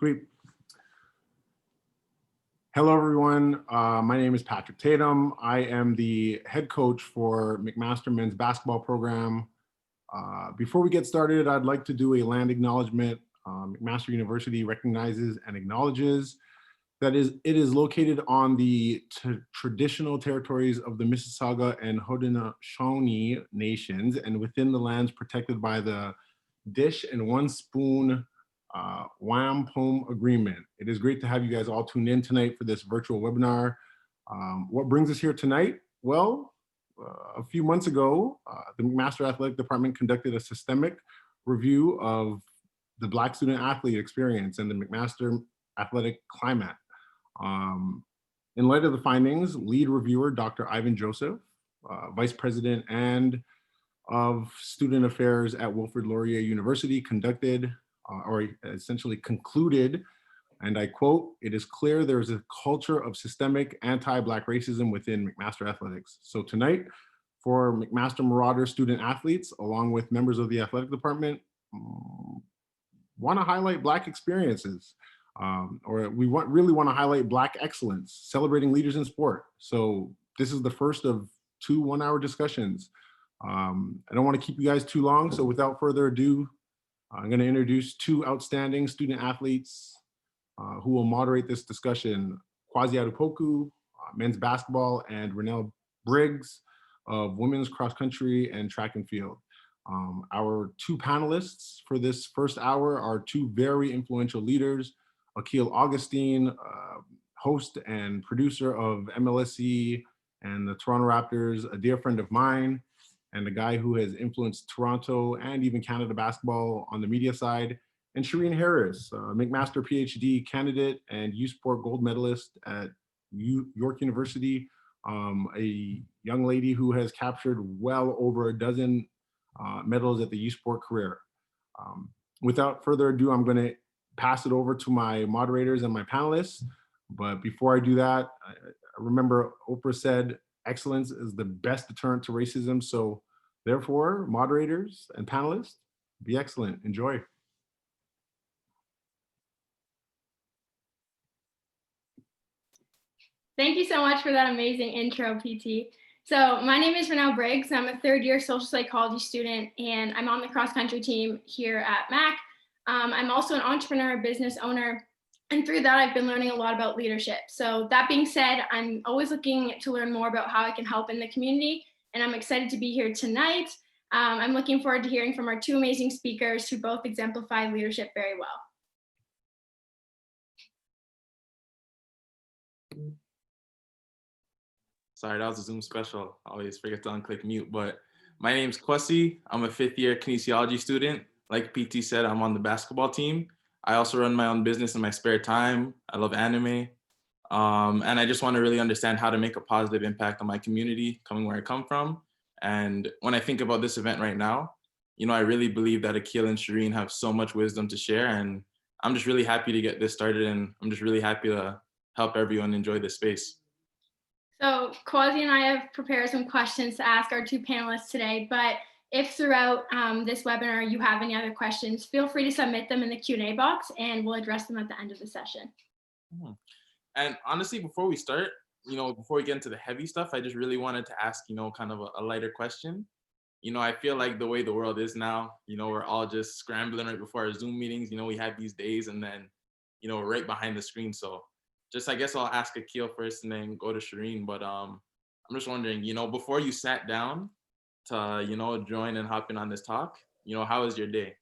Sweet. Hello, everyone. My name is Patrick Tatum. I am the head coach for McMaster men's basketball program. Before we get started, I'd like to do a land acknowledgement. McMaster University recognizes and acknowledges that it is located on the traditional territories of the Mississauga and Haudenosaunee nations and within the lands protected by the Dish and One Spoon Wampum Agreement. It is great to have you guys all tuned in tonight for this virtual webinar. What brings us here tonight? Well, a few months ago, the McMaster Athletic Department conducted a systemic review of the Black student athlete experience and the McMaster athletic climate. In light of the findings, lead reviewer, Dr. Ivan Joseph, Vice President and of Student Affairs at Wilfrid Laurier University conducted, or essentially concluded, and I quote, "It is clear there is a culture of systemic anti-Black racism within McMaster athletics." So tonight, for McMaster Marauder student athletes, along with members of the athletic department, want to highlight Black experiences, or we really want to highlight Black excellence, celebrating leaders in sport. So this is the first of 2 one-hour discussions. I don't want to keep you guys too long, so without further ado, I'm going to introduce 2 outstanding student athletes who will moderate this discussion: Kwasi Adu-Poku, men's basketball, and Rennelle Briggs of women's cross country and track and field. Our 2 panelists for this first hour are 2 very influential leaders: Akil Augustine, host and producer of MLSE and the Toronto Raptors, a dear friend of mine, and a guy who has influenced Toronto and even Canada basketball on the media side; and Sheereen Harris, McMaster PhD candidate and U Sport gold medalist at York University, a young lady who has captured well over a dozen medals at the U Sport career. Without further ado, I'm going to pass it over to my moderators and my panelists. But before I do that, remember Oprah said, excellence is the best deterrent to racism. So therefore, moderators and panelists, be excellent. Enjoy. Thank you so much for that amazing intro, PT. So my name is Renelle Briggs. I'm a 3rd-year social psychology student, and I'm on the cross-country team here at Mac. I'm also an entrepreneur, business owner, and through that, I've been learning a lot about leadership. So that being said, I'm always looking to learn more about how I can help in the community, and I'm excited to be here tonight. I'm looking forward to hearing from our 2 amazing speakers who both exemplify leadership very well. Sorry, that was a Zoom special. I always forget to unclick mute, but my name's Kwasi. I'm a 5th-year kinesiology student. Like PT said, I'm on the basketball team. I also run my own business in my spare time. I love anime. And I just want to really understand how to make a positive impact on my community, coming where I come from. And when I think about this event right now, you know, I really believe that Akil and Sheereen have so much wisdom to share. And I'm just really happy to get this started. And I'm just really happy to help everyone enjoy this space. So Kwasi and I have prepared some questions to ask our 2 panelists today, but if throughout this webinar you have any other questions, feel free to submit them in the Q&A box and we'll address them at the end of the session. And honestly, before we start, you know, before we get into the heavy stuff, I just really wanted to ask, you know, kind of a lighter question. You know, I feel like the way the world is now, you know, we're all just scrambling right before our Zoom meetings. You know, we have these days and then, you know, right behind the screen. So just, I guess I'll ask Akil first and then go to Sheereen. But I'm just wondering, you know, before you sat down to, you know, join and hop in on this talk, you know, how was your day?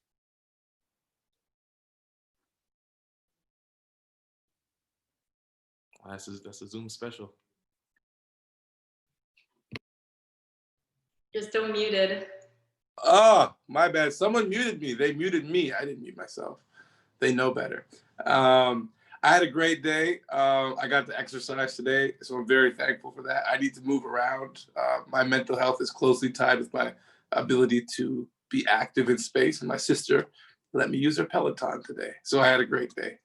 That's a Zoom special. You're still muted. Oh, my bad. Someone muted me. They muted me. I didn't mute myself. They know better. I had a great day. I got to exercise today, so I'm very thankful for that. I need to move around. My mental health is closely tied with my ability to be active in space, and my sister let me use her Peloton today. So I had a great day.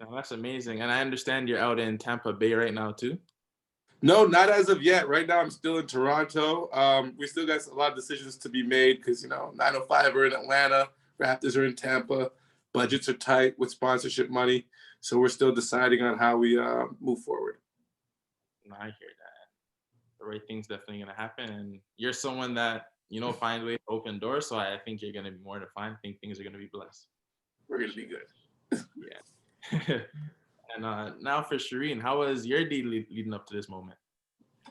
Oh, that's amazing. And I understand you're out in Tampa Bay right now too? No, not as of yet. Right now, I'm still in Toronto. We still got a lot of decisions to be made because, you know, 905 are in Atlanta, Raptors are in Tampa. budgets are tight with sponsorship money. So we're still deciding on how we move forward. No, I hear that. The right thing's definitely gonna happen, and you're someone that find ways to open doors. So I think you're gonna be more defined. I think things are gonna be blessed. We're gonna be good. Yeah. And now for Sheereen, how was your day leading up to this moment?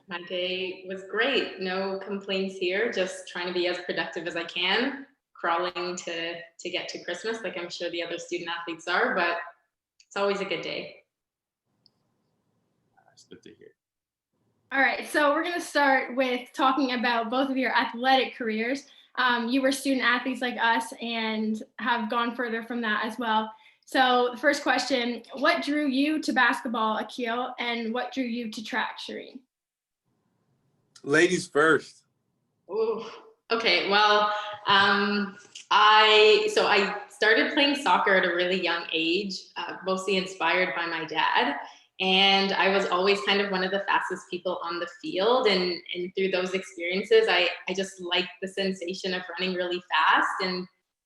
My day was great. No complaints here. Just trying to be as productive as I can, crawling to get to Christmas, like I'm sure the other student athletes are, but it's always a good day. That's good to hear. All right, so we're going to start with talking about both of your athletic careers. You were student athletes like us and have gone further from that as well. So the first question, what drew you to basketball, Akil, and what drew you to track, Sheereen? Ladies first. Ooh. Okay, well, I started playing soccer at a really young age, mostly inspired by my dad. And I was always kind of one of the fastest people on the field. And through those experiences, I just liked the sensation of running really fast. And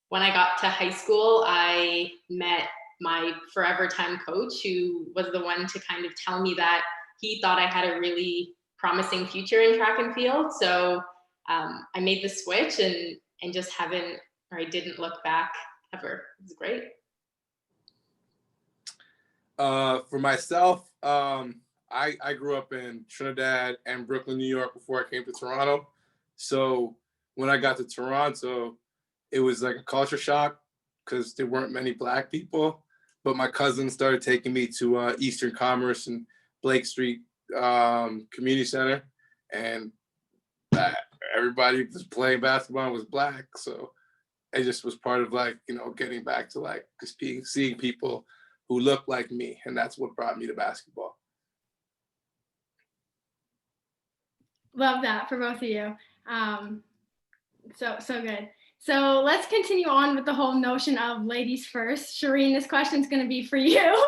when I got to high school, I met my forever time coach, who was the one to kind of tell me that he thought I had a really promising future in track and field. So I made the switch and just I didn't look back ever. It was great. For myself, I grew up in Trinidad and Brooklyn, New York before I came to Toronto. So when I got to Toronto, it was like a culture shock because there weren't many Black people. But my cousins started taking me to Eastern Commerce and Blake Street Community Center, and everybody was playing basketball and was Black. So it just was part of getting back to just seeing people who looked like me, and that's what brought me to basketball. Love that for both of you. So good. So let's continue on with the whole notion of ladies first. Sheereen, this question is going to be for you.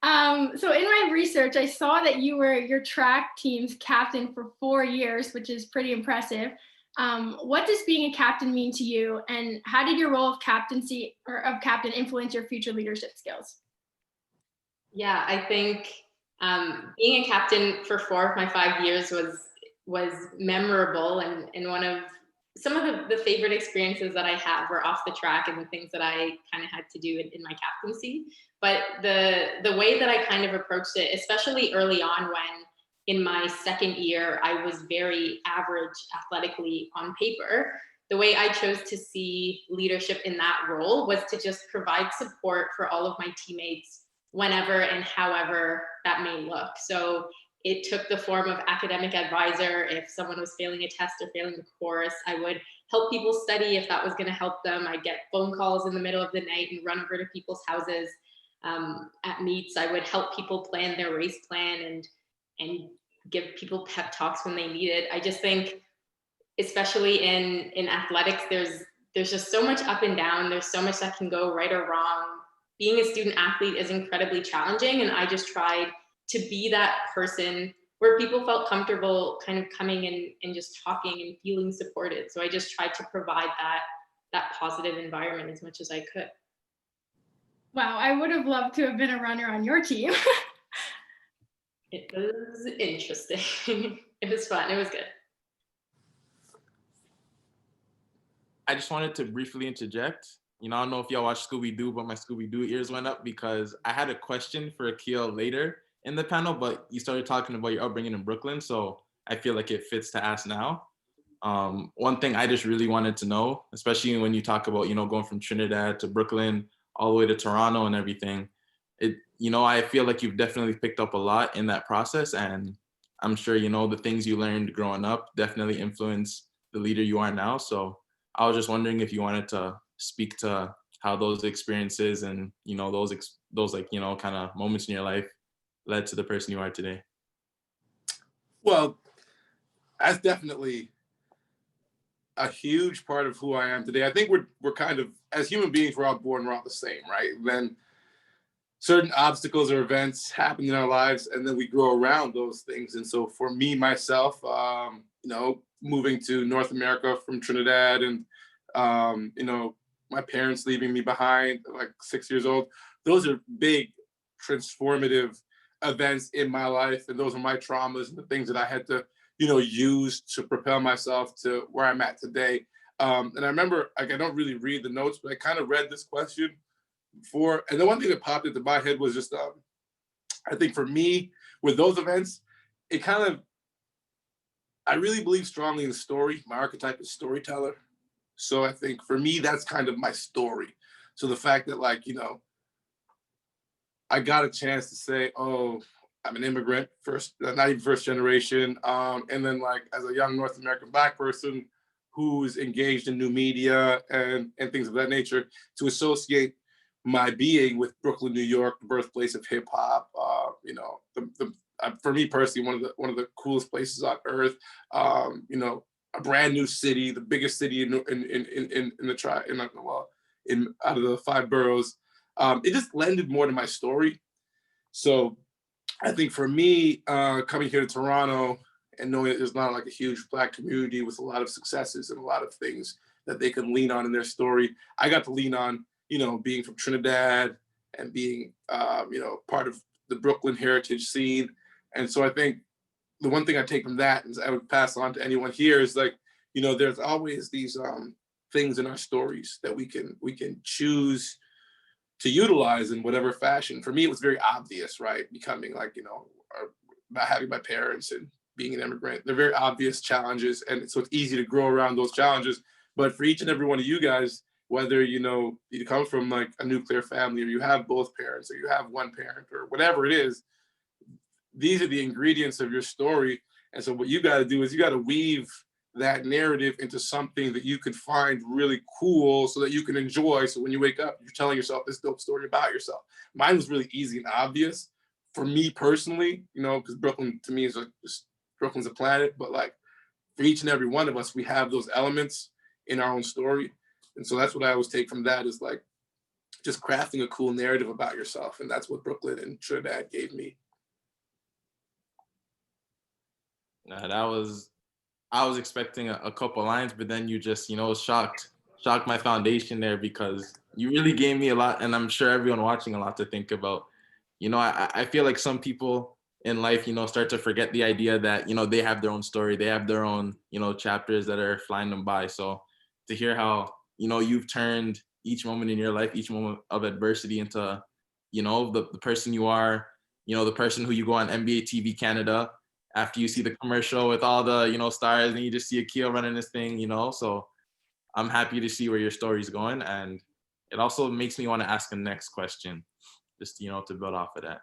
So in my research, I saw that you were your track team's captain for 4 years, which is pretty impressive. What does being a captain mean to you, and how did your role of captain influence your future leadership skills? Yeah, I think being a captain for 4 of my 5 years was memorable, and one of some of the favorite experiences that I have were off the track and the things that I kind of had to do in my captaincy. But the way that I kind of approached it, especially early on when in my second year, I was very average athletically on paper, the way I chose to see leadership in that role was to just provide support for all of my teammates whenever and however that may look. So it took the form of academic advisor. If someone was failing a test or failing a course, I would help people study if that was going to help them. I'd get phone calls in the middle of the night and run over to people's houses. At meets, I would help people plan their race plan and give people pep talks when they need it. I just think, especially in athletics, there's just so much up and down. There's so much that can go right or wrong. Being a student athlete is incredibly challenging, and I just tried to be that person where people felt comfortable kind of coming in and just talking and feeling supported. So I just tried to provide that positive environment as much as I could. Wow, I would have loved to have been a runner on your team. It was interesting. It was fun. It was good. I just wanted to briefly interject. I don't know if y'all watch Scooby-Doo, but my Scooby-Doo ears went up because I had a question for Akil later in the panel, but you started talking about your upbringing in Brooklyn, so I feel like it fits to ask now. One thing I just really wanted to know, especially when you talk about, going from Trinidad to Brooklyn, all the way to Toronto and everything, I feel like you've definitely picked up a lot in that process, and I'm sure, the things you learned growing up definitely influence the leader you are now. So I was just wondering if you wanted to speak to how those experiences and, those kind of moments in your life led to the person you are today. Well, that's definitely a huge part of who I am today. I think we're kind of, as human beings, we're all the same, right? Then certain obstacles or events happen in our lives, and then we grow around those things. And so for me, myself, moving to North America from Trinidad and, my parents leaving me behind, like 6 years old. Those are big transformative events in my life. And those are my traumas and the things that I had to, use to propel myself to where I'm at today. And I remember, like, I don't really read the notes, but I kind of read this question before. And the one thing that popped into my head was just, I think for me, with those events, it kind of, I really believe strongly in story. My archetype is storyteller. So I think for me, that's kind of my story. So the fact that, like, I got a chance to say, oh, I'm an immigrant, not even first generation. And then, like, as a young North American Black person who's engaged in new media and things of that nature, to associate my being with Brooklyn, New York, the birthplace of hip hop, for me personally, one of the coolest places on earth. A brand new city, the biggest city in out of the 5 boroughs. It just lended more to my story. So I think for me, coming here to Toronto and knowing that there's not like a huge Black community with a lot of successes and a lot of things that they can lean on in their story, I got to lean on, being from Trinidad and being, part of the Brooklyn heritage scene. And so I think the one thing I take from that is I would pass on to anyone here is, like, there's always these things in our stories that we can choose to utilize in whatever fashion. For me, it was very obvious, right? Becoming, like, not having my parents and being an immigrant. They're very obvious challenges. And so it's easy to grow around those challenges. But for each and every one of you guys, whether, you come from like a nuclear family, or you have both parents, or you have one parent, or whatever it is, these are the ingredients of your story. And so what you got to do is you got to weave that narrative into something that you could find really cool so that you can enjoy. So when you wake up, you're telling yourself this dope story about yourself. Mine was really easy and obvious for me personally, because Brooklyn to me is Brooklyn's a planet, but like for each and every one of us, we have those elements in our own story. And so that's what I always take from that, is like just crafting a cool narrative about yourself. And that's what Brooklyn and Trinidad gave me. I was expecting a couple lines, but then you just, shocked my foundation there, because you really gave me a lot, and I'm sure everyone watching a lot to think about. I feel like some people in life, start to forget the idea that, they have their own story, they have their own, chapters that are flying them by. So to hear how, you've turned each moment in your life, each moment of adversity into, the person you are, the person who you go on NBA TV Canada after you see the commercial with all the, stars, and you just see Akil running this thing, so I'm happy to see where your story's going. And it also makes me want to ask the next question, just, to build off of that.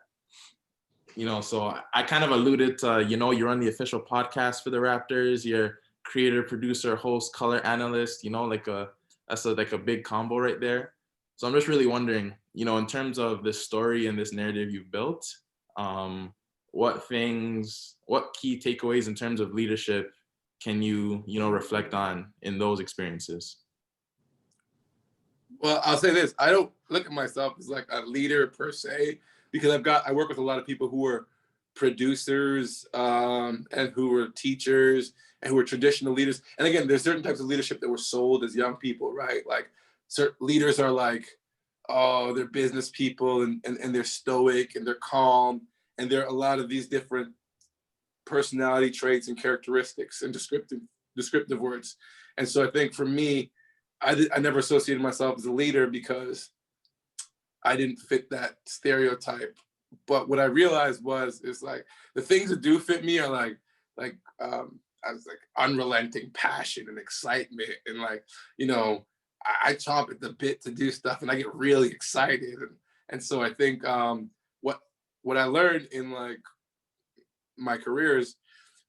So I kind of alluded to, you're on the official podcast for the Raptors, you're creator, producer, host, color analyst, that's like a big combo right there. So I'm just really wondering, in terms of this story and this narrative you've built, what key takeaways in terms of leadership can you, reflect on in those experiences? Well, I'll say this, I don't look at myself as like a leader per se, because I work with a lot of people who are producers and who were teachers and who were traditional leaders. And again, there's certain types of leadership that were sold as young people, right? Like certain leaders are like, oh, they're business people and they're stoic and they're calm. And there are a lot of these different personality traits and characteristics and descriptive words. And so I think for me, I never associated myself as a leader because I didn't fit that stereotype. But what I realized is like the things that do fit me are like I was like unrelenting passion and excitement, and like, I chomp at the bit to do stuff and I get really excited. And so I think what I learned in like my career is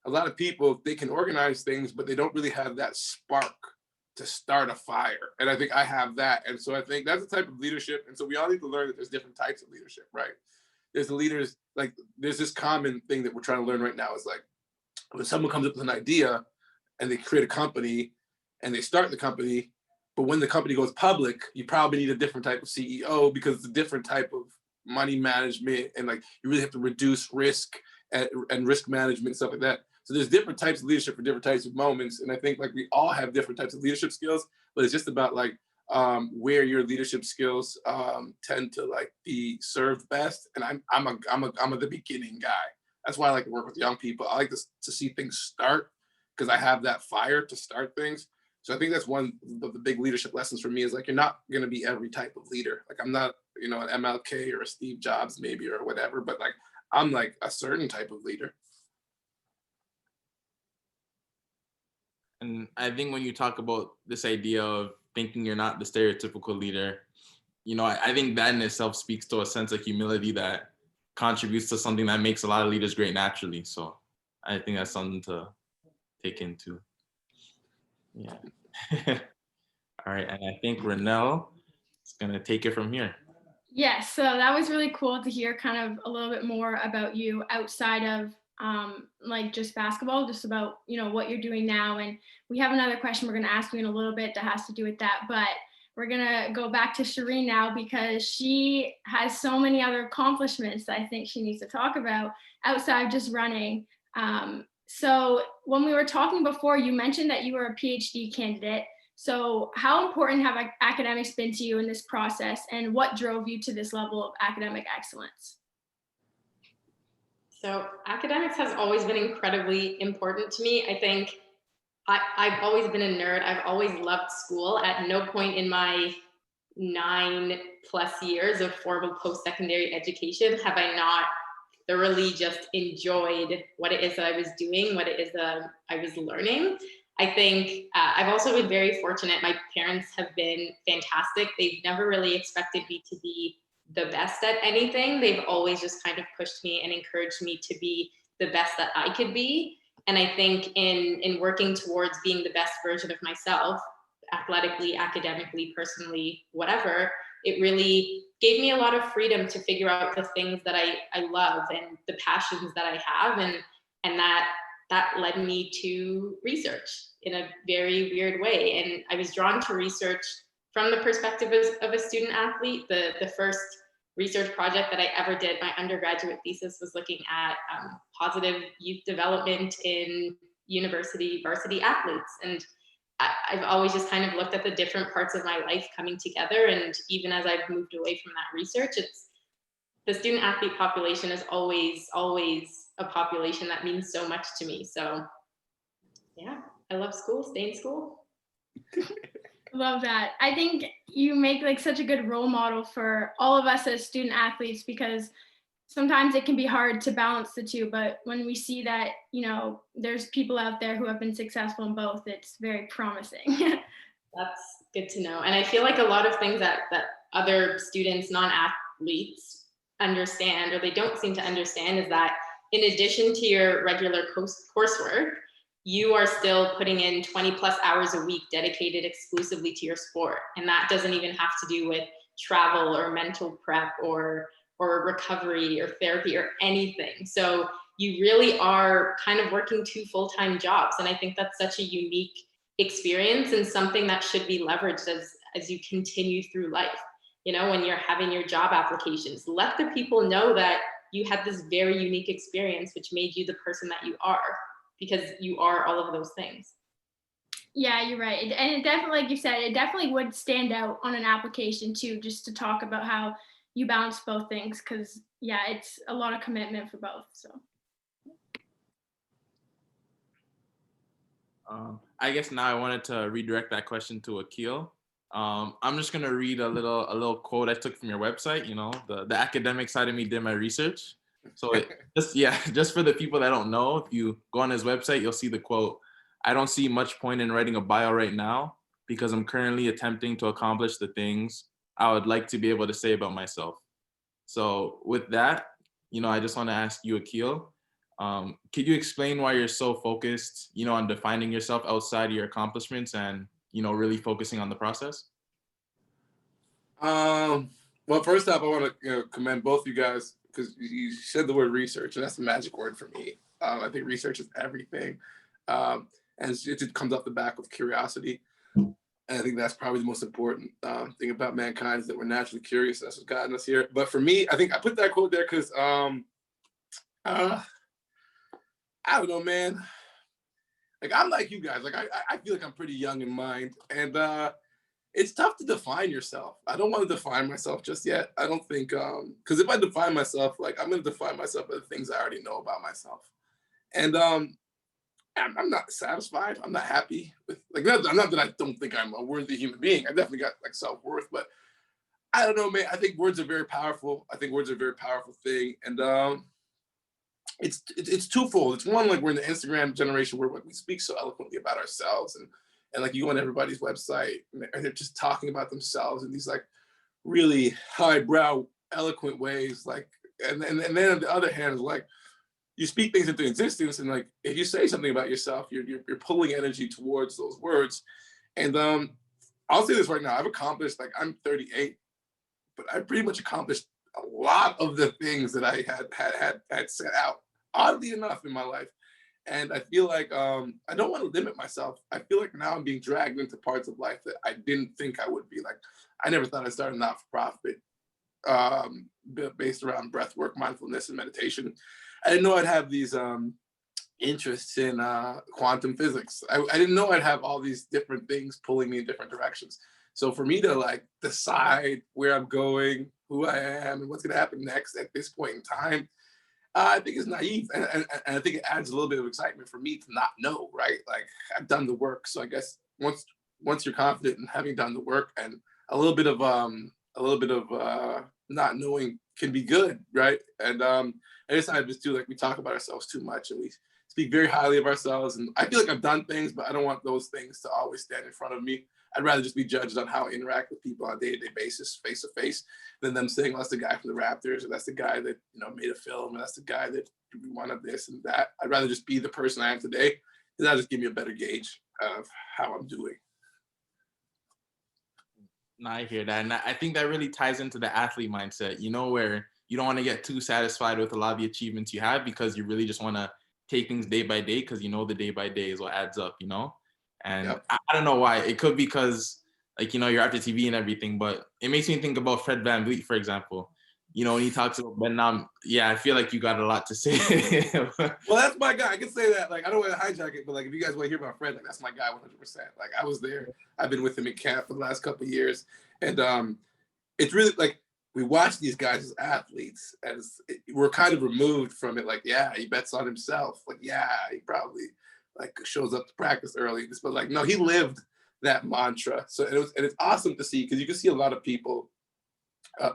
a lot of people, they can organize things, but they don't really have that spark to start a fire. And I think I have that. And so I think that's the type of leadership. And so we all need to learn that there's different types of leadership, right? There's the leaders, like there's this common thing that we're trying to learn right now is like, when someone comes up with an idea and they create a company and they start the company, but when the company goes public, you probably need a different type of CEO because it's a different type of money management. And like, you really have to reduce risk and risk management and stuff like that. So there's different types of leadership for different types of moments. And I think like we all have different types of leadership skills, but it's just about like where your leadership skills tend to like be served best. And I'm the beginning guy. That's why I like to work with young people. I like to see things start because I have that fire to start things. So I think that's one of the big leadership lessons for me is like, you're not going to be every type of leader. Like I'm not, an MLK or a Steve Jobs maybe or whatever, but like I'm like a certain type of leader. And I think when you talk about this idea of thinking you're not the stereotypical leader, I think that in itself speaks to a sense of humility that contributes to something that makes a lot of leaders great naturally. So I think that's something to take into. Yeah. All right. And I think Rennell is going to take it from here. Yes, so that was really cool to hear kind of a little bit more about you outside of like just basketball, just about, what you're doing now. And we have another question we're going to ask you in a little bit that has to do with that. But we're going to go back to Sheereen now because she has so many other accomplishments that I think she needs to talk about outside of just running. So when we were talking before, you mentioned that you were a PhD candidate. So how important have academics been to you in this process, and what drove you to this level of academic excellence? So academics has always been incredibly important to me. I think I've always been a nerd. I've always loved school. At no point in my 9+ years of formal post-secondary education have I not thoroughly just enjoyed what it is that I was doing, what it is that I was learning. I think I've also been very fortunate. My parents have been fantastic. They've never really expected me to be the best at anything. They've always just kind of pushed me and encouraged me to be the best that I could be. And I think in working towards being the best version of myself, athletically, academically, personally, whatever, it really gave me a lot of freedom to figure out the things that I love and the passions that I have. And that led me to research in a very weird way. And I was drawn to research from the perspective of a student athlete. The first research project that I ever did, my undergraduate thesis, was looking at positive youth development in university varsity athletes. And I've always just kind of looked at the different parts of my life coming together. And even as I've moved away from that research, the student athlete population is always a population that means so much to me. So yeah, I love school, stay in school. Love that. I think you make like such a good role model for all of us as student athletes, because sometimes it can be hard to balance the two, but when we see that, there's people out there who have been successful in both, it's very promising. That's good to know. And I feel like a lot of things that other students, non-athletes, understand, or they don't seem to understand, is that in addition to your regular coursework, you are still putting in 20+ hours a week dedicated exclusively to your sport. And that doesn't even have to do with travel or mental prep or recovery or therapy or anything. So you really are kind of working 2 full-time jobs. And I think that's such a unique experience and something that should be leveraged as you continue through life. When you're having your job applications, let the people know that you had this very unique experience, which made you the person that you are, because you are all of those things. Yeah, you're right. And it definitely, like you said, it definitely would stand out on an application too, just to talk about how you balance both things, because yeah, it's a lot of commitment for both. So I guess now I wanted to redirect that question to Akil. I'm just gonna read a little quote I took from your website. The academic side of me did my research. So just for the people that don't know, if you go on his website, you'll see the quote: "I don't see much point in writing a bio right now because I'm currently attempting to accomplish the things I would like to be able to say about myself." So with that, I just want to ask you, Akil, could you explain why you're so focused, on defining yourself outside of your accomplishments and, really focusing on the process? Well, first off, I want to commend both you guys, because you said the word research, and that's the magic word for me. I think research is everything. And it comes off the back of curiosity. And I think that's probably the most important thing about mankind, is that we're naturally curious. That's what's gotten us here. But for me, I think I put that quote there because, I don't know, man. Like, I'm like you guys. Like, I feel like I'm pretty young in mind. And it's tough to define yourself. I don't want to define myself just yet. I don't think, because if I define myself, like I'm going to define myself by the things I already know about myself. And I'm not satisfied. I'm not happy with, like, not that I don't think I'm a worthy human being. I definitely got like self-worth, but I don't know, man. I think words are very powerful. I think words are a very powerful thing. And it's twofold. It's one, like we're in the Instagram generation where like, we speak so eloquently about ourselves, and like you go on everybody's website and they're just talking about themselves in these like really highbrow, eloquent ways. Like, and then on the other hand, is like you speak things into existence, and like if you say something about yourself, you're pulling energy towards those words. And I'll say this right now: I've accomplished, like, I'm 38, but I pretty much accomplished a lot of the things that I had set out, oddly enough, in my life. And I feel like I don't want to limit myself. I feel like now I'm being dragged into parts of life that I didn't think I would be. Like, I never thought I'd start a not-for-profit based around breath work, mindfulness, and meditation. I didn't know I'd have these interests in quantum physics. I didn't know I'd have all these different things pulling me in different directions. So for me to like decide where I'm going, who I am, and what's going to happen next at this point in time, I think it's naive, and I think it adds a little bit of excitement for me to not know, right? Like, I've done the work, so I guess once you're confident in having done the work, and a little bit of not knowing can be good, right? And I guess I just do, like, we talk about ourselves too much, and we speak very highly of ourselves, and I feel like I've done things, but I don't want those things to always stand in front of me. I'd rather just be judged on how I interact with people on a day-to-day basis, face to face, than them saying, well, that's the guy from the Raptors, or that's the guy that, you know, made a film, or that's the guy that won of this and that. I'd rather just be the person I am today, because that'll just give me a better gauge of how I'm doing. No, I hear that. And I think that really ties into the athlete mindset, you know, where you don't want to get too satisfied with a lot of the achievements you have, because you really just want to take things day by day, because you know the day by day is what adds up, you know? And yep. I don't know why. It could be because, like, you know, you're after TV and everything, but it makes me think about Fred VanVleet, for example. You know, when he talks about Vietnam, yeah, I feel like you got a lot to say. Well, that's my guy. I can say that. Like, I don't want to hijack it, but like, if you guys want to hear about Fred, like, that's my guy 100%. Like, I was there. I've been with him in camp for the last couple of years. And it's really like, we watch these guys as athletes, as we're kind of removed from it. Like, yeah, he bets on himself. Like, yeah, he probably like shows up to practice early. But like, no, he lived that mantra. So it's awesome to see, because you can see a lot of people,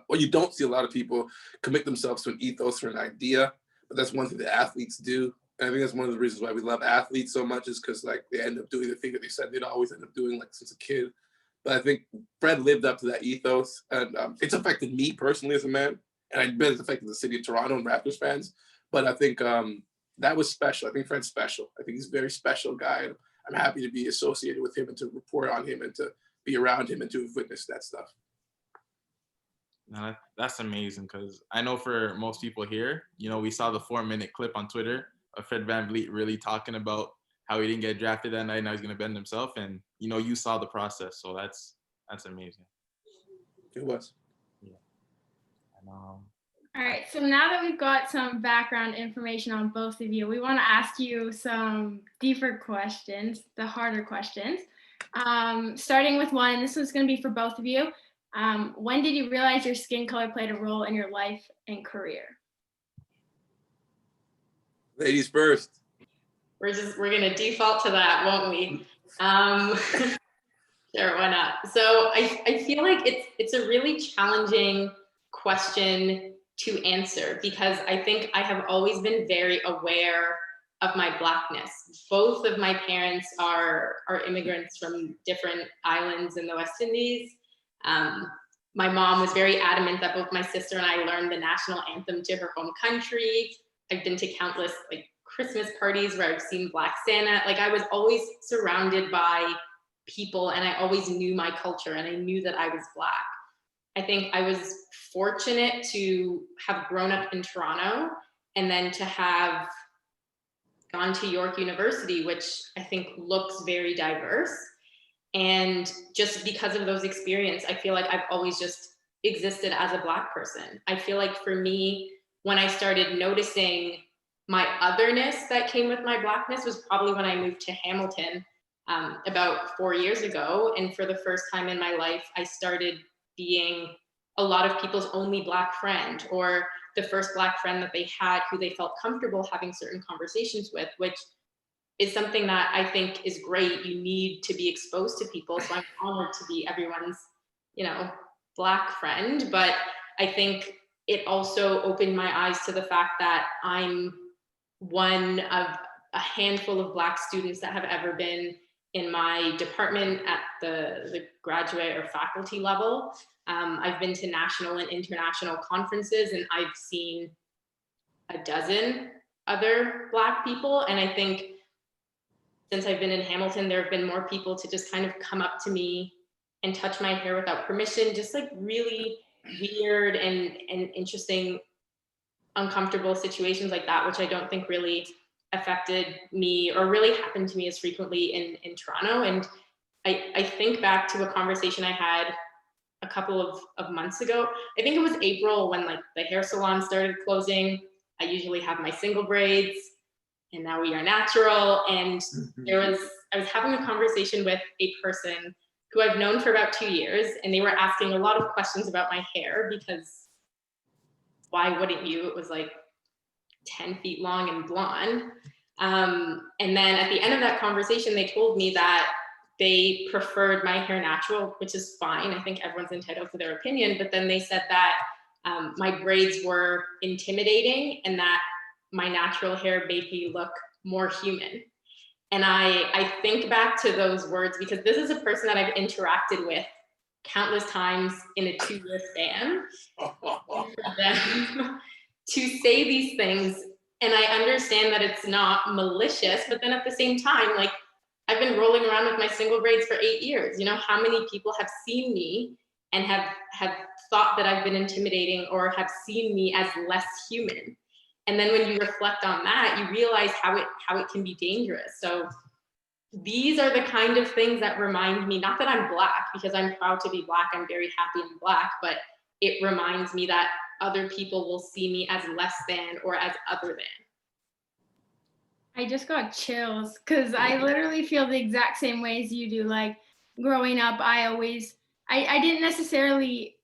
or you don't see a lot of people commit themselves to an ethos or an idea. But that's one thing that athletes do. And I think that's one of the reasons why we love athletes so much, is because like they end up doing the thing that they said they'd always end up doing, like, since a kid. But I think Fred lived up to that ethos, and it's affected me personally as a man, and I bet it's affected the city of Toronto and Raptors fans. But I think that was special. I think Fred's special. I think he's a very special guy, and I'm happy to be associated with him and to report on him and to be around him and to have witnessed that stuff. No, that's amazing, because I know for most people here, you know, we saw the 4-minute clip on Twitter of Fred VanVleet really talking about how he didn't get drafted that night, now he's going to bend himself. And, you know, you saw the process. So that's amazing. It was. Yeah. And, all right. So now that we've got some background information on both of you, we want to ask you some deeper questions, the harder questions. Starting with one, this one's going to be for both of you. When did you realize your skin color played a role in your life and career? Ladies first. We're gonna default to that, won't we? Sure, why not? So I feel like it's a really challenging question to answer, because I think I have always been very aware of my Blackness. Both of my parents are immigrants from different islands in the West Indies. My mom was very adamant that both my sister and I learned the national anthem to her home country. I've been to countless like Christmas parties where I've seen Black Santa. Like, I was always surrounded by people, and I always knew my culture, and I knew that I was Black. I think I was fortunate to have grown up in Toronto and then to have gone to York University, which I think looks very diverse. And just because of those experiences, I feel like I've always just existed as a Black person. I feel like for me, when I started noticing my otherness that came with my Blackness was probably when I moved to Hamilton. about 4 years ago. And for the first time in my life, I started being a lot of people's only Black friend, or the first Black friend that they had who they felt comfortable having certain conversations with, which is something that I think is great. You need to be exposed to people. So I'm honored to be everyone's, Black friend. But I think it also opened my eyes to the fact that I'm one of a handful of Black students that have ever been in my department at the graduate or faculty level. I've been to national and international conferences, and I've seen a dozen other Black people. And I think since I've been in Hamilton, there have been more people to just kind of come up to me and touch my hair without permission, just like really weird and interesting, uncomfortable situations like that, which I don't think really affected me or really happened to me as frequently in Toronto. And I think back to a conversation I had a couple of months ago. I think it was April when like the hair salon started closing. I usually have my single braids, and now we are natural. And I was having a conversation with a person who I've known for about 2 years, and they were asking a lot of questions about my hair, because why wouldn't you? It was like 10 feet long and blonde. And then at the end of that conversation, they told me that they preferred my hair natural, which is fine. I think everyone's entitled to their opinion. But then they said that my braids were intimidating and that my natural hair made me look more human. And I think back to those words because this is a person that I've interacted with countless times in a 2-year span. For them to say these things, and I understand that it's not malicious, but then at the same time, like, I've been rolling around with my single braids for 8 years. You know, how many people have seen me and have thought that I've been intimidating or have seen me as less human? And then when you reflect on that, you realize how it can be dangerous. So these are the kind of things that remind me, not that I'm Black, because I'm proud to be Black, I'm very happy I'm Black, but it reminds me that other people will see me as less than or as other than. I just got chills because I literally feel the exact same way as you do. Like growing up, I didn't necessarily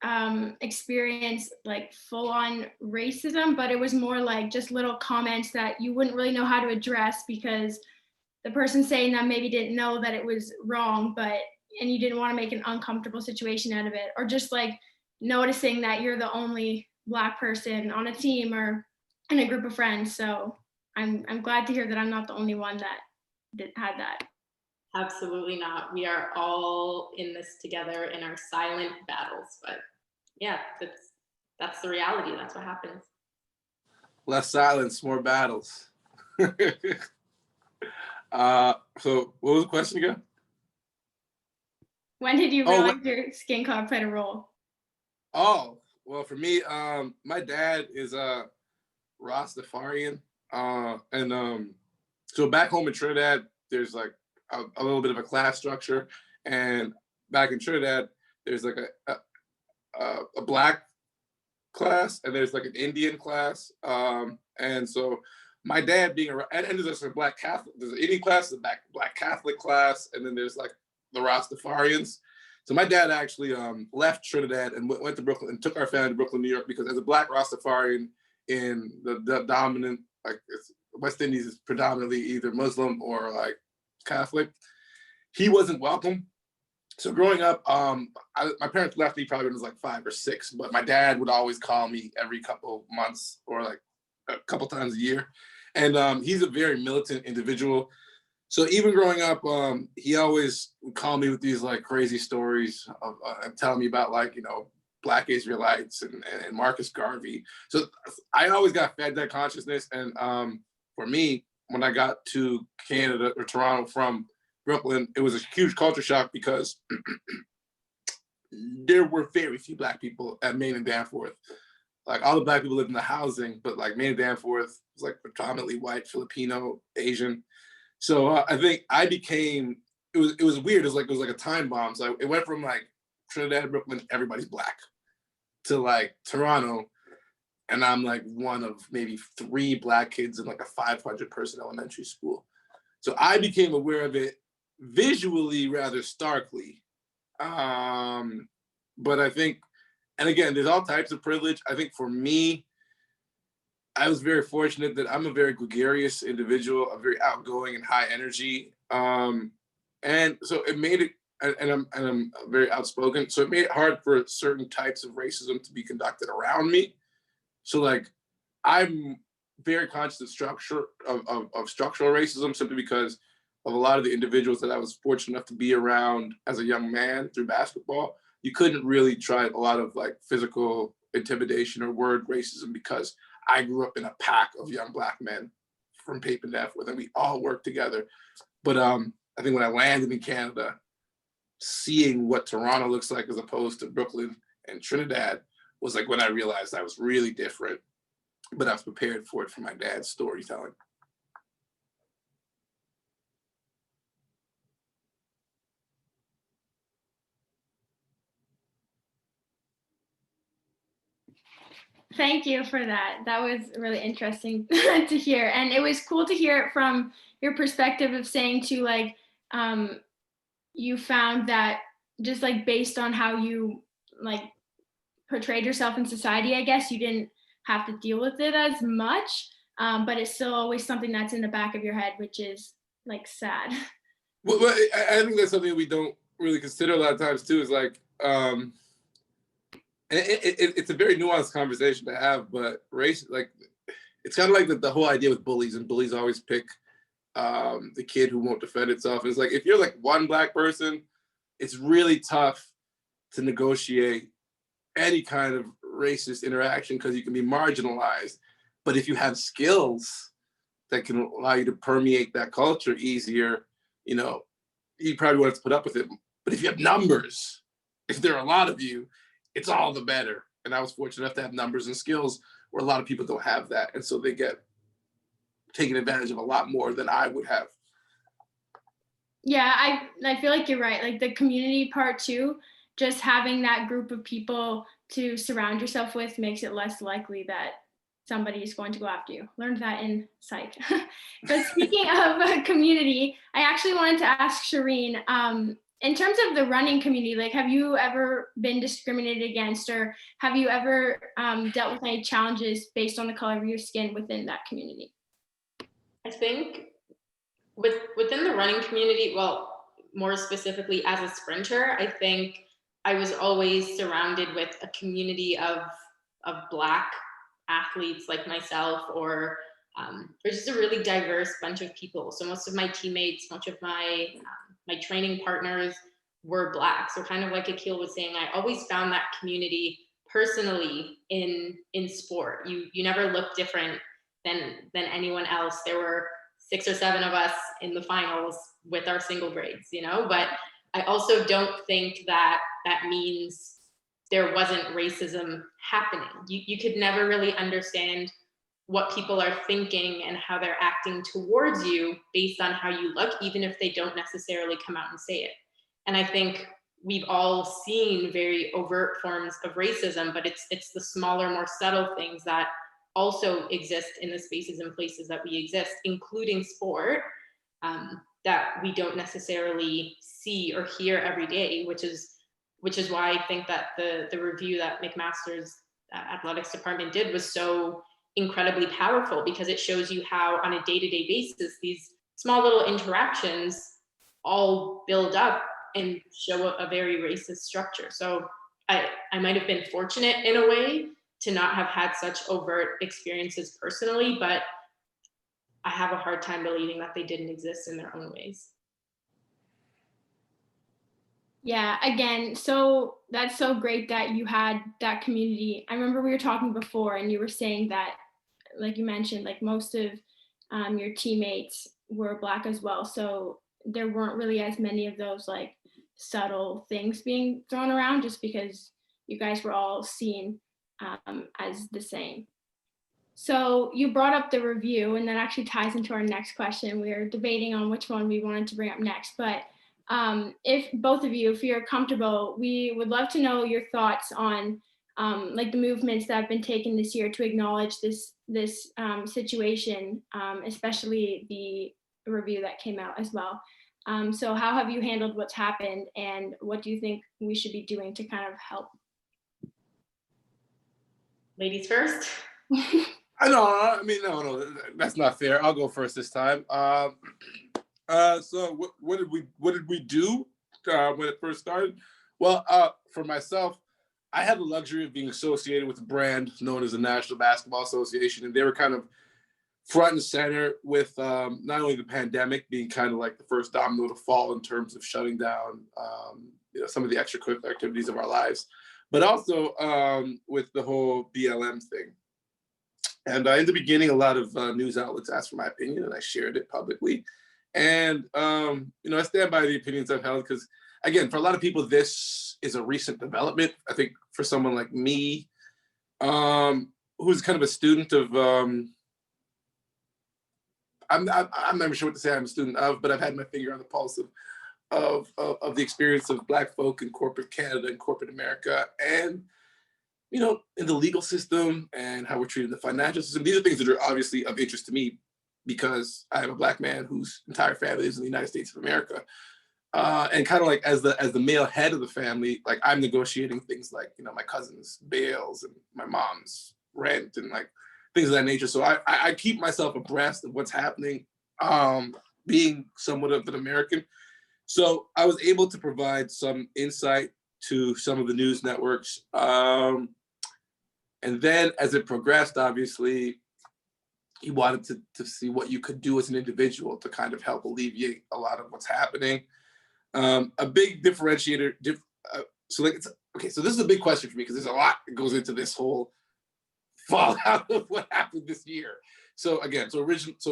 experience like full on racism, but it was more like just little comments that you wouldn't really know how to address because the person saying that maybe didn't know that it was wrong, and you didn't want to make an uncomfortable situation out of it, or just like noticing that you're the only Black person on a team or in a group of friends. So I'm glad to hear that I'm not the only one that had that. Absolutely not. We are all in this together in our silent battles. But yeah, that's the reality. That's what happens. Less silence, more battles. So what was the question again? When did you realize your skin color played a role? Oh, well, for me, my dad is a Rastafarian. So back home in Trinidad, there's like a little bit of a class structure, and back in Trinidad, there's like a Black class, and there's like an Indian class, and so my dad being and there's a Black Catholic, there's an Indian class, a Black Catholic class, and then there's like the Rastafarians. So my dad actually left Trinidad and went to Brooklyn and took our family to Brooklyn, New York, because as a Black Rastafarian in the dominant, like West Indies is predominantly either Muslim or like Catholic, he wasn't welcome. So growing up, my parents left me probably when I was like 5 or 6, but my dad would always call me every couple months or like a couple times a year. And he's a very militant individual. So even growing up, he always would call me with these like crazy stories of telling me about like, Black Israelites and Marcus Garvey. So I always got fed that consciousness. And for me, when I got to Canada or Toronto from Brooklyn, it was a huge culture shock because there were very few Black people at Main and Danforth. Like all the Black people lived in the housing, but like Main and Danforth was like predominantly white, Filipino, Asian. So I think I became, it was weird. It was like a time bomb. So it went from like Trinidad, Brooklyn, everybody's Black, to like Toronto, and I'm like one of maybe 3 Black kids in like a 500 person elementary school. So I became aware of it visually rather starkly. But I think, and again, there's all types of privilege. I think for me, I was very fortunate that I'm a very gregarious individual, a very outgoing and high energy. And so it made it, and I'm very outspoken. So it made it hard for certain types of racism to be conducted around me. So like, I'm very conscious of structural racism simply because of a lot of the individuals that I was fortunate enough to be around as a young man through basketball. You couldn't really try a lot of like physical intimidation or word racism because I grew up in a pack of young Black men from Payton to F with, and we all worked together. But I think when I landed in Canada, seeing what Toronto looks like as opposed to Brooklyn and Trinidad was like when I realized I was really different, but I was prepared for it from my dad's storytelling. Thank you for that. That was really interesting to hear. And it was cool to hear it from your perspective of saying too, like, you found that just like based on how you like portrayed yourself in society, I guess you didn't have to deal with it as much, but it's still always something that's in the back of your head, which is like sad. Well, I think that's something we don't really consider a lot of times too, is like, and it's a very nuanced conversation to have, but race, like, it's kind of like the whole idea with bullies, and bullies always pick the kid who won't defend itself. It's like, if you're like one Black person, it's really tough to negotiate any kind of racist interaction because you can be marginalized. But if you have skills that can allow you to permeate that culture easier, you know, you probably won't have to put up with it. But if you have numbers, if there are a lot of you, it's all the better. And I was fortunate enough to have numbers and skills where a lot of people don't have that. And so they get taken advantage of a lot more than I would have. Yeah, I feel like you're right. Like the community part too, just having that group of people to surround yourself with makes it less likely that somebody is going to go after you. Learned that in psych. But speaking of community, I actually wanted to ask Sheereen, in terms of the running community, like, have you ever been discriminated against, or have you ever dealt with any challenges based on the color of your skin within that community? I think within the running community, well, more specifically as a sprinter, I think I was always surrounded with a community of Black athletes like myself, or just a really diverse bunch of people. So most of my teammates, much of my training partners were Black. So kind of like Akil was saying, I always found that community personally in sport. You never looked different than anyone else. There were 6 or 7 of us in the finals with our single grades, you know, but I also don't think that means there wasn't racism happening. You could never really understand what people are thinking and how they're acting towards you based on how you look, even if they don't necessarily come out and say it. And I think we've all seen very overt forms of racism, but it's the smaller, more subtle things that also exist in the spaces and places that we exist, including sport, that we don't necessarily see or hear every day, which is why I think that the review that McMaster's athletics department did was so incredibly powerful, because it shows you how on a day-to-day basis, these small little interactions all build up and show a very racist structure. So I might have been fortunate in a way to not have had such overt experiences personally, but I have a hard time believing that they didn't exist in their own ways. Yeah, again, so that's so great that you had that community. I remember we were talking before and you were saying that, like you mentioned, like most of your teammates were Black as well. So there weren't really as many of those like subtle things being thrown around, just because you guys were all seen as the same. So you brought up the review, and that actually ties into our next question. We were debating on which one we wanted to bring up next, but if both of you, if you're comfortable, we would love to know your thoughts on like the movements that have been taken this year to acknowledge this situation, especially the review that came out as well. So how have you handled what's happened, and what do you think we should be doing to kind of help? Ladies first. I mean, no, that's not fair. I'll go first this time. So what did we do when it first started? Well, for myself, I had the luxury of being associated with a brand known as the National Basketball Association, and they were kind of front and center with not only the pandemic being kind of like the first domino to fall in terms of shutting down some of the extracurricular activities of our lives, but also with the whole BLM thing. And in the beginning, a lot of news outlets asked for my opinion, and I shared it publicly. And I stand by the opinions I've held because, again, for a lot of people, this is a recent development. I think for someone like me, who's kind of a student of I'm not sure what to say I'm a student of, but I've had my finger on the pulse of the experience of Black folk in corporate Canada and corporate America, and in the legal system and how we're treated in the financial system. These are things that are obviously of interest to me because I am a Black man whose entire family is in the United States of America, and kind of like as the male head of the family, like I'm negotiating things like my cousin's bails and my mom's rent and like things of that nature. So I keep myself abreast of what's happening, being somewhat of an American. So I was able to provide some insight to some of the news networks. And then as it progressed, obviously, he wanted to see what you could do as an individual to kind of help alleviate a lot of what's happening. A big differentiator, so this is a big question for me because there's a lot that goes into this whole fallout of what happened this year. So again, so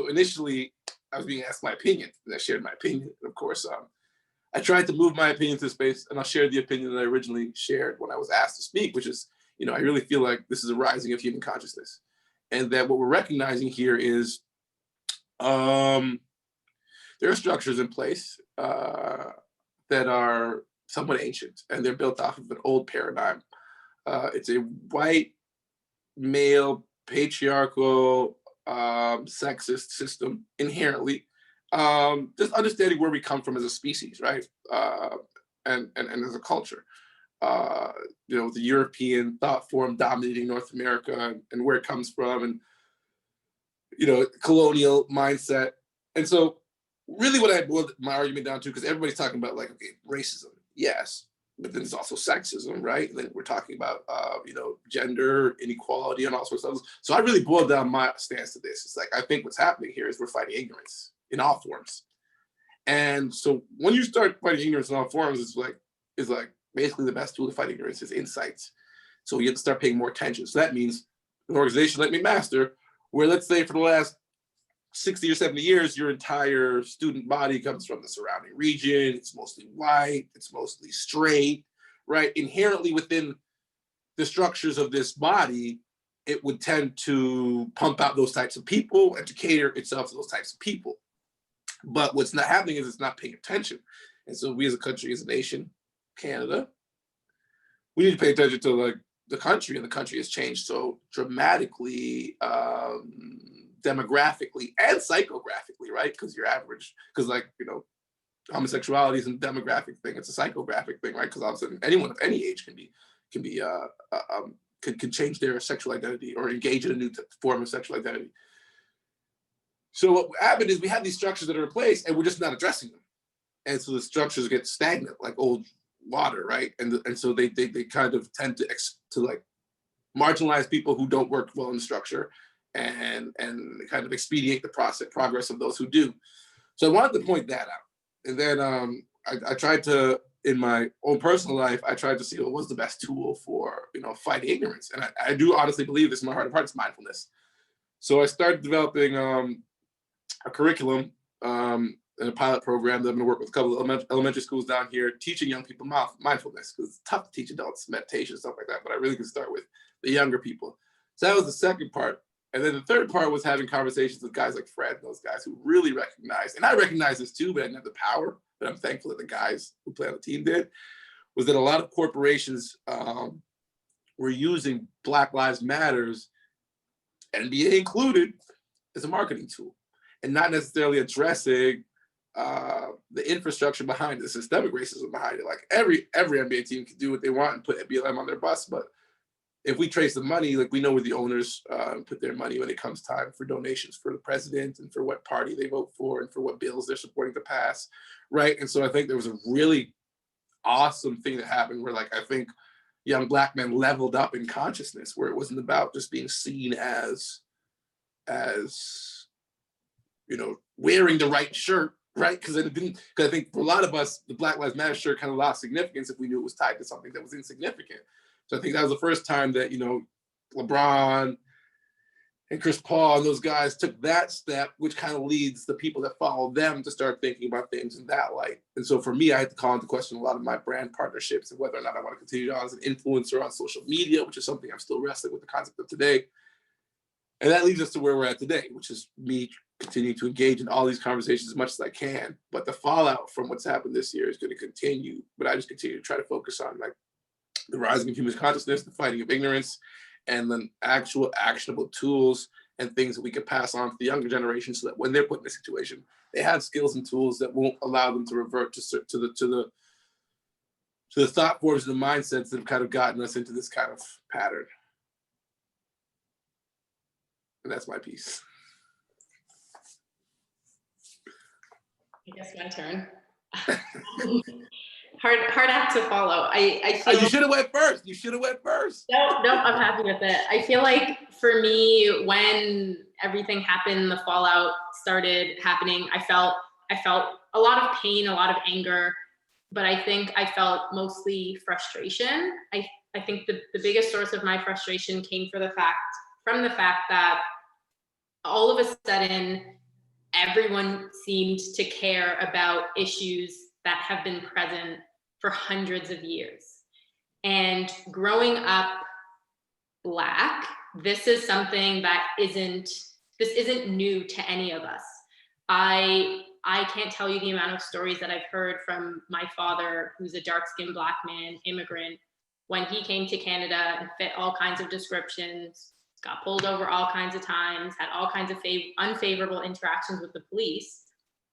initially I was being asked my opinion, and I shared my opinion. Of course, I tried to move my opinion to space, and I'll share the opinion that I originally shared when I was asked to speak, which is, I really feel like this is a rising of human consciousness, and that what we're recognizing here is there are structures in place that are somewhat ancient, and they're built off of an old paradigm. It's a white, male, patriarchal, sexist system inherently. Just understanding where we come from as a species, right? And as a culture. The European thought form dominating North America and where it comes from, and colonial mindset. And so really what I boiled my argument down to, because everybody's talking about like, okay, racism, yes, but then there's also sexism, right? And then we're talking about, gender inequality and all sorts of stuff. So I really boiled down my stance to this. It's like, I think what's happening here is we're fighting ignorance in all forms. And so when you start fighting ignorance in all forms, it's like basically the best tool to fight ignorance is insights. So you have to start paying more attention. So that means an organization like McMaster, where let's say for the last 60 or 70 years, your entire student body comes from the surrounding region. It's mostly white, it's mostly straight, right? Inherently within the structures of this body, it would tend to pump out those types of people and to cater itself to those types of people. But what's not happening is it's not paying attention. And so we as a country, as a nation, Canada, we need to pay attention to like the country, and the country has changed so dramatically, demographically and psychographically, right? Because homosexuality isn't a demographic thing; it's a psychographic thing, right? Because all of a sudden, anyone of any age can change their sexual identity or engage in a new form of sexual identity. So what happened is we have these structures that are in place, and we're just not addressing them, and so the structures get stagnant, like old water, right? And so they kind of tend to like marginalize people who don't work well in the structure, and kind of expedite the progress of those who do. So I wanted to point that out. And then I tried to, in my own personal life, I tried to see what was the best tool for, fighting ignorance. And I do honestly believe this in my heart of hearts, mindfulness. So I started developing a curriculum and a pilot program that I'm gonna work with a couple of elementary schools down here, teaching young people mindfulness, because it's tough to teach adults meditation, stuff like that, but I really can start with the younger people. So that was the second part. And then the third part was having conversations with guys like Fred and those guys who really recognize, and I recognize this too, but I didn't have the power, but I'm thankful that the guys who play on the team did, was that a lot of corporations were using Black Lives Matters, NBA included, as a marketing tool, and not necessarily addressing the infrastructure behind the systemic racism behind it. Like every NBA team can do what they want and put BLM on their bus, but if we trace the money, like we know where the owners put their money when it comes time for donations for the president and for what party they vote for and for what bills they're supporting to pass, right? And so I think there was a really awesome thing that happened where, like, I think young Black men leveled up in consciousness, where it wasn't about just being seen as you know, wearing the right shirt, right? Because I think for a lot of us, the Black Lives Matter shirt kind of lost significance if we knew it was tied to something that was insignificant. So I think that was the first time that, you know, LeBron and Chris Paul and those guys took that step, which kind of leads the people that follow them to start thinking about things in that light. And so for me, I had to call into question a lot of my brand partnerships and whether or not I want to continue on as an influencer on social media, which is something I'm still wrestling with the concept of today. And that leads us to where we're at today, which is me continuing to engage in all these conversations as much as I can. But the fallout from what's happened this year is going to continue. But I just continue to try to focus on, like, the rising of human consciousness, the fighting of ignorance, and then actual actionable tools and things that we can pass on to the younger generation so that when they're put in a situation, they have skills and tools that won't allow them to revert to the thought forms and the mindsets that have kind of gotten us into this kind of pattern. And that's my piece. I guess my turn. Hard act to follow. I feel you should have went first. You should have went first. No, I'm happy with it. I feel like for me, when everything happened, the fallout started happening, I felt a lot of pain, a lot of anger, but I think I felt mostly frustration. I think the biggest source of my frustration came from the fact that all of a sudden, everyone seemed to care about issues that have been present for hundreds of years. And growing up Black, this is something that isn't new to any of us. I can't tell you the amount of stories that I've heard from my father, who's a dark-skinned Black man, immigrant, when he came to Canada and fit all kinds of descriptions, got pulled over all kinds of times, had all kinds of unfavorable interactions with the police.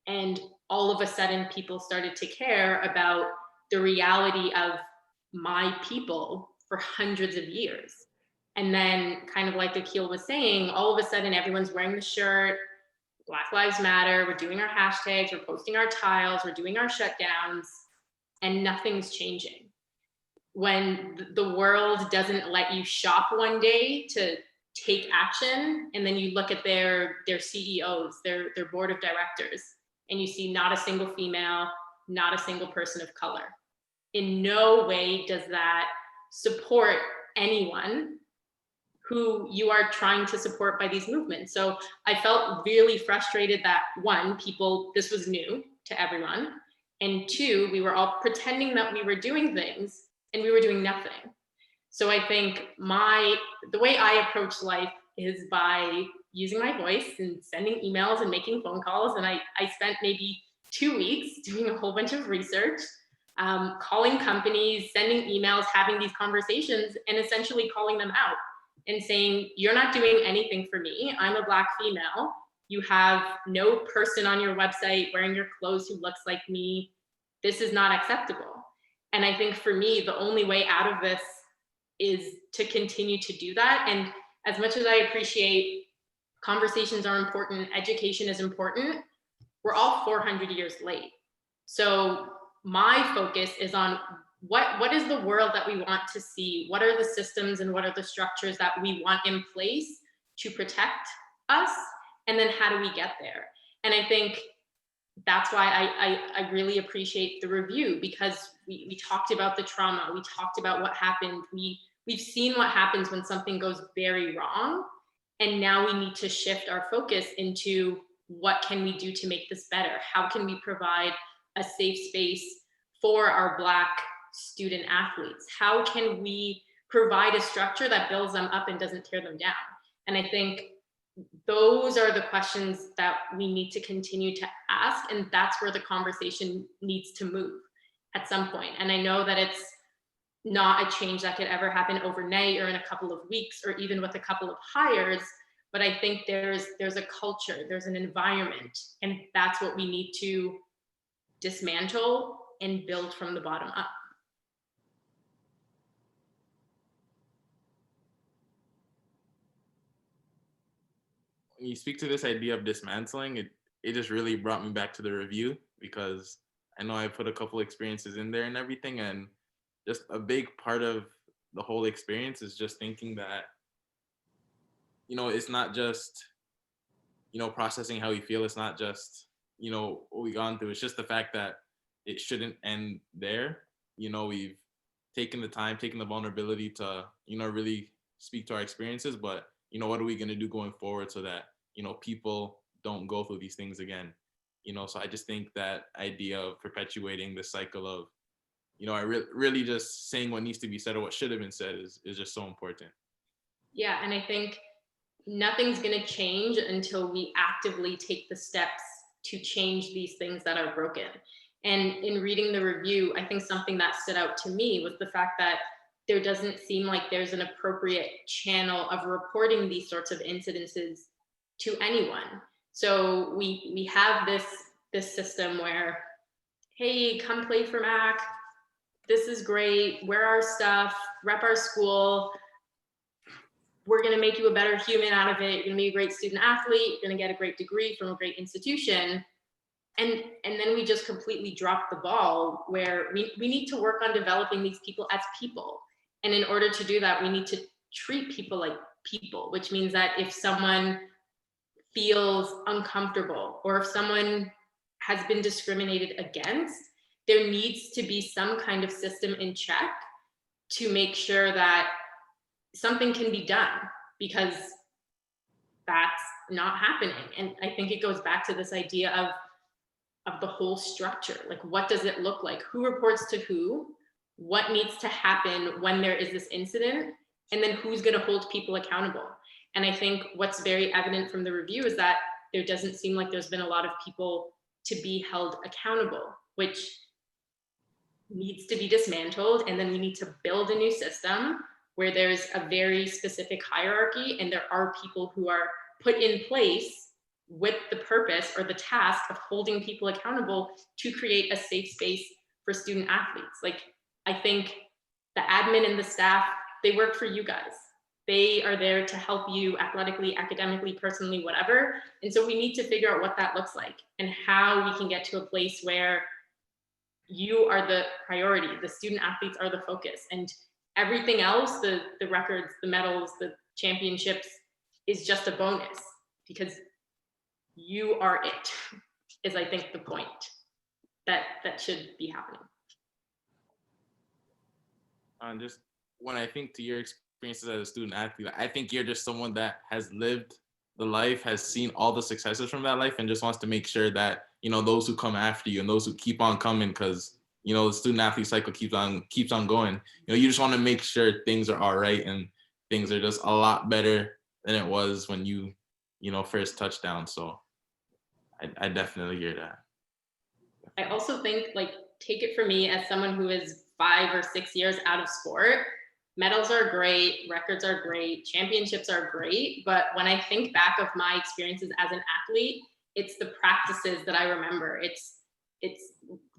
And all of a sudden, people started to care about the reality of my people for hundreds of years. And then, kind of like Akil was saying, all of a sudden, everyone's wearing the shirt, Black Lives Matter, we're doing our hashtags, we're posting our tiles, we're doing our shutdowns, and nothing's changing. When the world doesn't let you shop one day to take action, and then you look at their CEOs, their board of directors, and you see not a single female, not a single person of color. In no way does that support anyone who you are trying to support by these movements. So I felt really frustrated that, one, this was new to everyone, and two, we were all pretending that we were doing things and we were doing nothing. So I think the way I approach life is by using my voice and sending emails and making phone calls. And I spent maybe 2 weeks doing a whole bunch of research, calling companies, sending emails, having these conversations, and essentially calling them out and saying, you're not doing anything for me. I'm a Black female. You have no person on your website wearing your clothes who looks like me. This is not acceptable. And I think for me, the only way out of this is to continue to do that. And as much as I appreciate conversations are important, education is important, we're all 400 years late. So my focus is on what is the world that we want to see? What are the systems and what are the structures that we want in place to protect us? And then how do we get there? And I think that's why I really appreciate the review, because we talked about the trauma, we talked about what happened, we've seen what happens when something goes very wrong, and now we need to shift our focus into what can we do to make this better? How can we provide a safe space for our Black student athletes? How can we provide a structure that builds them up and doesn't tear them down? And I think those are the questions that we need to continue to ask, and that's where the conversation needs to move at some point. And I know that it's not a change that could ever happen overnight or in a couple of weeks or even with a couple of hires, but I think there's a culture, there's an environment, and that's what we need to dismantle and build from the bottom up. When you speak to this idea of dismantling, it just really brought me back to the review, because I know I put a couple experiences in there and everything, and just a big part of the whole experience is just thinking that, it's not just, processing how you feel. It's not just, what we've gone through. It's just the fact that it shouldn't end there. We've taken the time, taken the vulnerability to, really speak to our experiences, but, what are we going to do going forward so that, people don't go through these things again? So I just think that idea of perpetuating the cycle of, I really just saying what needs to be said or what should have been said is just so important. Yeah, and I think nothing's going to change until we actively take the steps to change these things that are broken. And in reading the review, I think something that stood out to me was the fact that there doesn't seem like there's an appropriate channel of reporting these sorts of incidences to anyone. So we have this system where, hey, come play for MAC. This is great. Wear our stuff, rep our school. We're going to make you a better human out of it. You're going to be a great student athlete. You're going to get a great degree from a great institution. And then we just completely drop the ball, where we need to work on developing these people as people. And in order to do that, we need to treat people like people, which means that if someone feels uncomfortable or if someone has been discriminated against, there needs to be some kind of system in check to make sure that something can be done, because that's not happening. And I think it goes back to this idea of the whole structure. Like, what does it look like? Who reports to who? What needs to happen when there is this incident? And then who's going to hold people accountable? And I think what's very evident from the review is that there doesn't seem like there's been a lot of people to be held accountable, which needs to be dismantled. And then we need to build a new system where there's a very specific hierarchy and there are people who are put in place with the purpose or the task of holding people accountable to create a safe space for student athletes. Like, I think the admin and the staff, they work for you guys. They are there to help you athletically, academically, personally, whatever. And so we need to figure out what that looks like and how we can get to a place where you are the priority, the student athletes are the focus, and everything else, the records, the medals, the championships, is just a bonus, because you are it, is I think the point that should be happening. Just when I think to your experiences as a student athlete, I think you're just someone that has lived the life, has seen all the successes from that life, and just wants to make sure that, those who come after you and those who keep on coming, because, the student athlete cycle keeps on going. You just want to make sure things are all right and things are just a lot better than it was when you first touched down. So I definitely hear that. I also think, like, take it from me as someone who is 5 or 6 years out of sport, medals are great, records are great, championships are great. But when I think back of my experiences as an athlete, it's the practices that I remember. It's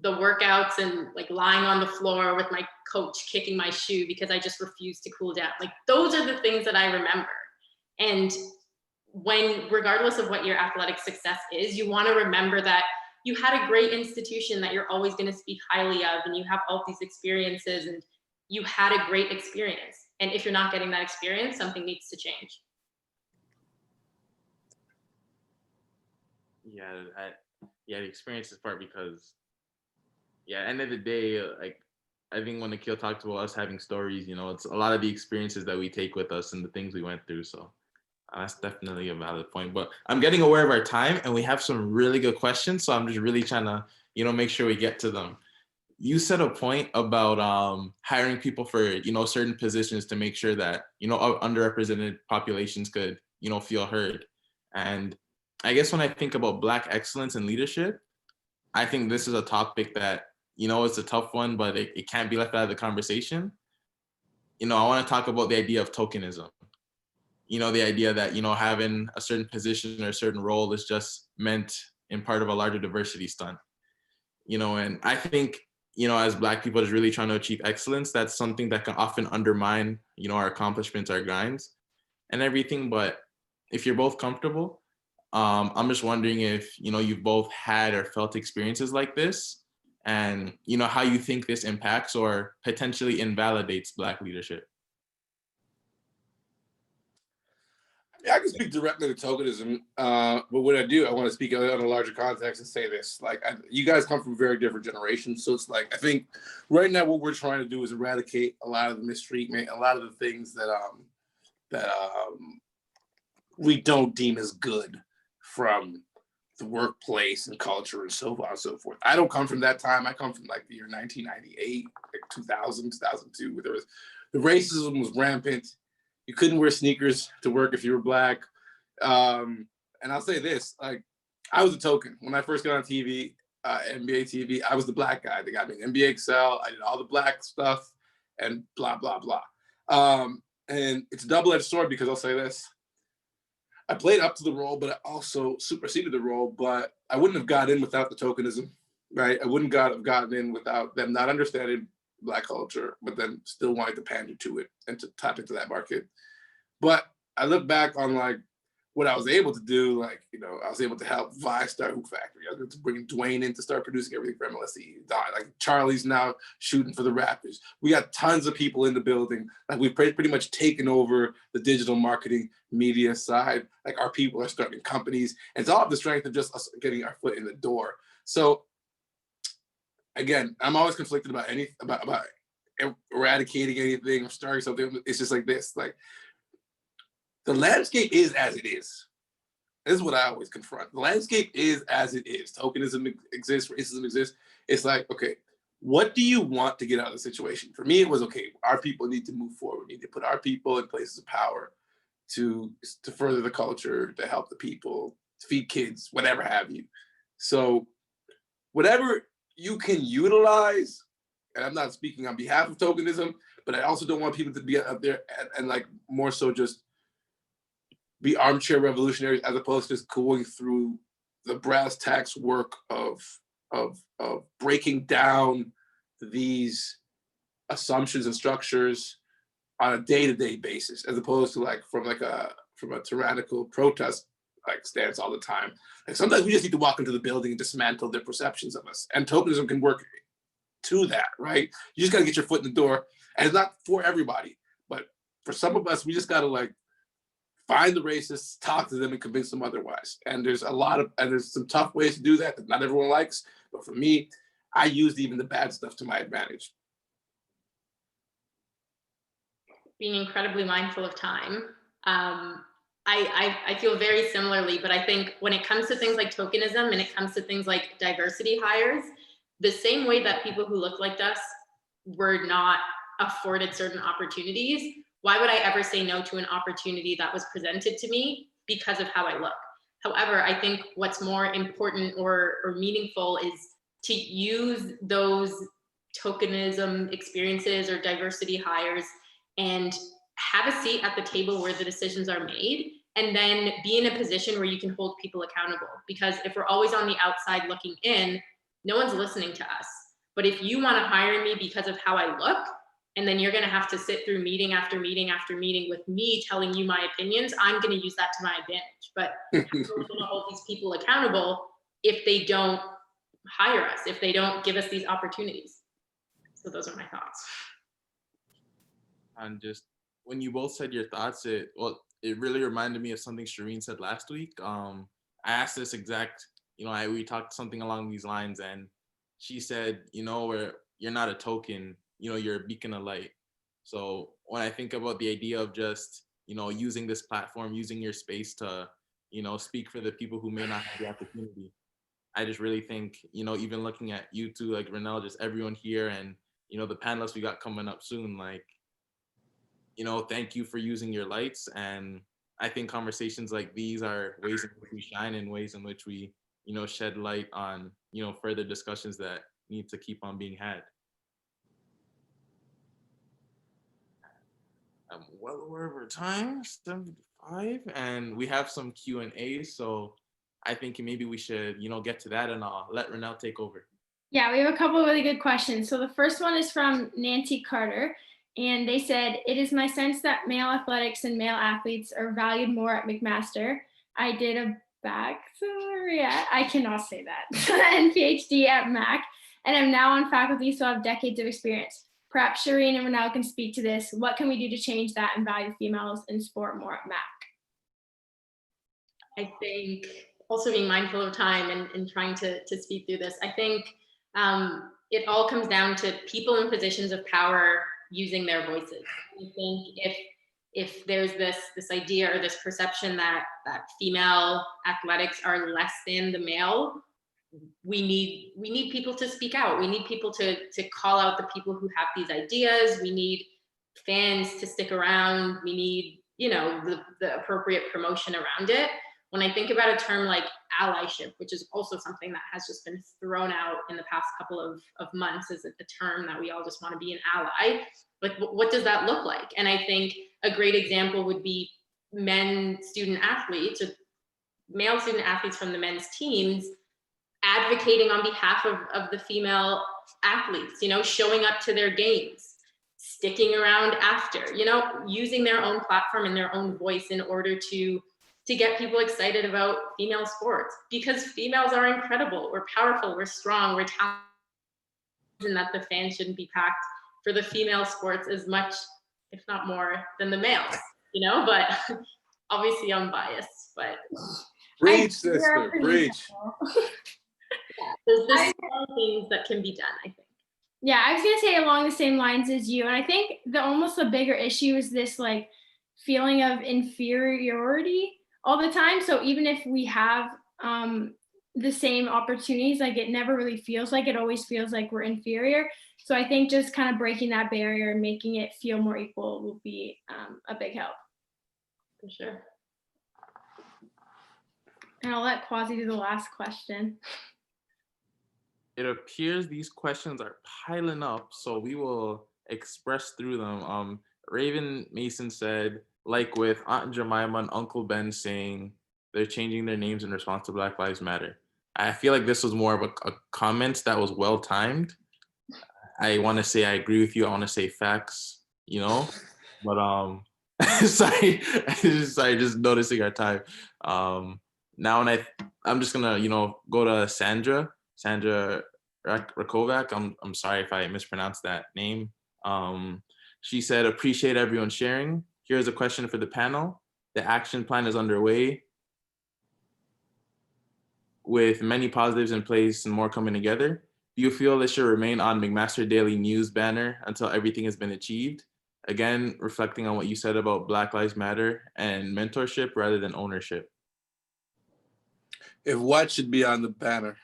the workouts and like lying on the floor with my coach kicking my shoe because I just refused to cool down. Like, those are the things that I remember. And when, regardless of what your athletic success is, you want to remember that you had a great institution that you're always going to speak highly of, and you have all these experiences and you had a great experience. And if you're not getting that experience, something needs to change. Yeah, the experience is part, because end of the day, like, I think when Akil talked about us having stories, it's a lot of the experiences that we take with us and the things we went through. So that's definitely a valid point. But I'm getting aware of our time and we have some really good questions. So I'm just really trying to, make sure we get to them. You said a point about hiring people for, certain positions to make sure that, underrepresented populations could, feel heard. And I guess when I think about Black excellence in leadership, I think this is a topic that, it's a tough one, but it can't be left out of the conversation. I want to talk about the idea of tokenism. The idea that, having a certain position or a certain role is just meant in part of a larger diversity stunt. And I think, as Black people just really trying to achieve excellence, that's something that can often undermine, our accomplishments, our grinds and everything. But if you're both comfortable, I'm just wondering if, you've both had or felt experiences like this, and, how you think this impacts or potentially invalidates Black leadership. I can speak directly to tokenism, but what I want to speak on a larger context and say this. Like, you guys come from very different generations, so it's like, I think right now what we're trying to do is eradicate a lot of the mistreatment, a lot of the things that we don't deem as good from the workplace and culture and so on and so forth. I don't come from that time. I come from like the year 1998, like 2000, 2002, where the racism was rampant. You couldn't wear sneakers to work if you were Black. And I'll say this, like, I was a token. When I first got on TV, NBA TV, I was the Black guy. They got me in NBA Excel. I did all the Black stuff and blah, blah, blah. And it's a double-edged sword, because I'll say this. I played up to the role, but I also superseded the role, but I wouldn't have got in without the tokenism, right? I wouldn't have gotten in without them not understanding Black culture, but then still wanting to pander to it and to tap into that market. But I look back on like what I was able to do, like, I was able to help Vi start Hoop Factory. I was able to bring Dwayne in to start producing everything for MLSE. Like, Charlie's now shooting for the Raptors. We got tons of people in the building. Like, we've pretty much taken over the digital marketing media side. Like, our people are starting companies. And it's all the strength of just us getting our foot in the door. So again, I'm always conflicted about about eradicating anything or starting something. It's just like this. Like, the landscape is as it is. This is what I always confront. The landscape is as it is. Tokenism exists, racism exists. It's like, okay, what do you want to get out of the situation? For me, it was, okay, our people need to move forward. We need to put our people in places of power to further the culture, to help the people, to feed kids, whatever have you. So whatever you can utilize, and I'm not speaking on behalf of tokenism, but I also don't want people to be out there and like more so just be armchair revolutionaries, as opposed to just going through the brass tacks work of breaking down these assumptions and structures on a day-to-day basis, as opposed to like from a tyrannical protest like stance all the time. Like, sometimes we just need to walk into the building and dismantle their perceptions of us. And tokenism can work to that, right? You just gotta get your foot in the door. And it's not for everybody, but for some of us, we just gotta like find the racists, talk to them, and convince them otherwise. And there's some tough ways to do that not everyone likes. But for me, I used even the bad stuff to my advantage. Being incredibly mindful of time. I feel very similarly, but I think when it comes to things like tokenism and it comes to things like diversity hires, the same way that people who look like us were not afforded certain opportunities, why would I ever say no to an opportunity that was presented to me because of how I look? However, I think what's more important or meaningful is to use those tokenism experiences or diversity hires and have a seat at the table where the decisions are made, and then be in a position where you can hold people accountable. Because if we're always on the outside looking in, no one's listening to us. But if you want to hire me because of how I look, and then you're going to have to sit through meeting after meeting after meeting with me telling you my opinions, I'm going to use that to my advantage. But we're going to hold these people accountable if they don't hire us, if they don't give us these opportunities. So those are my thoughts. And just when you both said your thoughts, it really reminded me of something Sheereen said last week. I asked this exact, we talked something along these lines, and she said, where you're not a token, you're a beacon of light. So when I think about the idea of just, using this platform, using your space to, speak for the people who may not have the opportunity, I just really think, even looking at you two, like Rennell, just everyone here, and, the panelists we got coming up soon, like, thank you for using your lights. And I think conversations like these are ways in which we shine, and ways in which we, shed light on, further discussions that need to keep on being had. I'm well over time, 75, and we have some Q&A, so I think maybe we should, get to that, and I'll let Rennell take over. Yeah, we have a couple of really good questions. So the first one is from Nancy Carter, and they said, "It is my sense that male athletics and male athletes are valued more at McMaster. I did a baccalaureate, I cannot say that, and PhD at Mac, and I'm now on faculty, so I have decades of experience. Perhaps Sheereen and Rennell can speak to this. What can we do to change that and value females in sport more at Mac?" I think also being mindful of time and trying to speed through this. I think it all comes down to people in positions of power using their voices. I think if there's this idea or this perception that female athletics are less than the male, we need people to speak out. We need people to call out the people who have these ideas. We need fans to stick around. We need, the appropriate promotion around it. When I think about a term like allyship, which is also something that has just been thrown out in the past couple of months as a term that we all just want to be an ally, like what does that look like? And I think a great example would be men student athletes or male student athletes from the men's teams advocating on behalf of the female athletes, showing up to their games, sticking around after, using their own platform and their own voice in order to get people excited about female sports, because females are incredible. We're powerful, we're strong, we're talented, and that the fans shouldn't be packed for the female sports as much, if not more, than the males, but obviously I'm biased, but. Preach, sister, preach. There's small things that can be done, I think. Yeah, I was gonna say along the same lines as you, and I think almost the bigger issue is this like feeling of inferiority all the time. So even if we have the same opportunities, like it never really feels like it, always feels like we're inferior. So I think just kind of breaking that barrier and making it feel more equal will be a big help. For sure. And I'll let Kwasi do the last question. It appears these questions are piling up, so we will express through them. Raven Mason said, like with Aunt Jemima and Uncle Ben saying they're changing their names in response to Black Lives Matter. I feel like this was more of a comment that was well timed. I want to say I agree with you. I want to say facts, but sorry, just noticing our time. Now, and I'm just gonna, go to Sandra Rakovac. I'm sorry if I mispronounced that name. She said, appreciate everyone sharing. Here's a question for the panel. The action plan is underway with many positives in place and more coming together. Do you feel this should remain on McMaster Daily News banner until everything has been achieved? Again, reflecting on what you said about Black Lives Matter and mentorship rather than ownership. If what should be on the banner?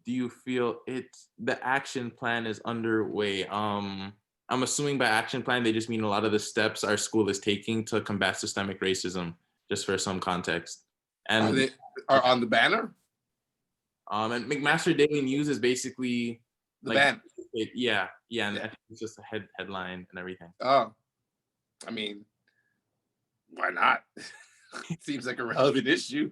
Do you feel the action plan is underway? I'm assuming by action plan, they just mean a lot of the steps our school is taking to combat systemic racism, just for some context. And are on the banner? And McMaster Daily News is basically the banner. Yeah, and I think it's just a headline and everything. Oh, I mean, why not? It seems like a relevant issue.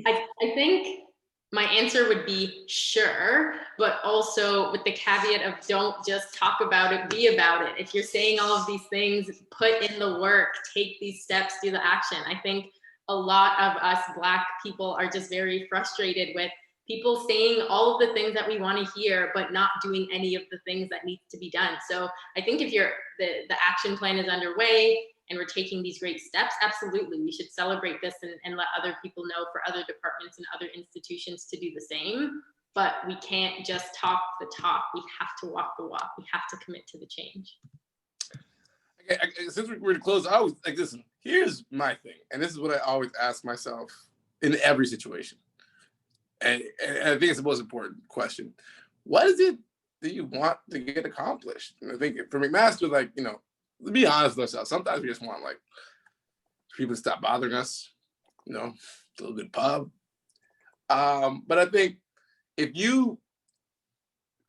I think my answer would be sure, but also with the caveat of don't just talk about it, be about it. If you're saying all of these things, put in the work, take these steps, do the action. I think a lot of us Black people are just very frustrated with people saying all of the things that we want to hear, but not doing any of the things that need to be done. So I think if the action plan is underway and we're taking these great steps, absolutely, we should celebrate this and let other people know for other departments and other institutions to do the same. But we can't just talk the talk. We have to walk the walk. We have to commit to the change. Okay, since we're to close, I always like, listen, here's my thing. And this is what I always ask myself in every situation. And I think it's the most important question. What is it that you want to get accomplished? And I think for McMaster, like, to be honest with ourselves, sometimes we just want like people to stop bothering us, a little bit pub. But I think if you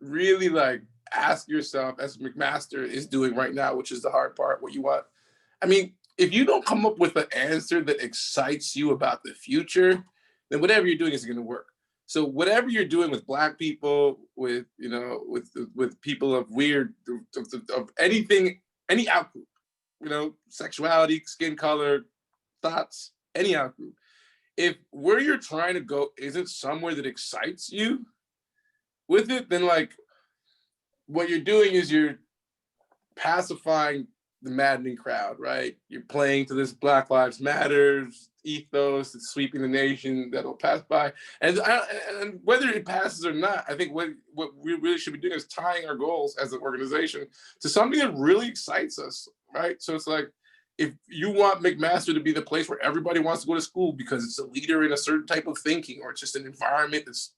really like ask yourself, as McMaster is doing right now, which is the hard part, what you want. I mean, if you don't come up with an answer that excites you about the future, then whatever you're doing isn't going to work. So whatever you're doing with Black people, with, you know, with people of weird, of anything, any outgroup, you know, sexuality, skin color, thoughts, any outgroup, if where you're trying to go isn't somewhere that excites you with it, then like what you're doing is you're pacifying the maddening crowd, right? You're playing to this Black Lives Matter ethos that's sweeping the nation that'll pass by. And whether it passes or not, I think what we really should be doing is tying our goals as an organization to something that really excites us, right? So it's like, if you want McMaster to be the place where everybody wants to go to school because it's a leader in a certain type of thinking, or it's just an environment that's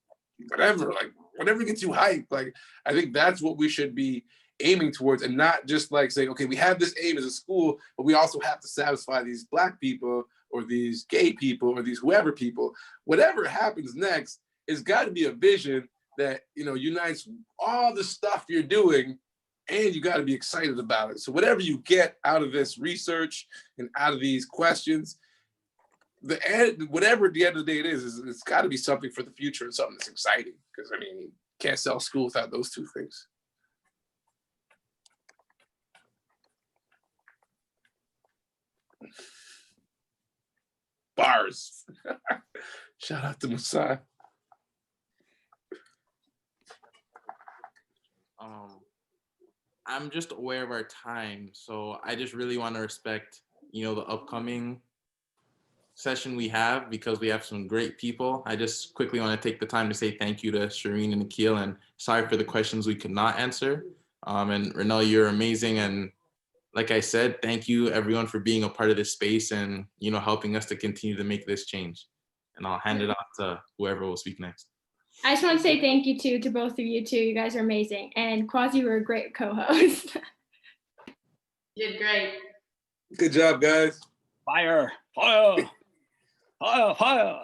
whatever, like whatever gets you hyped, like I think that's what we should be aiming towards, and not just like saying, okay, we have this aim as a school, but we also have to satisfy these Black people or these gay people or these whoever people. Whatever happens next, it's got to be a vision that, you know, unites all the stuff you're doing, and you got to be excited about it. So whatever you get out of this research and out of these questions, whatever at the end of the day it is it's got to be something for the future and something that's exciting. Because I mean, you can't sell school without those two things. Bars. Shout out to Masai. I'm just aware of our time, so I just really want to respect, you know, the upcoming session we have, because we have some great people. I just quickly want to take the time to say thank you to Sheereen and Akil, and sorry for the questions we could not answer. And Rennell, you're amazing, and like I said, thank you everyone for being a part of this space and, you know, helping us to continue to make this change. And I'll hand it off to whoever will speak next. I just want to say thank you to both of you too. You guys are amazing. And Kwasi, you were a great co-host. You did great. Good job, guys. Fire, fire, fire, fire.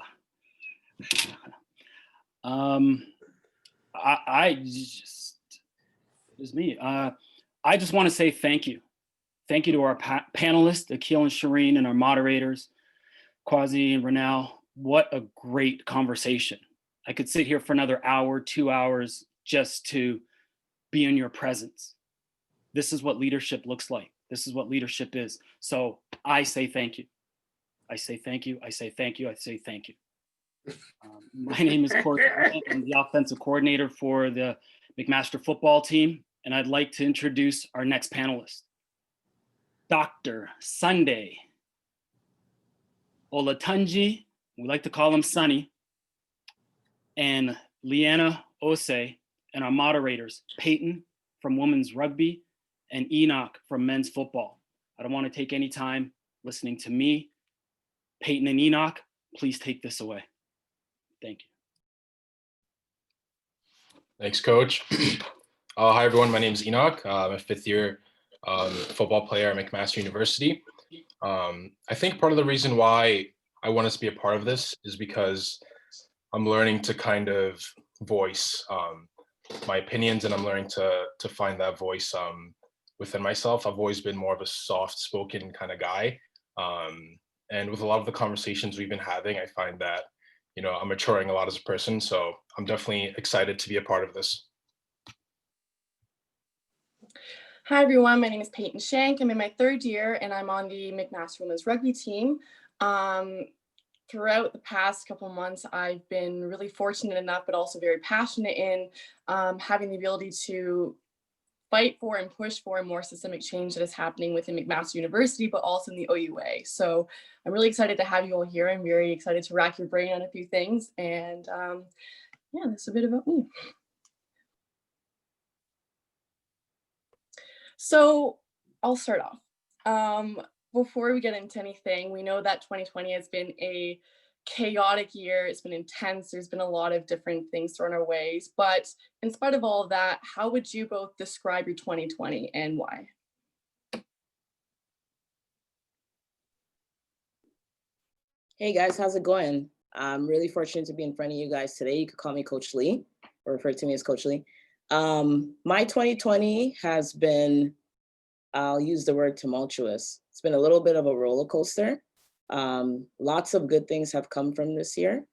I just, it was me. I just want to say thank you. Thank you to our panelists, Akil and Sheereen, and our moderators, Kwasi and Rennell. What a great conversation. I could sit here for another hour, 2 hours, just to be in your presence. This is what leadership looks like. This is what leadership is. So I say thank you. I say thank you. I say thank you. I say thank you. My name is Corey. I'm the offensive coordinator for the McMaster football team, and I'd like to introduce our next panelist, Dr. Sunday Olatunji. We like to call him Sonny, and Anna Osei, and our moderators, Peyton from women's rugby and Enoch from men's football. I don't want to take any time listening to me. Peyton and Enoch, please take this away. Thank you. Thanks, Coach. Hi, everyone. My name is Enoch. I'm a fifth-year football player at McMaster University. I think part of the reason why I want us to be a part of this is because I'm learning to kind of voice my opinions, and I'm learning to find that voice within myself. I've always been more of a soft-spoken kind of guy. And with a lot of the conversations we've been having, I find that, you know, I'm maturing a lot as a person. So I'm definitely excited to be a part of this. Hi, everyone. My name is Peyton Shank. I'm in my third year, and I'm on the McMaster women's rugby team. Throughout the past couple of months, I've been really fortunate enough, but also very passionate in having the ability to fight for and push for more systemic change that is happening within McMaster University, but also in the OUA. So I'm really excited to have you all here. I'm very excited to rack your brain on a few things. And yeah, that's a bit about me. So I'll start off. Before we get into anything, we know that 2020 has been a chaotic year. It's been intense. There's been a lot of different things thrown our ways. But in spite of all of that, how would you both describe your 2020 and why? Hey guys, how's it going? I'm really fortunate to be in front of you guys today. You could call me Coach Lee, or refer to me as Coach Lee. My 2020 has been, I'll use the word tumultuous. It's been a little bit of a roller coaster. Lots of good things have come from this year.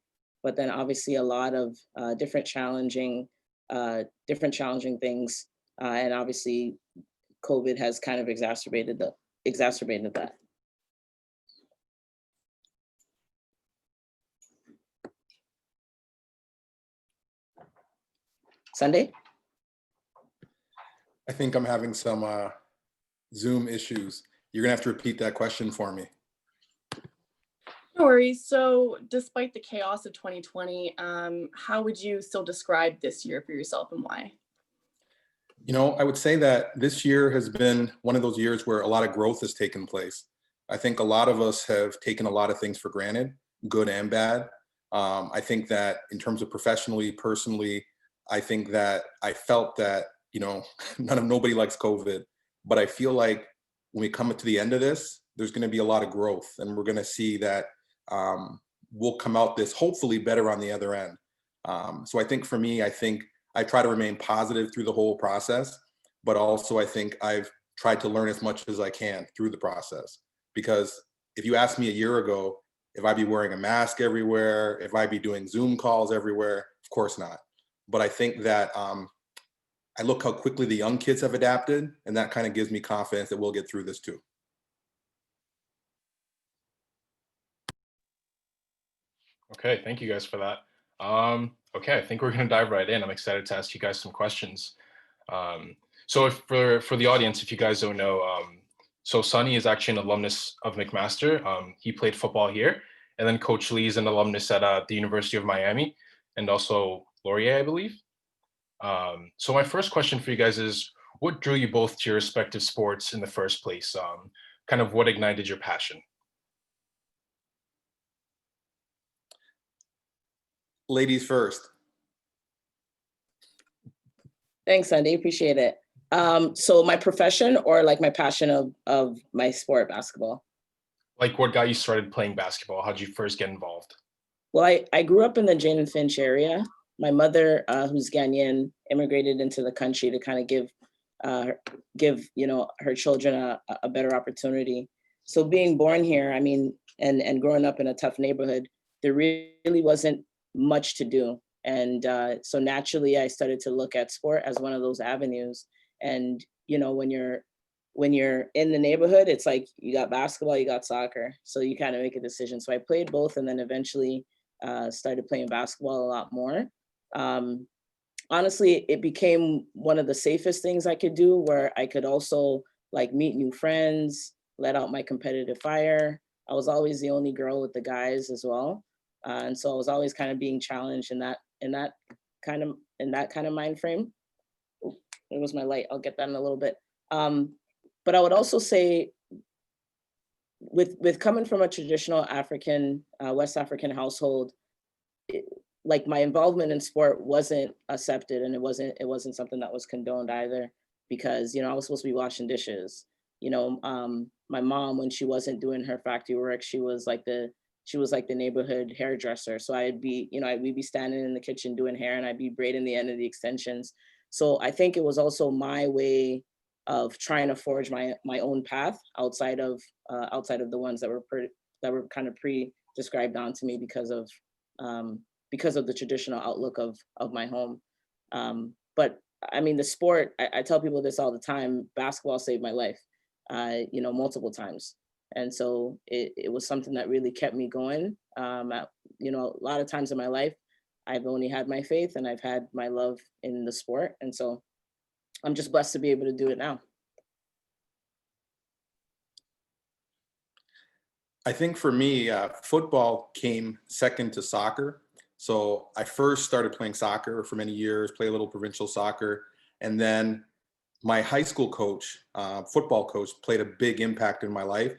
but then obviously a lot of different challenging things, and obviously COVID has kind of exacerbated that. Sunday? I think I'm having some Zoom issues. You're gonna have to repeat that question for me. No worries. So despite the chaos of 2020, how would you still describe this year for yourself and why? You know, I would say that this year has been one of those years where a lot of growth has taken place. I think a lot of us have taken a lot of things for granted, good and bad. I think that in terms of professionally, personally, I think that I felt that, you know, nobody likes COVID, but I feel like when we come to the end of this, there's going to be a lot of growth, and we're going to see that we'll come out this hopefully better on the other end. So I think for me, I think I try to remain positive through the whole process, but also I think I've tried to learn as much as I can through the process. Because if you asked me a year ago, if I'd be wearing a mask everywhere, if I'd be doing Zoom calls everywhere, of course not. But I think that I look how quickly the young kids have adapted, and that kind of gives me confidence that we'll get through this too. Okay, thank you guys for that. Okay, I think we're gonna dive right in. I'm excited to ask you guys some questions. So if for the audience, if you guys don't know, so Sonny is actually an alumnus of McMaster. He played football here, and then Coach Lee is an alumnus at the University of Miami, and also Laurier, I believe. So my first question for you guys is, what drew you both to your respective sports in the first place? Kind of what ignited your passion? Ladies first. Thanks, Sunday. Appreciate it. So my profession or like my passion of my sport, basketball? Like what got you started playing basketball? How did you first get involved? Well, I grew up in the Jane and Finch area. My mother, who's Ghanaian, immigrated into the country to kind of give you know, her children a better opportunity. So being born here, I mean, and growing up in a tough neighborhood, there really wasn't much to do. And so naturally, I started to look at sport as one of those avenues. And you know, when you're in the neighborhood, it's like you got basketball, you got soccer, so you kind of make a decision. So I played both, and then eventually started playing basketball a lot more. Honestly, it became one of the safest things I could do, where I could also like meet new friends, let out my competitive fire. I was always the only girl with the guys as well, and so I was always kind of being challenged in that kind of mind frame. Ooh, it was my light. I'll get that in a little bit. But I would also say, with coming from a traditional African, West African household, like my involvement in sport wasn't accepted, and it wasn't something that was condoned either, because you know, I was supposed to be washing dishes. You know, my mom, when she wasn't doing her factory work, she was like the neighborhood hairdresser. So we'd be standing in the kitchen doing hair, and I'd be braiding the end of the extensions. So I think it was also my way of trying to forge my own path outside of the ones that were kind of pre-described onto me because of the traditional outlook of my home. But I mean, the sport, I tell people this all the time, basketball saved my life, you know, multiple times. And so it was something that really kept me going. You know, a lot of times in my life, I've only had my faith and I've had my love in the sport. And so I'm just blessed to be able to do it now. I think for me, football came second to soccer. So I first started playing soccer for many years, play a little provincial soccer. And then my high school coach, football coach, played a big impact in my life.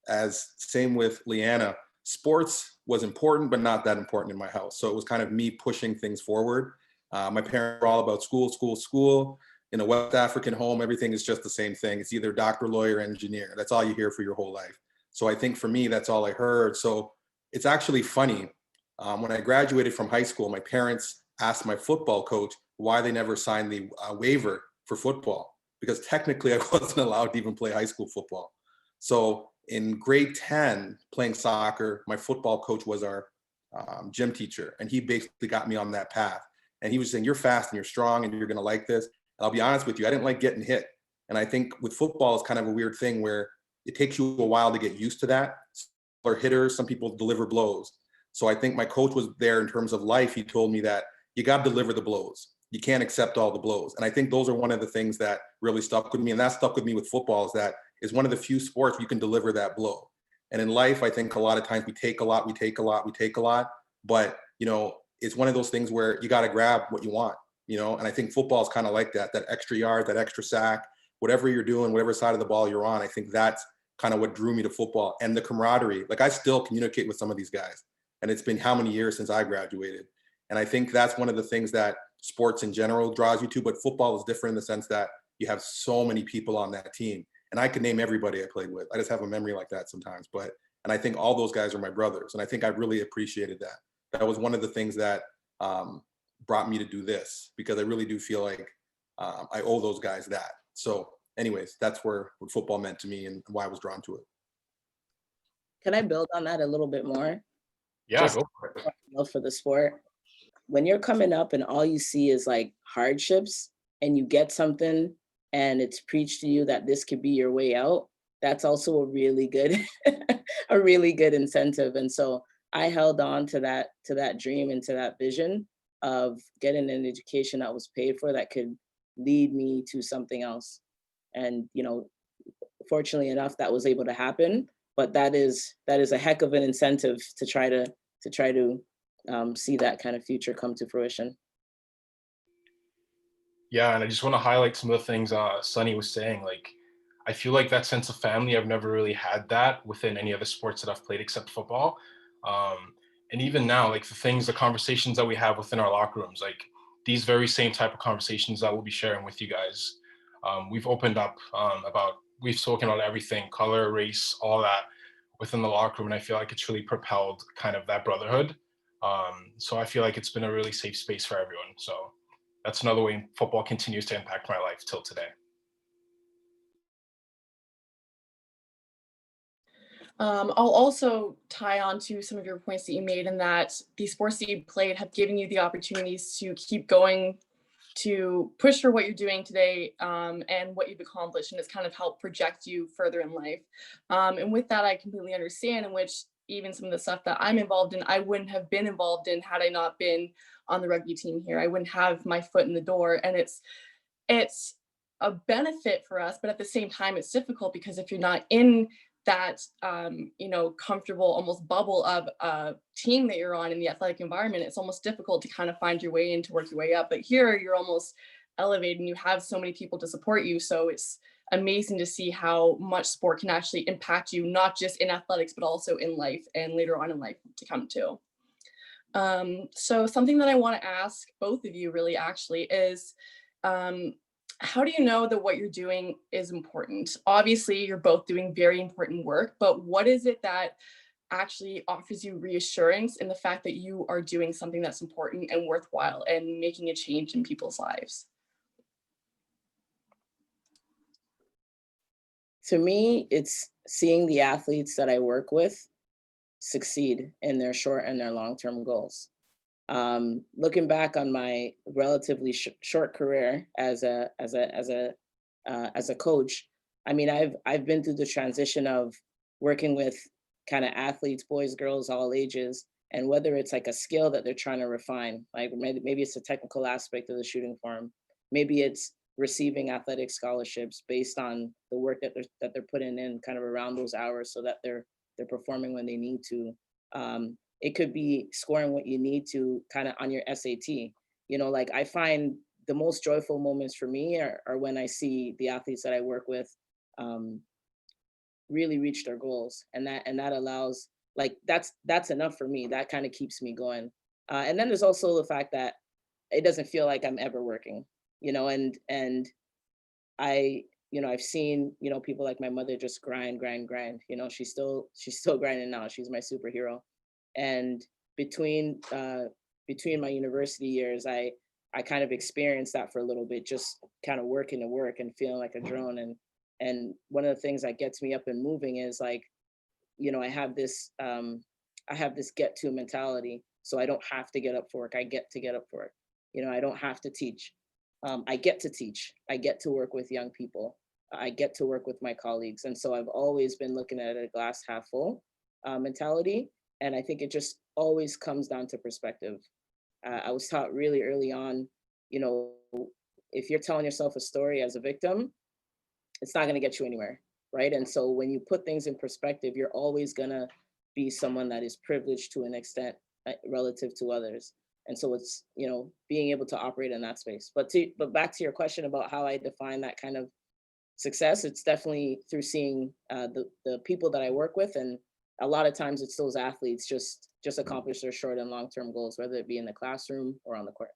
As same with Leanna, sports was important, but not that important in my house. So it was kind of me pushing things forward. My parents were all about school. In a West African home, everything is just the same thing. It's either doctor, lawyer, engineer. That's all you hear for your whole life. So I think for me, that's all I heard. So it's actually funny. When I graduated from high school, my parents asked my football coach why they never signed the waiver for football, because technically I wasn't allowed to even play high school football. So in grade 10, playing soccer, my football coach was our gym teacher, and he basically got me on that path. And he was saying, you're fast and you're strong and you're going to like this. And I'll be honest with you, I didn't like getting hit. And I think with football, it's kind of a weird thing where it takes you a while to get used to that. Some are hitters, some people deliver blows. So I think my coach was there in terms of life. He told me that you got to deliver the blows. You can't accept all the blows. And I think those are one of the things that really stuck with me. And that stuck with me with football, is that is one of the few sports where you can deliver that blow. And in life, I think a lot of times we take a lot, but it's one of those things where you got to grab what you want, and I think football is kind of like that extra yard, that extra sack, whatever you're doing, whatever side of the ball you're on. I think that's kind of what drew me to football, and the camaraderie. Like, I still communicate with some of these guys, and it's been how many years since I graduated. And I think that's one of the things that sports in general draws you to, but football is different in the sense that you have so many people on that team. And I could name everybody I played with. I just have a memory like that sometimes. And I think all those guys are my brothers. And I think I really appreciated that. That was one of the things that brought me to do this, because I really do feel like I owe those guys that. So anyways, that's what football meant to me and why I was drawn to it. Can I build on that a little bit more? Yeah, go for it. Love for the sport. When you're coming up and all you see is like hardships, and you get something and it's preached to you that this could be your way out, that's also a really good incentive. And so I held on to that dream and to that vision of getting an education that was paid for, that could lead me to something else. And fortunately enough, that was able to happen. But that is a heck of an incentive to try to see that kind of future come to fruition. Yeah, and I just want to highlight some of the things Sunny was saying. Like, I feel like that sense of family, I've never really had that within any other sports that I've played except football. And even now, like the conversations that we have within our locker rooms, like these very same type of conversations that we'll be sharing with you guys. We've opened up we've spoken about everything, color, race, all that within the locker room. And I feel like it's really propelled kind of that brotherhood. So I feel like it's been a really safe space for everyone. So that's another way football continues to impact my life till today. I'll also tie on to some of your points that you made, in that the sports that you played have given you the opportunities to keep going, to push for what you're doing today, and what you've accomplished, and it's kind of helped project you further in life. And with that, I completely understand, in which even some of the stuff that I'm involved in, I wouldn't have been involved in had I not been on the rugby team here. I wouldn't have my foot in the door, and it's a benefit for us, but at the same time, it's difficult, because if you're not in that comfortable almost bubble of a team that you're on in the athletic environment, it's almost difficult to kind of find your way in, to work your way up. But here you're almost elevated and you have so many people to support you. So it's amazing to see how much sport can actually impact you, not just in athletics, but also in life and later on in life to come to. So something that I want to ask both of you really actually is, how do you know that what you're doing is important? Obviously, you're both doing very important work, but what is it that actually offers you reassurance in the fact that you are doing something that's important and worthwhile and making a change in people's lives? To me, it's seeing the athletes that I work with succeed in their short and their long-term goals. Looking back on my relatively short career as a coach, I mean, I've been through the transition of working with kind of athletes, boys, girls, all ages, and whether it's like a skill that they're trying to refine, like maybe it's a technical aspect of the shooting form, maybe it's receiving athletic scholarships based on the work that they're putting in kind of around those hours, so that they're performing when they need to. It could be scoring what you need to kind of on your SAT. Like, I find the most joyful moments for me are when I see the athletes that I work with really reach their goals. And that allows, like, that's enough for me. That kind of keeps me going. And then there's also the fact that it doesn't feel like I'm ever working, and I've seen, people like my mother just grind. She's still grinding now. She's my superhero. And between my university years, I kind of experienced that for a little bit, just kind of working to work and feeling like a drone. And one of the things that gets me up and moving is, like, I have this I have this get to mentality. So I don't have to get up for work. I get to get up for it. You know, I don't have to teach. I get to teach. I get to work with young people. I get to work with my colleagues. And so I've always been looking at a glass half full mentality. And I think it just always comes down to perspective. I was taught really early on, you know, if you're telling yourself a story as a victim, it's not going to get you anywhere, right? And so when you put things in perspective, you're always going to be someone that is privileged to an extent relative to others. And so it's, you know, being able to operate in that space. But back to your question about how I define that kind of success, it's definitely through seeing the people that I work with, and a lot of times it's those athletes just accomplish their short and long-term goals, whether it be in the classroom or on the court.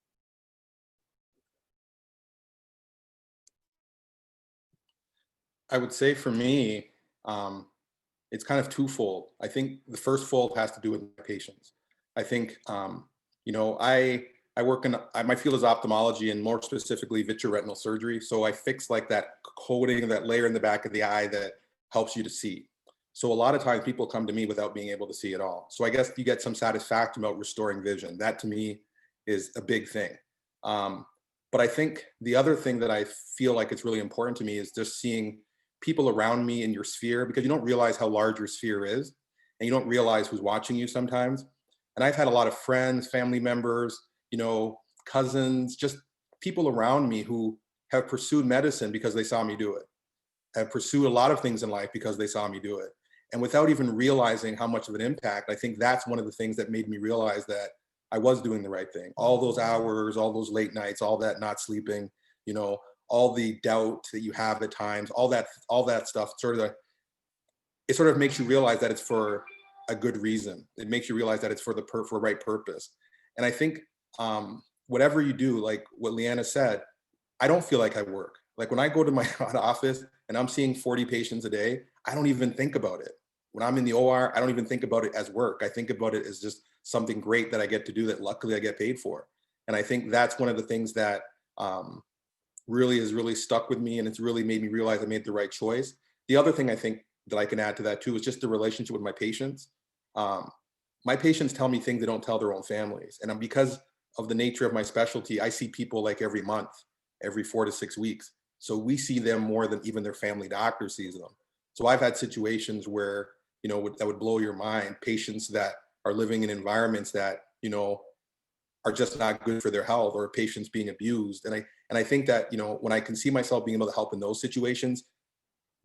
I would say for me, it's kind of twofold. I think the first fold has to do with my patients. I think, you know, I work in, my field is ophthalmology, and more specifically vitreoretinal surgery. So I fix like that coating, that layer in the back of the eye that helps you to see. So a lot of times people come to me without being able to see at all. So I guess you get some satisfaction about restoring vision. That to me is a big thing. But I think the other thing that I feel like it's really important to me is just seeing people around me in your sphere, because you don't realize how large your sphere is, and you don't realize who's watching you sometimes. And I've had a lot of friends, family members, you know, cousins, just people around me who have pursued medicine because they saw me do it, have pursued a lot of things in life because they saw me do it. And without even realizing how much of an impact, I think that's one of the things that made me realize that I was doing the right thing. All those hours, all those late nights, all that not sleeping, you know, all the doubt that you have at times, all that stuff it sort of makes you realize that it's for a good reason. It makes you realize that it's for the right purpose. And I think whatever you do, like what Leanna said, I don't feel like I work. Like when I go to my office and I'm seeing 40 patients a day, I don't even think about it. When I'm in the OR, I don't even think about it as work. I think about it as just something great that I get to do that luckily I get paid for. And I think that's one of the things that really has really stuck with me, and it's really made me realize I made the right choice. The other thing I think that I can add to that too is just the relationship with my patients. My patients tell me things they don't tell their own families. And because of the nature of my specialty, I see people like every month, every 4 to 6 weeks. So we see them more than even their family doctor sees them. So I've had situations where, you know, that would blow your mind, patients that are living in environments that, you know, are just not good for their health, or patients being abused. And I think that, you know, when I can see myself being able to help in those situations,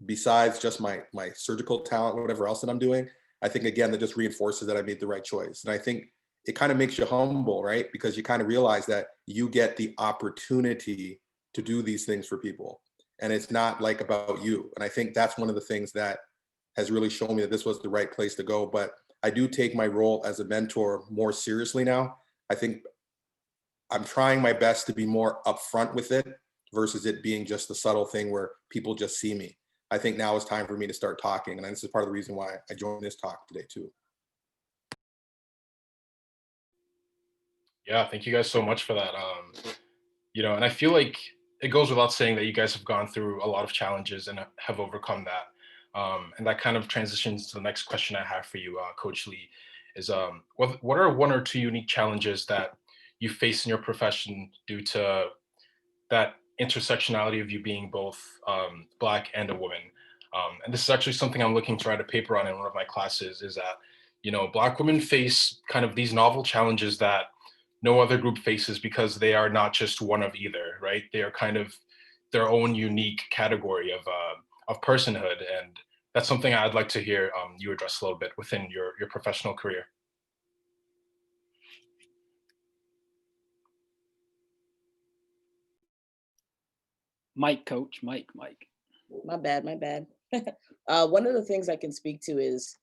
besides just my surgical talent, whatever else that I'm doing, I think again, that just reinforces that I made the right choice. And I think it kind of makes you humble, right? Because you kind of realize that you get the opportunity to do these things for people. And it's not like about you. And I think that's one of the things that has really shown me that this was the right place to go. But I do take my role as a mentor more seriously now. I think I'm trying my best to be more upfront with it versus it being just a subtle thing where people just see me. I think now is time for me to start talking. And this is part of the reason why I joined this talk today too. Yeah, thank you guys so much for that. You know, and I feel like it goes without saying that you guys have gone through a lot of challenges and have overcome that. And that kind of transitions to the next question I have for you, Coach Lee, is what are 1 or 2 unique challenges that you face in your profession due to that intersectionality of you being both Black and a woman? And this is actually something I'm looking to write a paper on in one of my classes, is that, you know, Black women face kind of these novel challenges that no other group faces because they are not just one of either, right? They are kind of their own unique category of personhood. And that's something I'd like to hear you address a little bit within your professional career. Mike, coach, Mike. My bad. One of the things I can speak to is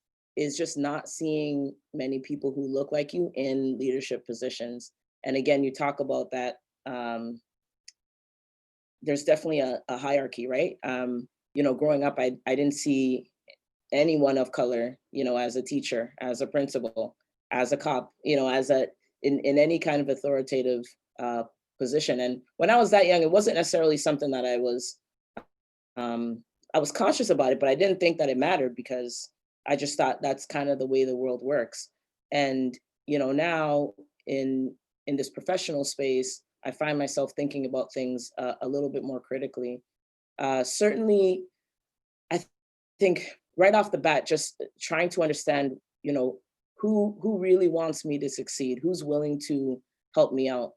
just not seeing many people who look like you in leadership positions. And again, you talk about that. There's definitely a hierarchy, right? You know, growing up, I didn't see anyone of color, you know, as a teacher, as a principal, as a cop, you know, in any kind of authoritative position. And when I was that young, it wasn't necessarily something that I was conscious about it, but I didn't think that it mattered because I just thought that's kind of the way the world works. And, now in this professional space, I find myself thinking about things a little bit more critically. Certainly, I think right off the bat, just trying to understand, who really wants me to succeed, who's willing to help me out,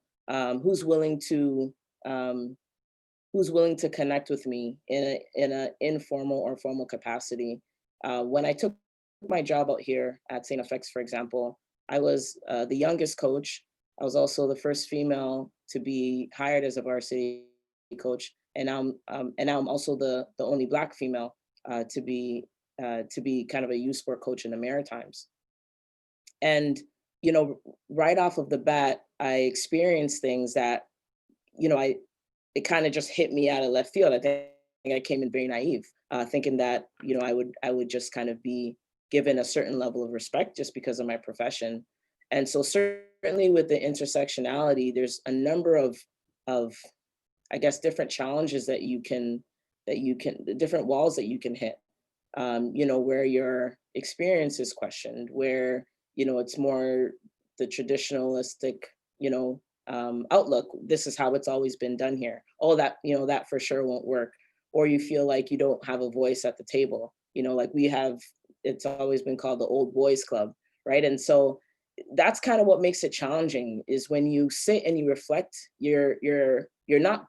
who's willing to connect with me in an informal or formal capacity. When I took my job out here at St. FX, for example, I was the youngest coach. I was also the first female to be hired as a varsity coach, and now I'm also the only Black female to be kind of a youth sport coach in the Maritimes. And right off of the bat, I experienced things that it kind of just hit me out of left field. I think I came in very naive, thinking that I would just kind of be given a certain level of respect just because of my profession. And so certainly with the intersectionality, there's a number of I guess different challenges that you can the different walls that you can hit. Where your experience is questioned, where it's more the traditionalistic outlook. This is how it's always been done here. Oh, that that for sure won't work. Or you feel like you don't have a voice at the table. Like we have. It's always been called the old boys club, right? And so that's kind of what makes it challenging, is when you sit and you reflect, you're not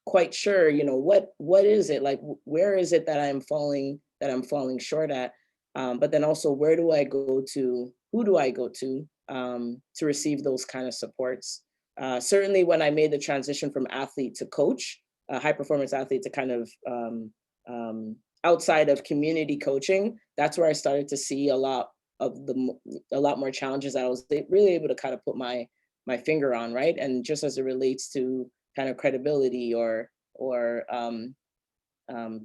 quite sure, what is it like, where is it that I'm falling short at, but then also where do I go to, who do I go to receive those kind of supports. Certainly when I made the transition from athlete to coach, high performance athlete, to kind of outside of community coaching, that's where I started to see a lot more challenges that I was really able to kind of put my finger on, right? And just as it relates to kind of credibility or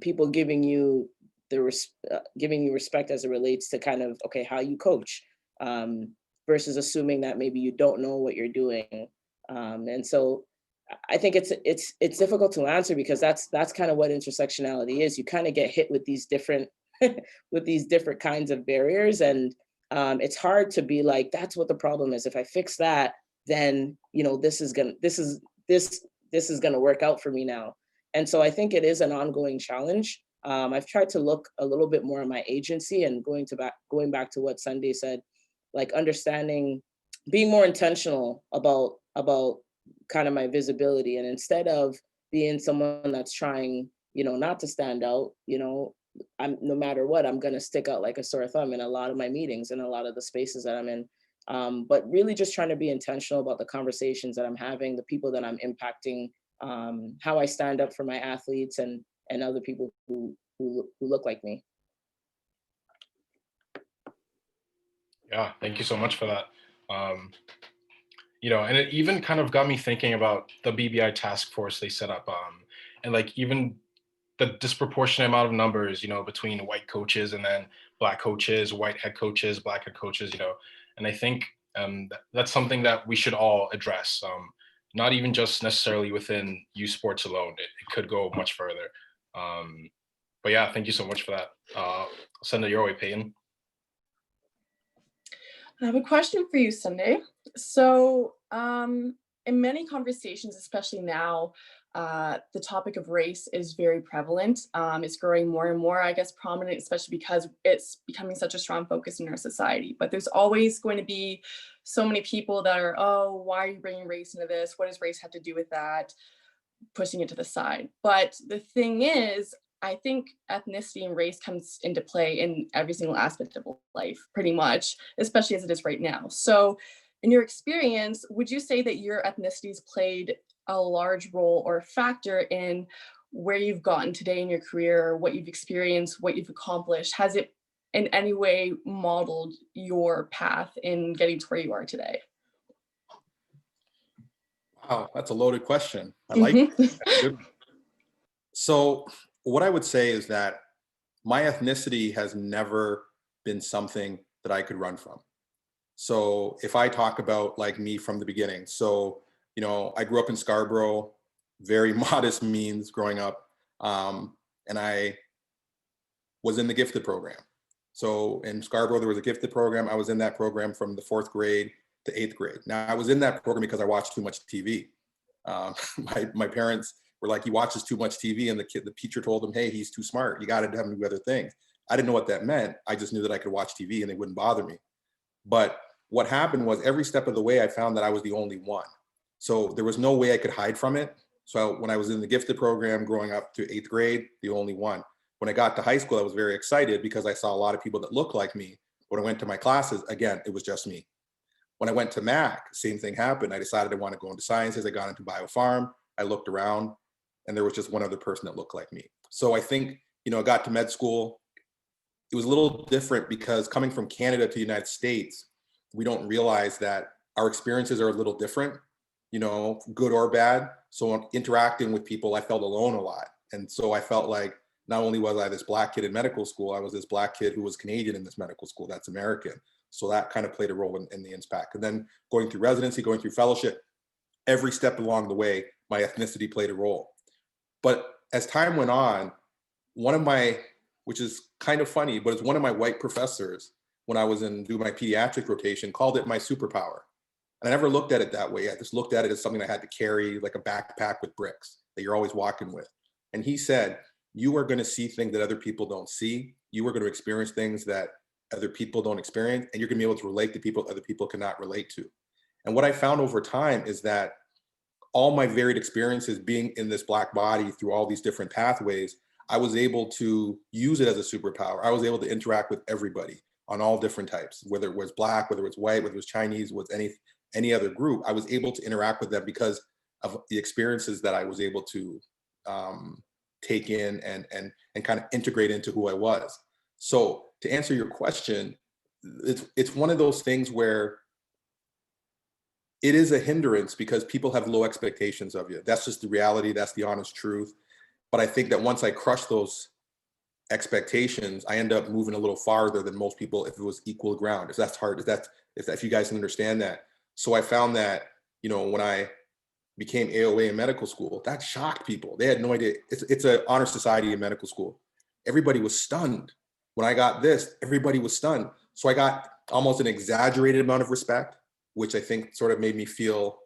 people giving you respect as it relates to kind of, okay, how you coach, versus assuming that maybe you don't know what you're doing. And so I think it's difficult to answer, because that's kind of what intersectionality is. You kind of get hit with these different kinds of barriers, and it's hard to be like, that's what the problem is. If I fix that, then this is gonna work out for me now. And so I think it is an ongoing challenge. I've tried to look a little bit more at my agency, and going back to what Sunday said, like understanding, being more intentional about kind of my visibility, and instead of being someone that's trying, not to stand out, I'm, no matter what, I'm gonna stick out like a sore thumb in a lot of my meetings and a lot of the spaces that I'm in. But really just trying to be intentional about the conversations that I'm having, the people that I'm impacting, how I stand up for my athletes and other people who look like me. Yeah, thank you so much for that. And it even kind of got me thinking about the BBI task force they set up, and like even the disproportionate amount of numbers, between white coaches and then Black coaches, white head coaches, Black head coaches, and I think that's something that we should all address, not even just necessarily within youth sports alone. It could go much further. But yeah, thank you so much for that. I'll send it your way, Peyton. I have a question for you, Sunday. So in many conversations, especially now, the topic of race is very prevalent. It's growing more and more, I guess, prominent, especially because it's becoming such a strong focus in our society. But there's always going to be so many people that are, oh, why are you bringing race into this? What does race have to do with that? Pushing it to the side. But the thing is, I think ethnicity and race comes into play in every single aspect of life, pretty much, especially as it is right now. So in your experience, would you say that your ethnicities played a large role or factor in where you've gotten today in your career, what you've experienced, what you've accomplished? Has it in any way modeled your path in getting to where you are today? Wow, that's a loaded question. I like it. So what I would say is that my ethnicity has never been something that I could run from. So if I talk about like me from the beginning, so, I grew up in Scarborough, very modest means growing up. And I was in the gifted program. So in Scarborough, there was a gifted program. I was in that program from the 4th grade to 8th grade. Now I was in that program because I watched too much TV. My parents were like, he watches too much TV, and the teacher told him, hey, he's too smart. You got to have him do other things. I didn't know what that meant. I just knew that I could watch TV and it wouldn't bother me. But what happened was every step of the way, I found that I was the only one. So there was no way I could hide from it. So when I was in the gifted program growing up to 8th grade, the only one. When I got to high school, I was very excited because I saw a lot of people that looked like me. When I went to my classes, again, it was just me. When I went to Mac, same thing happened. I decided I want to go into sciences. I got into biopharm. I looked around and there was just one other person that looked like me. So I think, I got to med school. It was a little different because coming from Canada to the United States, we don't realize that our experiences are a little different, good or bad. So interacting with people, I felt alone a lot. And so I felt like not only was I this Black kid in medical school, I was this Black kid who was Canadian in this medical school that's American. So that kind of played a role in the impact. And then going through residency, going through fellowship, every step along the way, my ethnicity played a role. But as time went on, which is kind of funny, but it's one of my white professors when I was doing my pediatric rotation called it my superpower. And I never looked at it that way. I just looked at it as something I had to carry, like a backpack with bricks that you're always walking with. And he said, you are going to see things that other people don't see. You are going to experience things that other people don't experience, and you're going to be able to relate to people other people cannot relate to. And what I found over time is that all my varied experiences being in this Black body through all these different pathways, I was able to use it as a superpower. I was able to interact with everybody on all different types, whether it was Black, whether it was white, whether it was Chinese, with any other group. I was able to interact with them because of the experiences that I was able to take in and kind of integrate into who I was. So to answer your question, it's one of those things where it is a hindrance because people have low expectations of you. That's just the reality. That's the honest truth. But I think that once I crush those expectations, I end up moving a little farther than most people if it was equal ground. If that's hard, if you guys can understand that. So I found that, when I became AOA in medical school, that shocked people. They had no idea. It's an honor society in medical school. Everybody was stunned. When I got this, everybody was stunned. So I got almost an exaggerated amount of respect, which I think sort of made me feel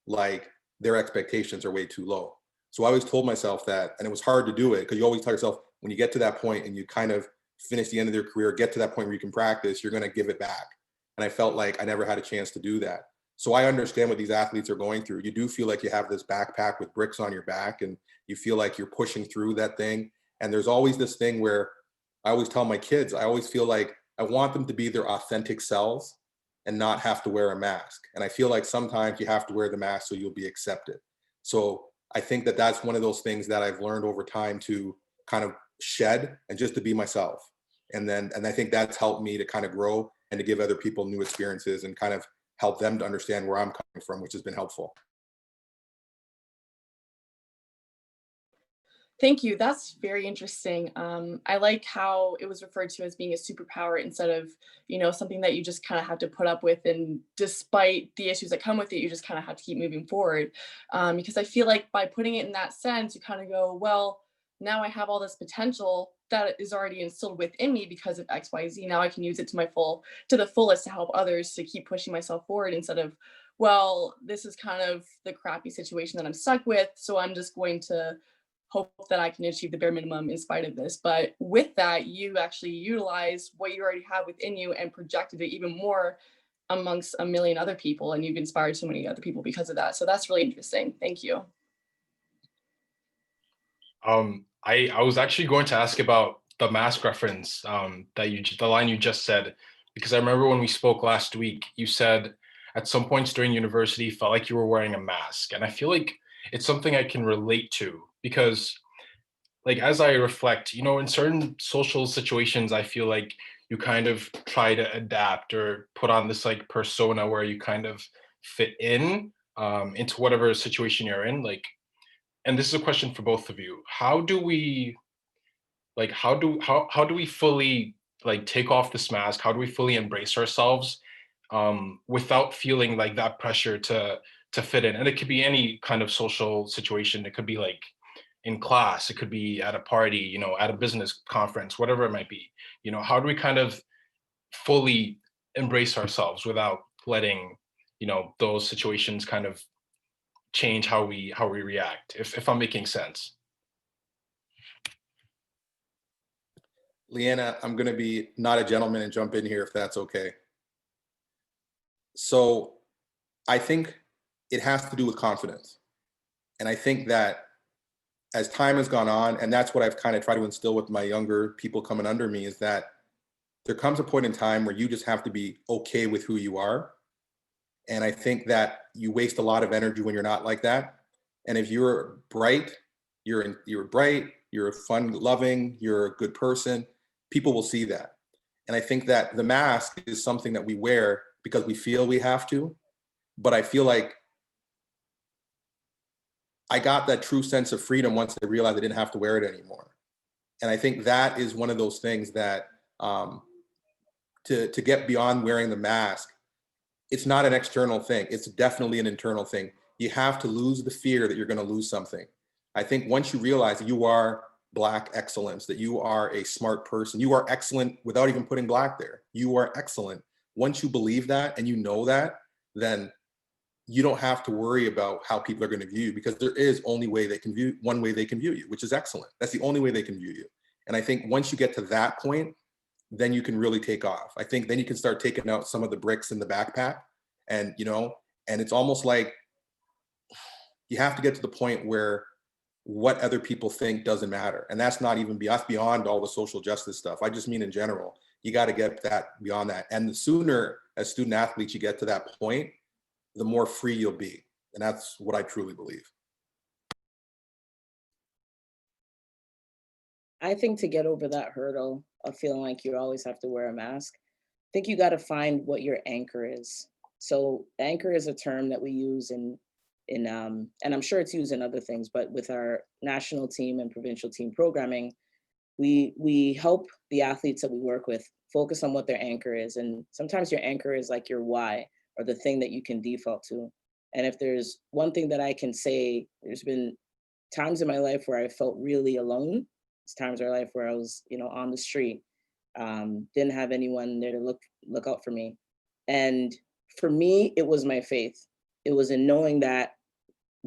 like their expectations are way too low. So I always told myself that, and it was hard to do it because you always tell yourself when you get to that point and you kind of finish the end of your career, get to that point where you can practice, you're going to give it back. And I felt like I never had a chance to do that. So I understand what these athletes are going through. You do feel like you have this backpack with bricks on your back and you feel like you're pushing through that thing. And there's always this thing where I always tell my kids, I always feel like I want them to be their authentic selves and not have to wear a mask. And I feel like sometimes you have to wear the mask so you'll be accepted. So I think that that's one of those things that I've learned over time to kind of shed and just to be myself. And I think that's helped me to kind of grow and to give other people new experiences and kind of help them to understand where I'm coming from, which has been helpful. Thank you. That's very interesting. I like how it was referred to as being a superpower instead of, something that you just kind of have to put up with. And despite the issues that come with it, you just kind of have to keep moving forward. Because I feel like by putting it in that sense, you kind of go, well, now I have all this potential that is already instilled within me because of X, Y, Z. Now I can use it to the fullest to help others to keep pushing myself forward instead of, well, this is kind of the crappy situation that I'm stuck with. So I'm just going to hope that I can achieve the bare minimum in spite of this. But with that, you actually utilize what you already have within you and projected it even more amongst a million other people. And you've inspired so many other people because of that. So that's really interesting. Thank you. I was actually going to ask about the mask reference the line you just said, because I remember when we spoke last week, you said at some points during university, felt like you were wearing a mask. And I feel like it's something I can relate to because like, as I reflect, in certain social situations, I feel like you kind of try to adapt or put on this like persona where you kind of fit in into whatever situation you're in. Like, and this is a question for both of you. How do we fully like take off this mask? How do we fully embrace ourselves without feeling like that pressure to fit in? And it could be any kind of social situation. It could be like in class, it could be at a party, you know, at a business conference, whatever it might be. You know, how do we kind of fully embrace ourselves without letting, you know, those situations kind of change how we react, if I'm making sense? Leanna, I'm going to be not a gentleman and jump in here if that's okay. So I think it has to do with confidence. And I think that as time has gone on, and that's what I've kind of tried to instill with my younger people coming under me, is that there comes a point in time where you just have to be okay with who you are. And I think that you waste a lot of energy when you're not like that. And if you're bright, you're bright, you're fun loving, you're a good person, people will see that. And I think that the mask is something that we wear because we feel we have to. But I feel like I got that true sense of freedom once I realized I didn't have to wear it anymore. And I think that is one of those things that to get beyond wearing the mask, it's not an external thing. It's definitely an internal thing. You have to lose the fear that you're going to lose something. I think once you realize that you are Black excellence, that you are a smart person, you are excellent without even putting Black there. You are excellent. Once you believe that and you know that, then you don't have to worry about how people are going to view you, because there is only way they can view, one way they can view you, which is excellent. That's the only way they can view you. And I think once you get to that point, then you can really take off. I think then you can start taking out some of the bricks in the backpack, and, you know, and it's almost like you have to get to the point where what other people think doesn't matter. And that's not even beyond all the social justice stuff. I just mean in general, you got to get that beyond that. And the sooner as student athletes you get to that point, the more free you'll be. And that's what I truly believe. I think to get over that hurdle of feeling like you always have to wear a mask, I think you got to find what your anchor is. So anchor is a term that we use in and I'm sure it's used in other things, but with our national team and provincial team programming, we help the athletes that we work with focus on what their anchor is. And sometimes your anchor is like your why, or the thing that you can default to. And if there's one thing that I can say, there's been times in my life where I felt really alone. It's times in my life where I was, you know, on the street, didn't have anyone there to look out for me. And for me, it was my faith. It was in knowing that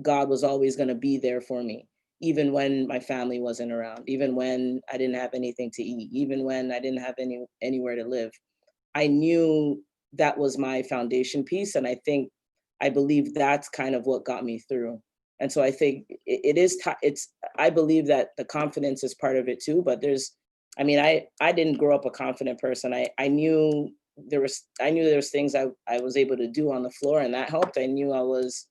God was always going to be there for me, even when my family wasn't around, even when I didn't have anything to eat, even when I didn't have anywhere to live. I knew that was my foundation piece. And I believe that's kind of what got me through. And so I think I believe that the confidence is part of it too, but I didn't grow up a confident person. I knew there was things I was able to do on the floor, and that helped. I knew I was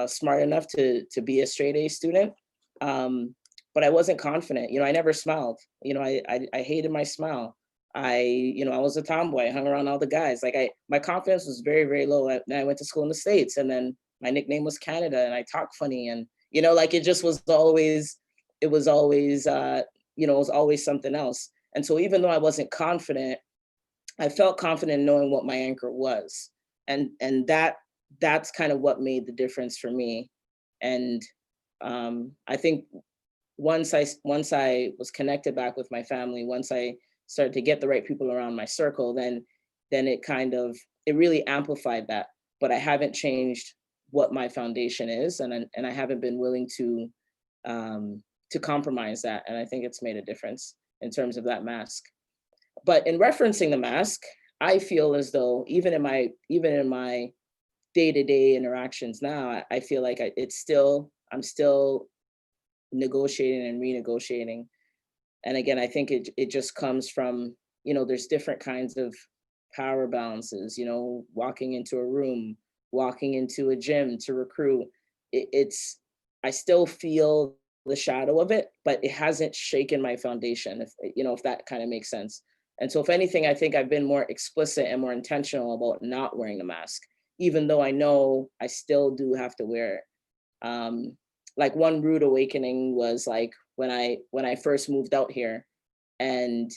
smart enough to be a straight A student, but I wasn't confident. You know, I never smiled. You know, I hated my smile. I was a tomboy. I hung around all the guys. My confidence was very, very low. I went to school in the States, and then my nickname was Canada, and I talk funny, and it just was always, it was always something else. And so even though I wasn't confident, I felt confident knowing what my anchor was, and that's kind of what made the difference for me. And I think once I was connected back with my family, once I started to get the right people around my circle, then it really amplified that. But I haven't changed what my foundation is, and I haven't been willing to compromise that. And I think it's made a difference in terms of that mask. But in referencing the mask, I feel as though even in my day-to-day interactions now, I feel like I'm still negotiating and renegotiating. And again, I think it just comes from, there's different kinds of power balances, walking into a room, walking into a gym to recruit. I still feel the shadow of it, but it hasn't shaken my foundation, if that kind of makes sense. And so if anything, I think I've been more explicit and more intentional about not wearing the mask, even though I know I still do have to wear it. Like one rude awakening was like when I first moved out here, and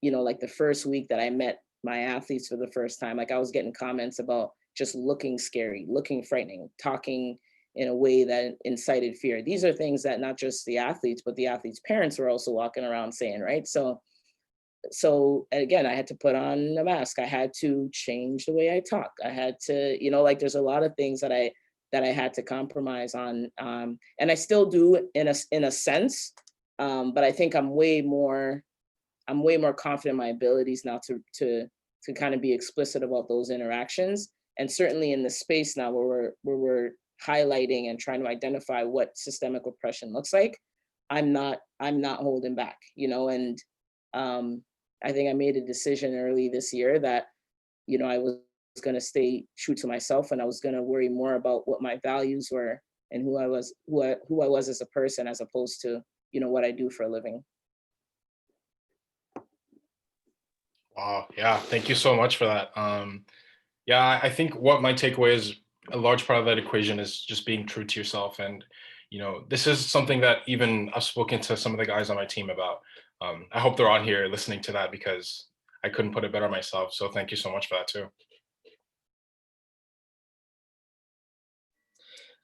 like the first week that I met my athletes for the first time, like I was getting comments about just looking scary, looking frightening, talking in a way that incited fear. These are things that not just the athletes, but the athletes' parents were also walking around saying, right? So again, I had to put on a mask. I had to change the way I talk. I had to, like there's a lot of things that I had to compromise on, and I still do in a sense, but I think I'm way more confident in my abilities now to kind of be explicit about those interactions. And certainly in the space now where we're highlighting and trying to identify what systemic oppression looks like, I'm not holding back, and I think I made a decision early this year that, I was going to stay true to myself, and I was going to worry more about what my values were and who I was as a person, as opposed to, what I do for a living. Wow. Yeah. Thank you so much for that. Yeah, I think what my takeaway is, a large part of that equation is just being true to yourself. And, this is something that even I've spoken to some of the guys on my team about. I hope they're on here listening to that, because I couldn't put it better myself. So thank you so much for that too.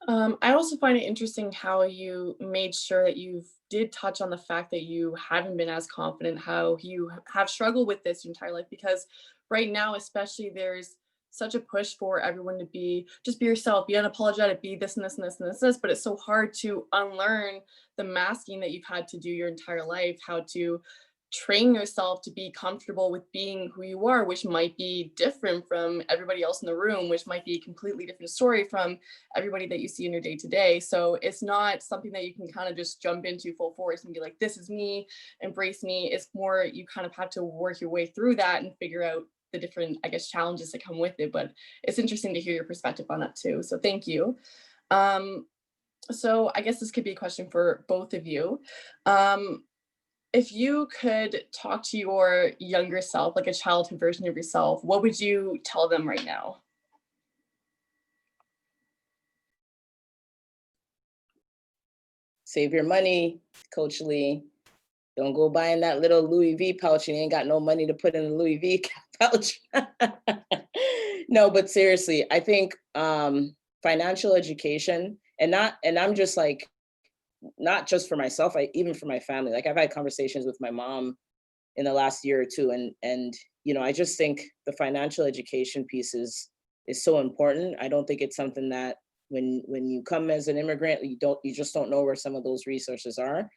I also find it interesting how you made sure that you did touch on the fact that you haven't been as confident, how you have struggled with this your entire life, because right now, especially, there's such a push for everyone to just be yourself, be unapologetic, be this and this and this and this, but it's so hard to unlearn the masking that you've had to do your entire life, how to train yourself to be comfortable with being who you are, which might be different from everybody else in the room, which might be a completely different story from everybody that you see in your day to day. So it's not something that you can kind of just jump into full force and be like, this is me, embrace me. It's more, you kind of have to work your way through that and figure out the different, I guess, challenges that come with it. But it's interesting to hear your perspective on that too. So thank you. So I guess this could be a question for both of you. If you could talk to your younger self, like a childhood version of yourself, what would you tell them right now? Save your money, Coach Lee. Don't go buying that little Louis V pouch and you ain't got no money to put in a Louis V pouch. No, but seriously, I think financial education, and I'm just like, not just for myself, even for my family. Like I've had conversations with my mom in the last year or two, and I just think the financial education piece is so important. I don't think it's something that when you come as an immigrant, you just don't know where some of those resources are.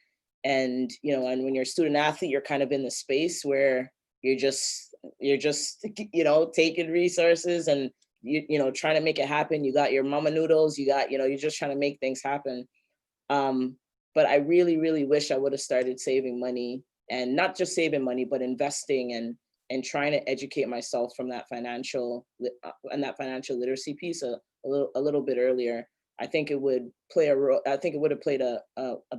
And and when you're a student athlete, you're kind of in the space where you're just taking resources and trying to make it happen. You got your mama noodles, you're just trying to make things happen. But I really, really wish I would have started saving money, and not just saving money, but investing and trying to educate myself from that financial literacy piece a little bit earlier. I think it would play a role. I think it would have played a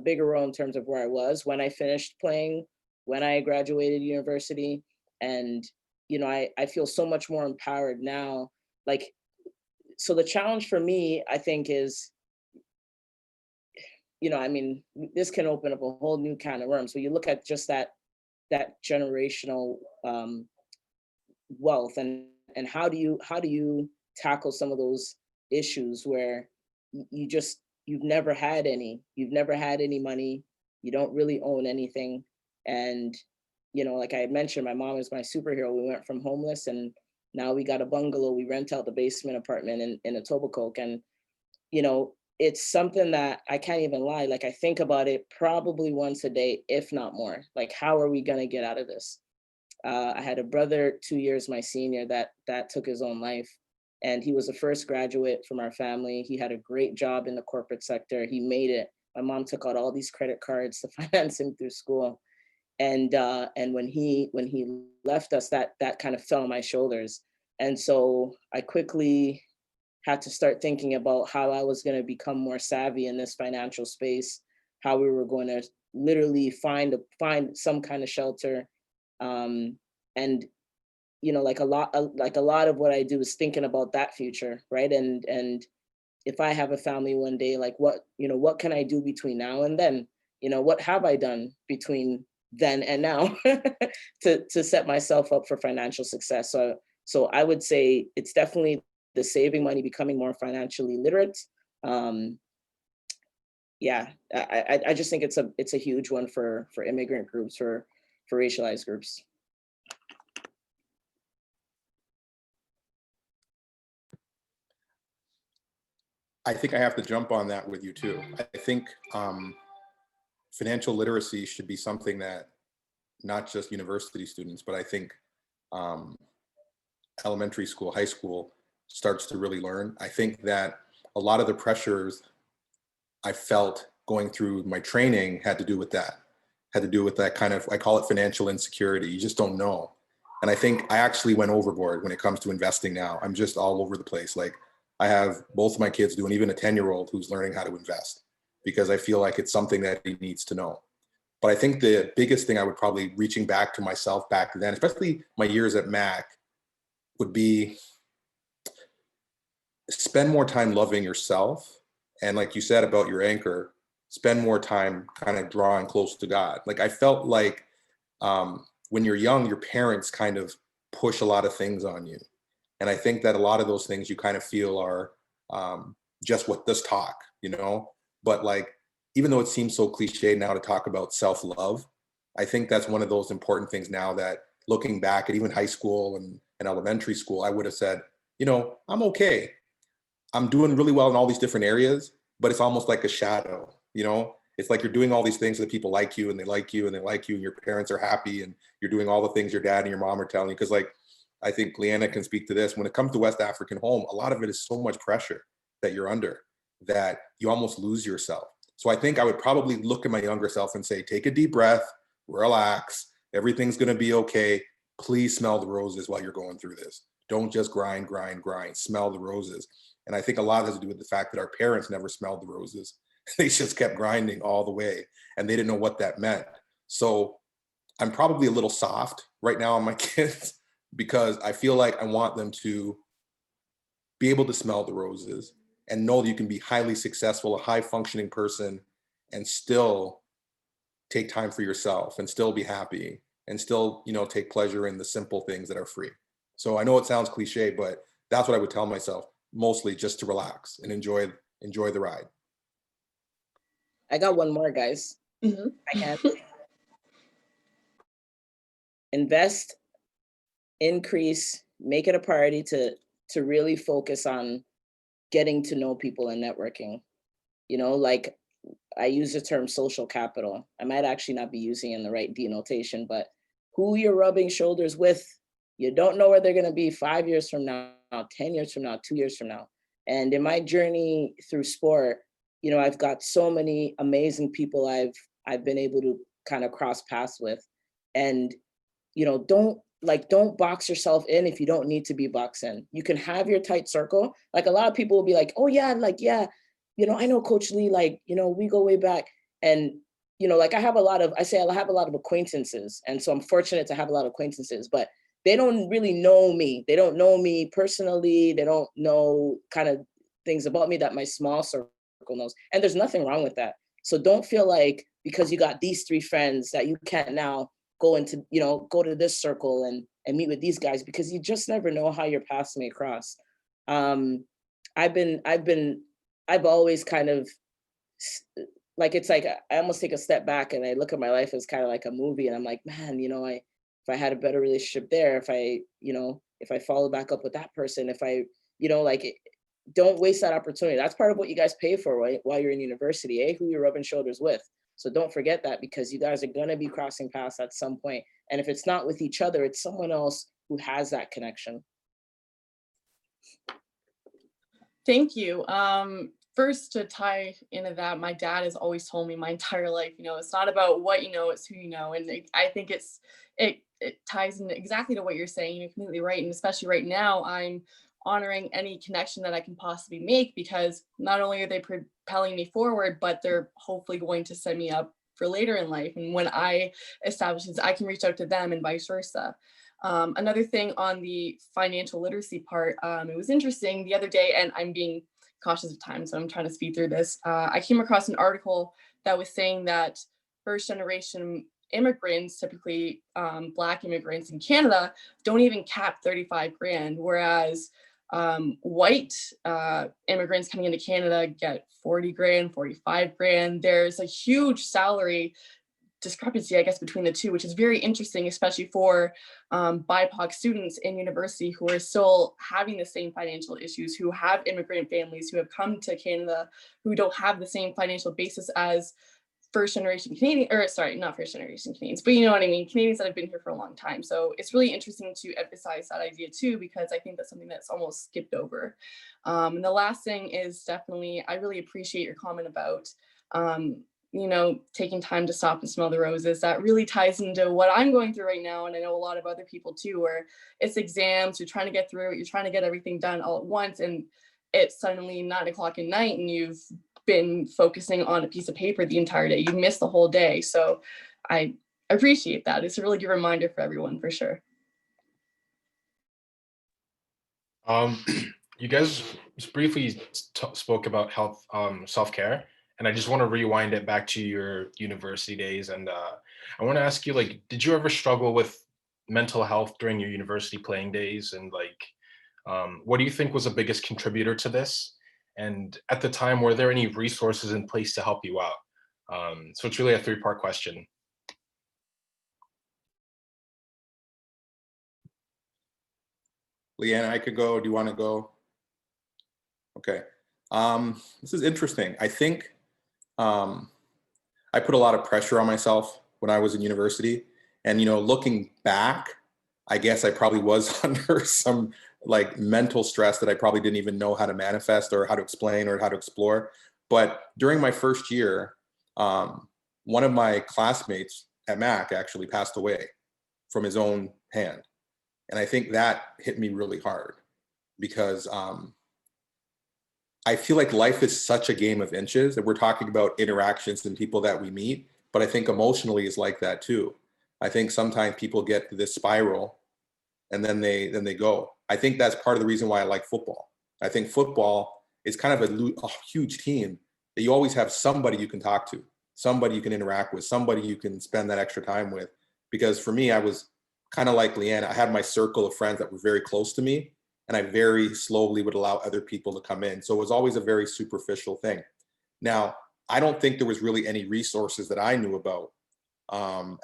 bigger role in terms of where I was when I finished playing, when I graduated university. And, I feel so much more empowered now. Like, so the challenge for me, I think, is, this can open up a whole new can of worms. So you look at just that generational wealth, and how do you tackle some of those issues where you've never had any money, you don't really own anything. And, like I had mentioned, my mom is my superhero. We went from homeless, and now we got a bungalow. We rent out the basement apartment in Etobicoke. And, it's something that I can't even lie. Like I think about it probably once a day, if not more. Like, how are we going to get out of this? I had a brother 2 years my senior that took his own life. And he was the first graduate from our family. He had a great job in the corporate sector. He made it. My mom took out all these credit cards to finance him through school. And when he left us, that kind of fell on my shoulders. And so I quickly had to start thinking about how I was going to become more savvy in this financial space, how we were going to literally find some kind of shelter. And like a lot of what I do is thinking about that future, right? And if I have a family one day, like what can I do between now and then? What have I done between then and now to set myself up for financial success? So I would say it's definitely the saving money, becoming more financially literate, Yeah, I just think it's a huge one for immigrant groups, for racialized groups. I think I have to jump on that with you too. I think financial literacy should be something that not just university students, but I think elementary school, high school starts to really learn. I think that a lot of the pressures I felt going through my training had to do with that, kind of, I call it financial insecurity. You just don't know. And I think I actually went overboard when it comes to investing now. I'm just all over the place. Like, I have both of my kids doing, even a 10-year-old who's learning how to invest, because I feel like it's something that he needs to know. But I think the biggest thing I would probably, reaching back to myself back then, especially my years at Mac, would be spend more time loving yourself. And like you said about your anchor, spend more time kind of drawing close to God. Like, I felt like when you're young, your parents kind of push a lot of things on you. And I think that a lot of those things you kind of feel are just what this talk, you know? But like, even though it seems so cliche now to talk about self-love, I think that's one of those important things now that, looking back at even high school and elementary school, I would have said, you know, I'm okay. I'm doing really well in all these different areas, but it's almost like a shadow, you know? It's like you're doing all these things so that people like you and they like you and they like you and your parents are happy and you're doing all the things your dad and your mom are telling you. Because like, I think Leanna can speak to this. When it comes to West African home, a lot of it is so much pressure that you're under that you almost lose yourself. So I think I would probably look at my younger self and say, take a deep breath, relax, everything's gonna be okay. Please smell the roses while you're going through this. Don't just grind, smell the roses. And I think a lot has to do with the fact that our parents never smelled the roses. They just kept grinding all the way and they didn't know what that meant. So I'm probably a little soft right now on my kids, because I feel like I want them to be able to smell the roses and know that you can be highly successful, a high functioning person, and still take time for yourself and still be happy and still, you know, take pleasure in the simple things that are free. So I know it sounds cliche, but that's what I would tell myself, mostly just to relax and enjoy the ride. I got one more, guys. Mm-hmm. I can. Invest, increase, make it a priority to really focus on getting to know people and networking. You know, like, I use the term social capital. I might actually not be using it in the right denotation, but who you're rubbing shoulders with, you don't know where they're going to be 5 years from now, 10 years from now, 2 years from now. And in my journey through sport, you know, I've got so many amazing people I've been able to kind of cross paths with. And, you know, don't box yourself in if you don't need to be boxed in. You can have your tight circle. Like, a lot of people will be like, oh yeah, like, yeah, you know, I know Coach Lee, like, you know, we go way back. And, you know, like, I have a lot of acquaintances. And so I'm fortunate to have a lot of acquaintances, but they don't really know me. They don't know me personally. They don't know kind of things about me that my small circle knows. And there's nothing wrong with that. So don't feel like because you got these 3 friends that you can't now go into, you know, go to this circle and meet with these guys, because you just never know how your paths may cross. I've always kind of, like, it's like I almost take a step back and I look at my life as kind of like a movie, and I'm like, man, you know, if I had a better relationship there, if I follow back up with that person, if I, you know, like, don't waste that opportunity. That's part of what you guys pay for, right, while you're in university, who you're rubbing shoulders with. So don't forget that, because you guys are going to be crossing paths at some point. And if it's not with each other, it's someone else who has that connection. Thank you. First, to tie into that, my dad has always told me my entire life, you know, it's not about what you know, it's who you know. And I think it ties in exactly to what you're saying. You're completely right. And especially right now, I'm honoring any connection that I can possibly make, because not only are they propelling me forward, but they're hopefully going to set me up for later in life. And when I establish this, I can reach out to them and vice versa. Another thing on the financial literacy part, it was interesting the other day, and I'm being cautious of time, so I'm trying to speed through this. I came across an article that was saying that first generation immigrants, typically Black immigrants in Canada, don't even cap 35 grand, whereas white immigrants coming into Canada get 40 grand, 45 grand. There's a huge salary discrepancy, I guess, between the two, which is very interesting, especially for BIPOC students in university who are still having the same financial issues, who have immigrant families, who have come to Canada, who don't have the same financial basis as first generation Canadian, or sorry, not first generation Canadians, but you know what I mean, Canadians that have been here for a long time. So it's really interesting to emphasize that idea too, because I think that's something that's almost skipped over. And the last thing is definitely, I really appreciate your comment about, you know, taking time to stop and smell the roses. That really ties into what I'm going through right now. And I know a lot of other people too, where it's exams, you're trying to get through it, you're trying to get everything done all at once. And it's suddenly 9 o'clock at night and you've been focusing on a piece of paper the entire day. You missed the whole day. So I appreciate that. It's a really good reminder for everyone, for sure. You guys just briefly spoke about health, self-care, and I just want to rewind it back to your university days. And I want to ask you, like, did you ever struggle with mental health during your university playing days? And like, what do you think was the biggest contributor to this? And at the time, were there any resources in place to help you out? So it's really a 3-part question. Leanna, I could go. Do you want to go? Okay. This is interesting. I think I put a lot of pressure on myself when I was in university. And, you know, looking back, I guess I probably was under some like mental stress that I probably didn't even know how to manifest or how to explain or how to explore. But during my first year, one of my classmates at Mac actually passed away from his own hand. And I think that hit me really hard because I feel like life is such a game of inches, that we're talking about interactions and people that we meet, but I think emotionally is like that too. I think sometimes people get to this spiral and then they go. I think that's part of the reason why I like football. I think football is kind of a huge team that you always have somebody you can talk to, somebody you can interact with, somebody you can spend that extra time with. Because for me, I was kind of like Leanna. I had my circle of friends that were very close to me, and I very slowly would allow other people to come in. So it was always a very superficial thing. Now, I don't think there was really any resources that I knew about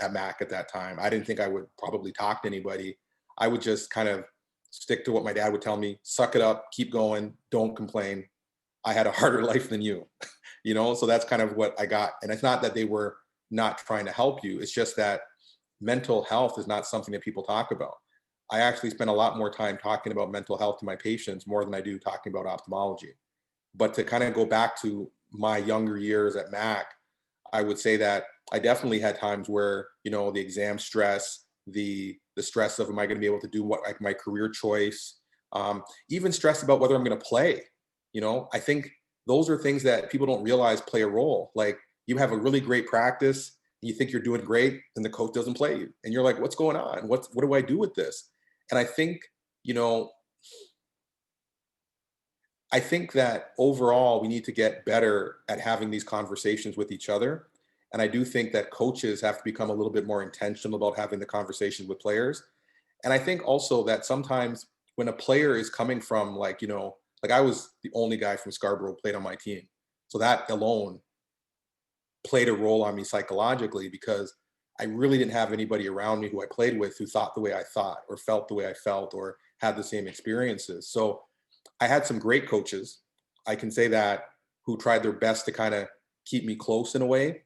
at Mac at that time. I didn't think I would probably talk to anybody. I would just kind of stick to what my dad would tell me: suck it up, keep going, don't complain. I had a harder life than you, you know? So that's kind of what I got. And it's not that they were not trying to help you. It's just that mental health is not something that people talk about. I actually spend a lot more time talking about mental health to my patients more than I do talking about ophthalmology. But to kind of go back to my younger years at Mac, I would say that I definitely had times where, you know, the exam stress, the stress of, am I going to be able to do what, like, my career choice, even stress about whether I'm going to play. You know, I think those are things that people don't realize play a role. Like, you have a really great practice, you think you're doing great, and the coach doesn't play you, and you're like, what's going on? What do I do with this? And I think, you know, I think that overall we need to get better at having these conversations with each other. And I do think that coaches have to become a little bit more intentional about having the conversations with players. And I think also that sometimes when a player is coming from, like, you know, like, I was the only guy from Scarborough who played on my team. So that alone played a role on me psychologically, because I really didn't have anybody around me who I played with who thought the way I thought or felt the way I felt or had the same experiences. So I had some great coaches, I can say that, who tried their best to kind of keep me close in a way.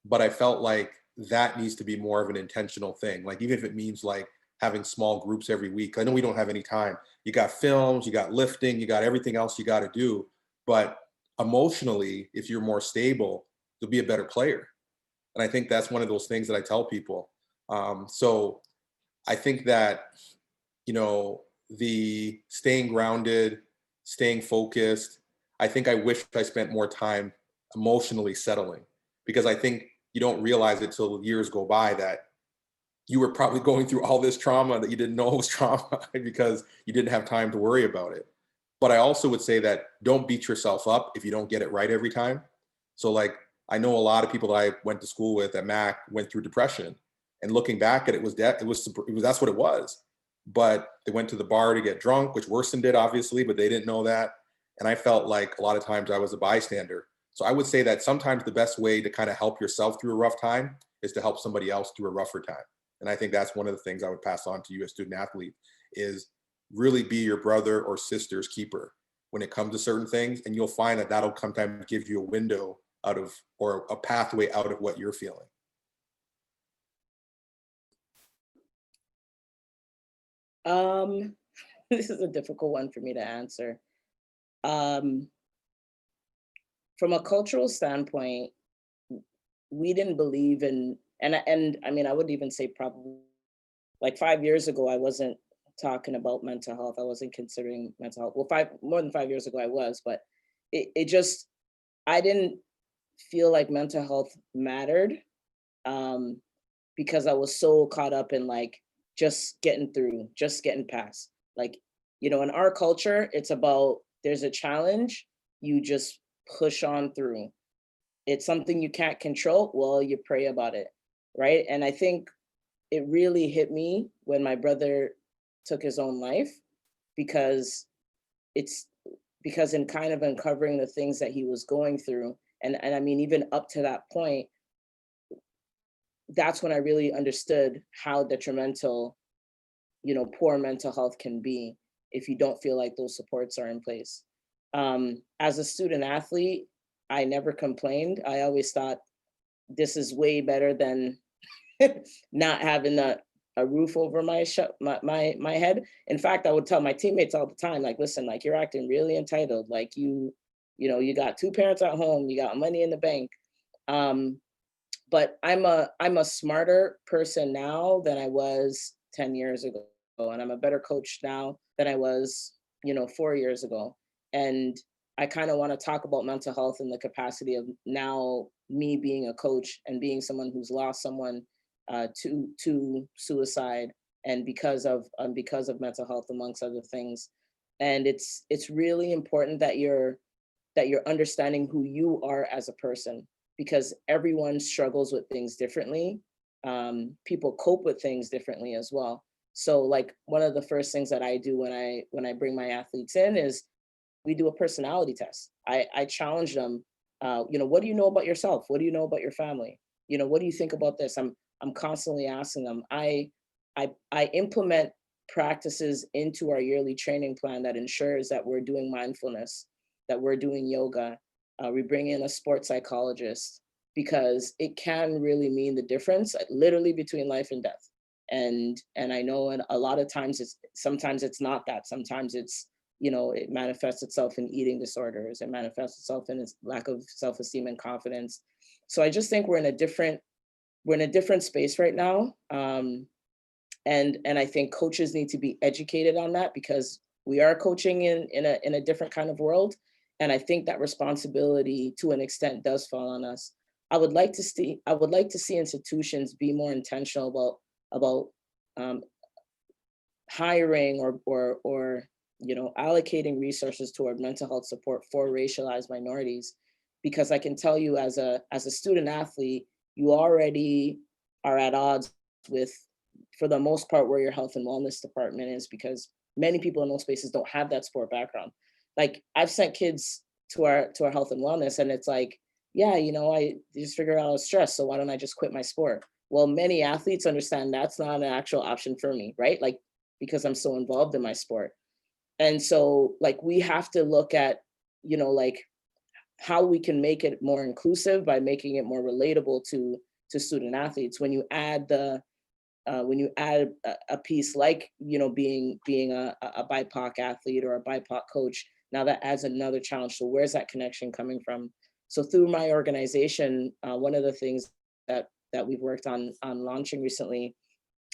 But I felt like that needs to be more of an intentional thing. Like, even if it means like having small groups every week. I know we don't have any time. You got films, you got lifting, you got everything else you got to do. But emotionally, if you're more stable, you'll be a better player. And I think that's one of those things that I tell people. So I think that, you know, the staying grounded, staying focused, I think I wish I spent more time emotionally settling, because I think you don't realize it till years go by that you were probably going through all this trauma that you didn't know was trauma because you didn't have time to worry about it. But I also would say that don't beat yourself up if you don't get it right every time. So, like, I know a lot of people that I went to school with at Mac went through depression, and looking back at it, that's what it was. but they went to the bar to get drunk, which worsened it obviously, but they didn't know that. And I felt like a lot of times I was a bystander. So I would say that sometimes the best way to kind of help yourself through a rough time is to help somebody else through a rougher time. And I think that's one of the things I would pass on to you as student athlete is really be your brother or sister's keeper when it comes to certain things. And you'll find that that'll sometimes give you a window out of, or a pathway out of what you're feeling. This is a difficult one for me to answer. From a cultural standpoint, we didn't believe in, and I mean, I would even say probably like 5 years ago, I wasn't talking about mental health. I wasn't considering mental health. Well, more than 5 years ago I was, but it just, I didn't feel like mental health mattered because I was so caught up in like, just getting through, just getting past. Like, you know, in our culture, it's about, there's a challenge, you just push on through. It's something you can't control, well, you pray about it, right? And I think it really hit me when my brother took his own life, because in kind of uncovering the things that he was going through, and I mean, even up to that point, that's when I really understood how detrimental, you know, poor mental health can be if you don't feel like those supports are in place. As a student athlete, I never complained. I always thought this is way better than not having a roof over my head. In fact, I would tell my teammates all the time, like, listen, like, you're acting really entitled. Like, you know, you got 2 parents at home, you got money in the bank. But I'm a smarter person now than I was 10 years ago. And I'm a better coach now than I was, you know, 4 years ago. And I kind of want to talk about mental health in the capacity of now me being a coach and being someone who's lost someone to suicide, and because of mental health, amongst other things. And it's really important that you're understanding who you are as a person, because everyone struggles with things differently. People cope with things differently as well. So like, one of the first things that I do when I bring my athletes in is we do a personality test. I challenge them, you know, what do you know about yourself? What do you know about your family? You know, what do you think about this? I'm constantly asking them. I implement practices into our yearly training plan that ensures that we're doing mindfulness, that we're doing yoga. We bring in a sports psychologist, because it can really mean the difference, literally between life and death. And I know, and a lot of times sometimes it's not that. Sometimes it's, you know, it manifests itself in eating disorders. It manifests itself in its lack of self-esteem and confidence. So I just think we're in a different space right now. And I think coaches need to be educated on that, because we are coaching in a different kind of world. And I think that responsibility to an extent does fall on us. I would like to see institutions be more intentional about hiring or you know, allocating resources toward mental health support for racialized minorities, because I can tell you as a student athlete, you already are at odds with, for the most part, where your health and wellness department is, because many people in those spaces don't have that sport background. Like, I've sent kids to our health and wellness, and it's like, yeah, you know, I just figured out I was stressed, so why don't I just quit my sport? Well, many athletes understand that's not an actual option for me, right? Like, because I'm so involved in my sport. And so, like, we have to look at, you know, like, how we can make it more inclusive by making it more relatable to student athletes. When you add a piece like, you know, being a BIPOC athlete or a BIPOC coach, now that adds another challenge. So where's that connection coming from? So through my organization, one of the things that we've worked on launching recently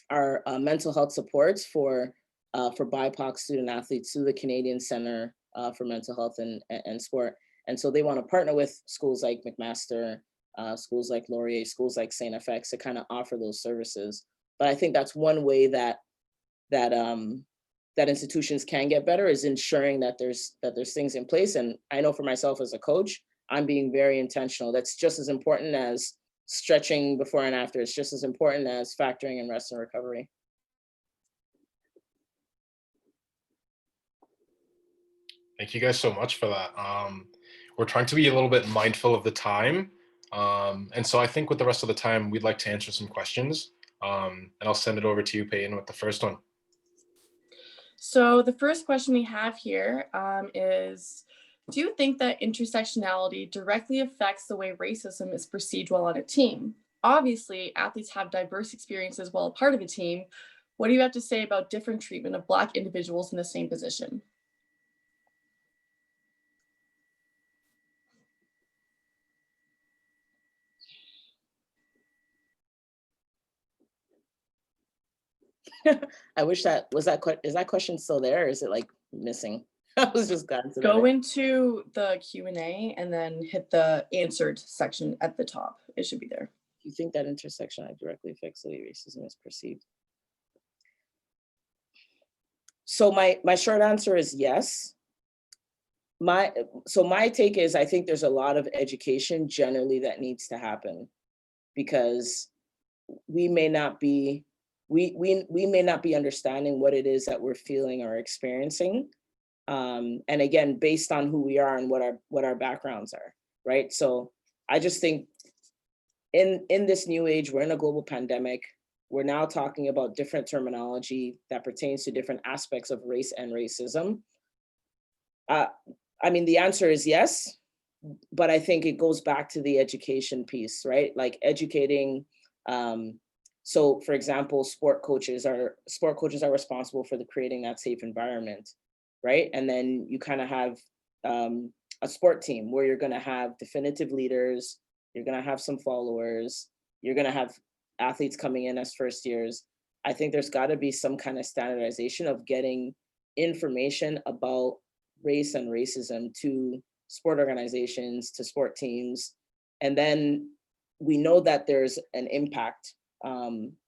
are mental health supports for BIPOC student athletes through the Canadian Center for Mental Health and Sport. And so they want to partner with schools like McMaster, schools like Laurier, schools like St. FX to kind of offer those services. But I think that's one way that institutions can get better, is ensuring that there's things in place. And I know for myself as a coach, I'm being very intentional. That's just as important as stretching before and after. It's just as important as factoring in rest and recovery. Thank you guys so much for that. We're trying to be a little bit mindful of the time. And so I think with the rest of the time, we'd like to answer some questions. And I'll send it over to you, Peyton, with the first one. So the first question we have here is, do you think that intersectionality directly affects the way racism is perceived while on a team? Obviously, athletes have diverse experiences while a part of a team. What do you have to say about different treatment of Black individuals in the same position? I wish is that question still there, or is it like missing? I was just gotten to Go that. into the Q&A and then hit the answered section at the top. It should be there. Do you think that intersectionality directly affects the way racism is perceived? So my short answer is yes. My take is, I think there's a lot of education generally that needs to happen, because we may not be understanding what it is that we're feeling or experiencing. And again, based on who we are and what our backgrounds are, right? So I just think in this new age, we're in a global pandemic. We're now talking about different terminology that pertains to different aspects of race and racism. I mean, the answer is yes, but I think it goes back to the education piece, right? Like educating. So for example, sport coaches are responsible for creating that safe environment, right? And then you kind of have a sport team where you're going to have definitive leaders, you're going to have some followers, you're going to have athletes coming in as first years. I think there's got to be some kind of standardization of getting information about race and racism to sport organizations, to sport teams. And then we know that there's an impact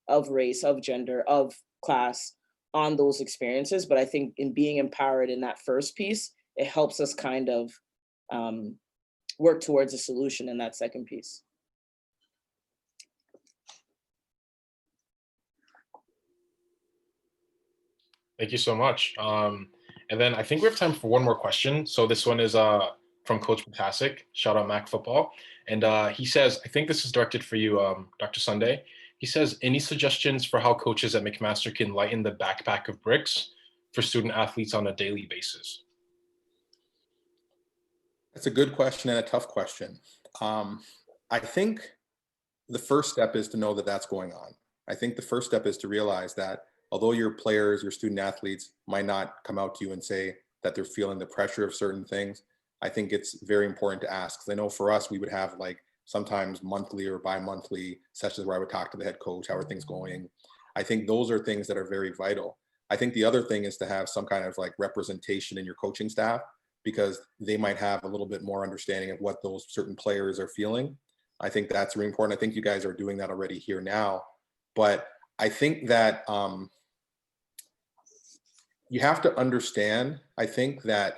of race, of gender, of class on those experiences. But I think in being empowered in that first piece, it helps us kind of work towards a solution in that second piece. Thank you so much. And then I think we have time for one more question. So this one is from Coach Patasic, shout out Mac Football. And he says, I think this is directed for you, Dr. Sunday. He says, any suggestions for how coaches at McMaster can lighten the backpack of bricks for student athletes on a daily basis? That's a good question and a tough question. I think the first step is to know that that's going on. I think the first step is to realize that although your players, your student athletes might not come out to you and say that they're feeling the pressure of certain things, I think it's very important to ask. Because I know for us, we would have like sometimes monthly or bi-monthly sessions where I would talk to the head coach, how are things going? I think those are things that are very vital. I think the other thing is to have some kind of like representation in your coaching staff, because they might have a little bit more understanding of what those certain players are feeling. I think that's really important. I think you guys are doing that already here now. But I think that you have to understand, I think that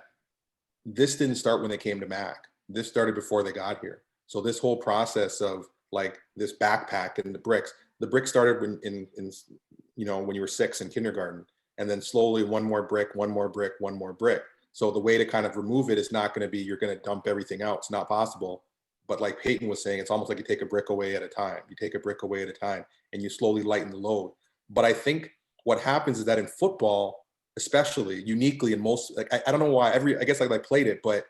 this didn't start when they came to Mac. This started before they got here. So this whole process of like this backpack and the bricks started when when you were 6 in kindergarten, and then slowly one more brick, one more brick, one more brick. So the way to kind of remove it is not going to be, you're going to dump everything out. It's not possible. But like Peyton was saying, it's almost like you take a brick away at a time. You take a brick away at a time and you slowly lighten the load. But I think what happens is that in football, especially uniquely in most, like, I don't know why I guess I played it, but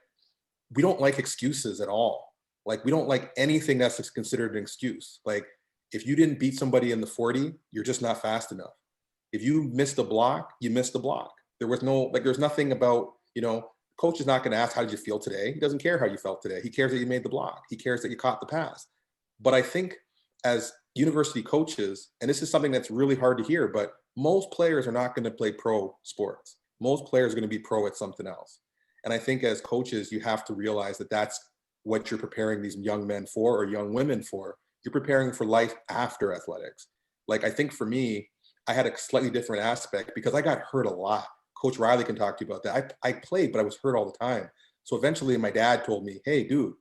we don't like excuses at all. Like we don't like anything that's considered an excuse. Like if you didn't beat somebody in the 40, you're just not fast enough. If you missed a block, you missed a block. There was no, like, there's nothing about, coach is not going to ask, how did you feel today? He doesn't care how you felt today. He cares that you made the block. He cares that you caught the pass. But I think as university coaches, and this is something that's really hard to hear, but most players are not going to play pro sports. Most players are going to be pro at something else. And I think as coaches, you have to realize that that's what you're preparing these young men for, or young women for. You're preparing for life after athletics. Like, I think for me, I had a slightly different aspect because I got hurt a lot. Coach Riley can talk to you about that. I played, but I was hurt all the time. So eventually my dad told me, hey, dude,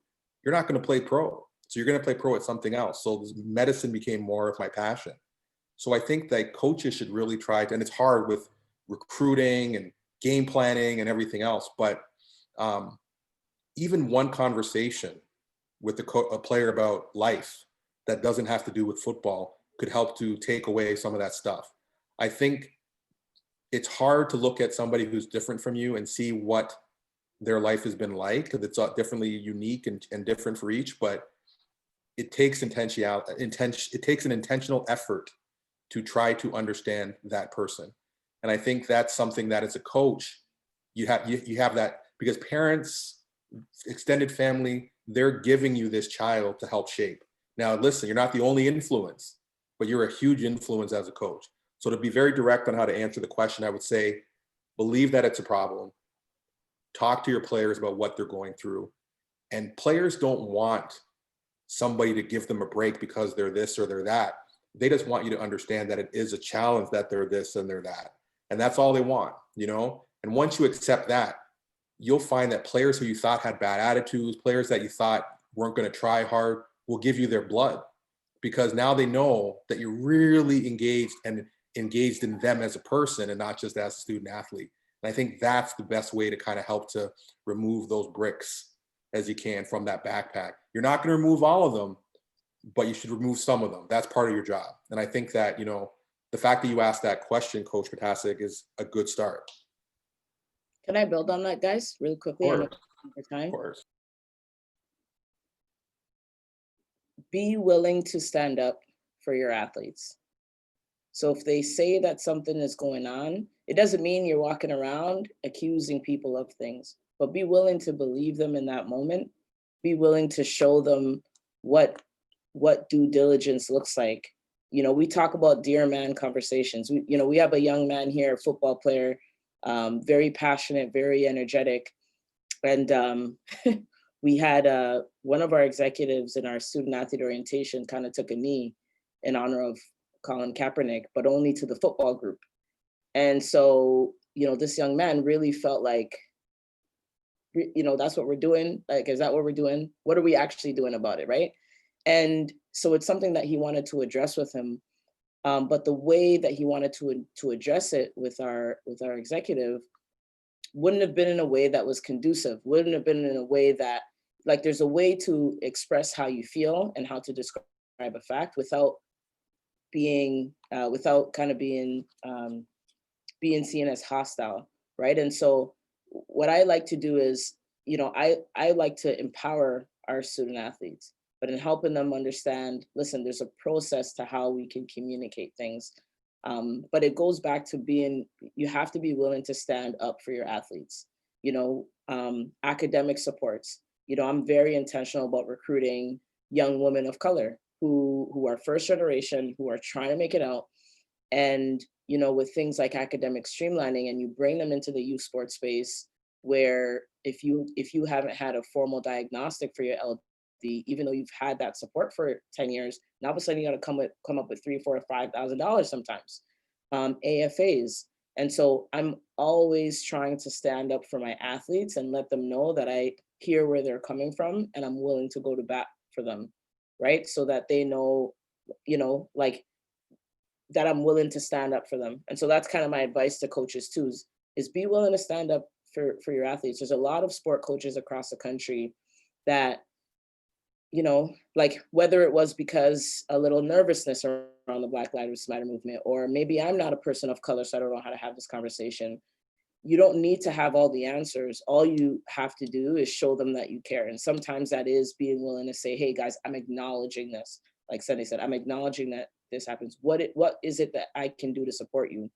you're not going to play pro. So you're going to play pro at something else. So medicine became more of my passion. So I think that coaches should really try to, and it's hard with recruiting and game planning and everything else, but Even one conversation with a player about life that doesn't have to do with football could help to take away some of that stuff. I think it's hard to look at somebody who's different from you and see what their life has been like, because it's differently unique and different for each, but it takes an intentional effort to try to understand that person. And I think that's something that as a coach, you have that, because parents, extended family, they're giving you this child to help shape. Now, listen, you're not the only influence, but you're a huge influence as a coach. So to be very direct on how to answer the question, I would say, believe that it's a problem. Talk to your players about what they're going through. And players don't want somebody to give them a break because they're this or they're that. They just want you to understand that it is a challenge that they're this and they're that. And that's all they want, you know? And once you accept that, you'll find that players who you thought had bad attitudes, players that you thought weren't going to try hard, will give you their blood, because now they know that you're really engaged in them as a person and not just as a student athlete. And I think that's the best way to kind of help to remove those bricks as you can from that backpack. You're not going to remove all of them, but you should remove some of them. That's part of your job. And I think that, you know, the fact that you asked that question, Coach Patasic, is a good start. Can I build on that, guys, really quickly? Of course. Be willing to stand up for your athletes. So if they say that something is going on, it doesn't mean you're walking around accusing people of things, but be willing to believe them in that moment. Be willing to show them what due diligence looks like. You know, we talk about dear man conversations. We have a young man here, a football player, very passionate, very energetic. And we had one of our executives in our student athlete orientation kind of took a knee in honor of Colin Kaepernick, but only to the football group. And so, you know, this young man really felt like, you know, that's what we're doing. Like, is that what we're doing? What are we actually doing about it, right? And so it's something that he wanted to address with him. But the way that he wanted to address it with our executive wouldn't have been in a way that was conducive, wouldn't have been in a way that, like, there's a way to express how you feel and how to describe a fact without being, being seen as hostile, right? And so what I like to do is, you know, I like to empower our student athletes, but in helping them understand, listen, there's a process to how we can communicate things. But it goes back to you have to be willing to stand up for your athletes. You know, academic supports. You know, I'm very intentional about recruiting young women of color who are first generation, who are trying to make it out. And, you know, with things like academic streamlining, and you bring them into the youth sports space, where if you haven't had a formal diagnostic for your LD, even though you've had that support for 10 years, now all of a sudden you got to come up with $3,000, $4,000, $5,000 sometimes, AFAs. And so I'm always trying to stand up for my athletes and let them know that I hear where they're coming from and I'm willing to go to bat for them, right? So that they know, you know, like, that I'm willing to stand up for them. And so that's kind of my advice to coaches too, is be willing to stand up for your athletes. There's a lot of sport coaches across the country that, you know, like, whether it was because a little nervousness around the Black Lives Matter movement, or maybe I'm not a person of color, so I don't know how to have this conversation. You don't need to have all the answers. All you have to do is show them that you care. And sometimes that is being willing to say, hey guys, I'm acknowledging this. Like Sunday said, I'm acknowledging that this happens. What is it that I can do to support you?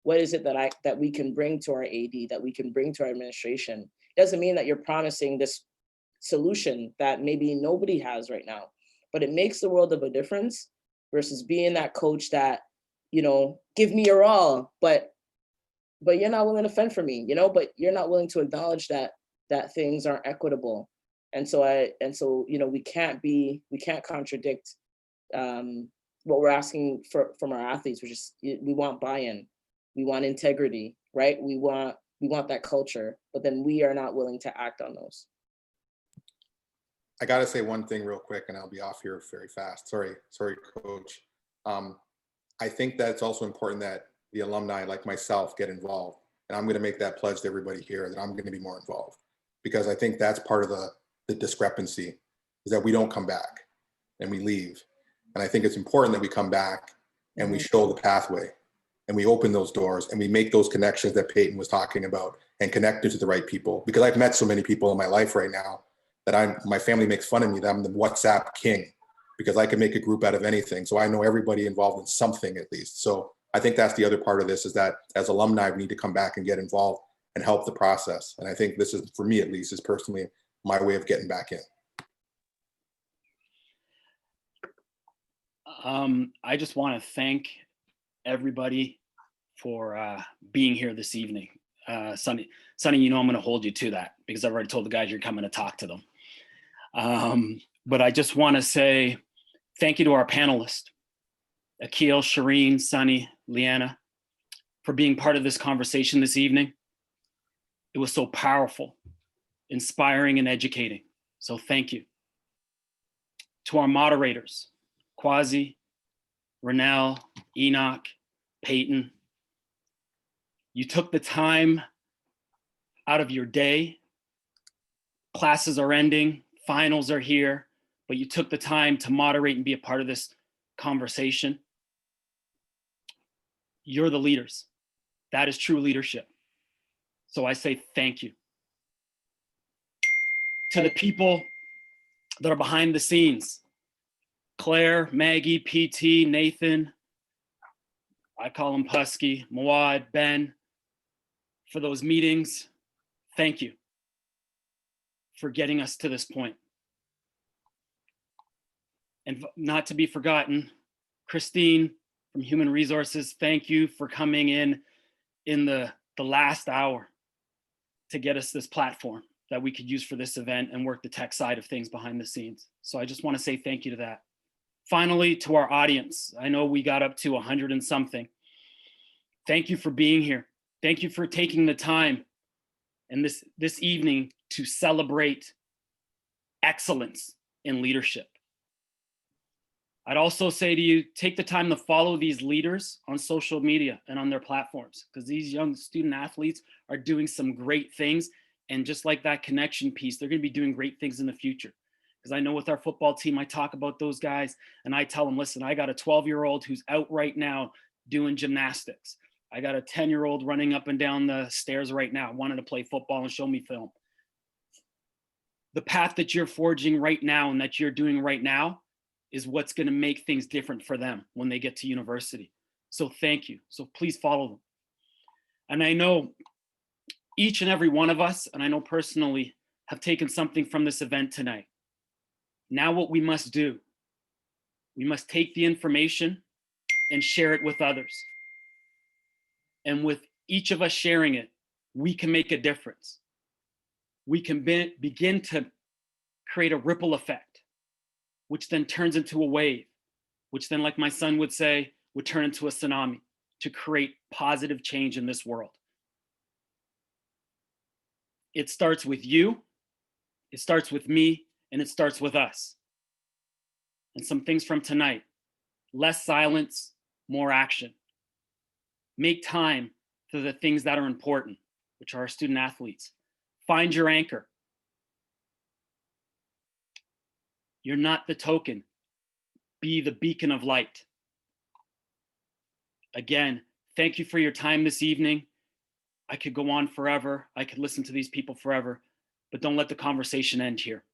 What is it that we can bring to our AD, that we can bring to our administration? It doesn't mean that you're promising this solution that maybe nobody has right now, but it makes the world of a difference versus being that coach that, you know, give me your all, but you're not willing to fend for me, you know, but you're not willing to acknowledge that things aren't equitable. And so you know, we can't contradict what we're asking from our athletes, which is, we want buy-in, we want integrity, right? We want that culture, but then we are not willing to act on those. I got to say one thing real quick, and I'll be off here very fast. Sorry, Coach. I think that it's also important that the alumni, like myself, get involved. And I'm going to make that pledge to everybody here that I'm going to be more involved. because I think that's part of the discrepancy, is that we don't come back and we leave. And I think it's important that we come back and we show the pathway and we open those doors and we make those connections that Peyton was talking about and connect it to the right people. Because I've met so many people in my life right now that my family makes fun of me that I'm the WhatsApp king, because I can make a group out of anything. So I know everybody involved in something at least. So I think that's the other part of this, is that as alumni, we need to come back and get involved and help the process. And I think this is, for me at least, is personally my way of getting back in. I just want to thank everybody for being here this evening. Sonny, you know I'm going to hold you to that, because I've already told the guys you're coming to talk to them. But I just want to say thank you to our panelists, Akil, Sheereen, Sonny, Leanna, for being part of this conversation this evening. It was so powerful, inspiring, and educating. So thank you. To our moderators, Kwasi, Rennell, Enoch, Peyton, you took the time out of your day. Classes are ending, finals are here, but you took the time to moderate and be a part of this conversation. You're the leaders. That is true leadership. So I say thank you. To the people that are behind the scenes, Claire, Maggie, PT, Nathan, I call him Pusky, Mawad, Ben, for those meetings, thank you for getting us to this point. And not to be forgotten, Christine from Human Resources, thank you for coming in the last hour to get us this platform that we could use for this event and work the tech side of things behind the scenes. So I just want to say thank you to that. Finally, to our audience, I know we got up to 100 and something. Thank you for being here. Thank you for taking the time and this evening to celebrate excellence in leadership. I'd also say to you, take the time to follow these leaders on social media and on their platforms, because these young student athletes are doing some great things. And just like that connection piece, they're going to be doing great things in the future. Because I know with our football team, I talk about those guys and I tell them, listen, I got a 12-year-old who's out right now doing gymnastics. I got a 10-year-old running up and down the stairs right now, wanting to play football and show me film. The path that you're forging right now and that you're doing right now is what's going to make things different for them when they get to university. So thank you. So please follow them. And I know each and every one of us, and I know personally, have taken something from this event tonight. Now what we must do, we must take the information and share it with others. And with each of us sharing it, we can make a difference. We can begin to create a ripple effect, which then turns into a wave, which then, like my son would say, would turn into a tsunami to create positive change in this world. It starts with you, it starts with me, and it starts with us. And some things from tonight: less silence, more action. Make time for the things that are important, which are our student athletes. Find your anchor. You're not the token. Be the beacon of light. Again, thank you for your time this evening. I could go on forever. I could listen to these people forever, but don't let the conversation end here.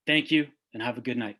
Thank you and have a good night.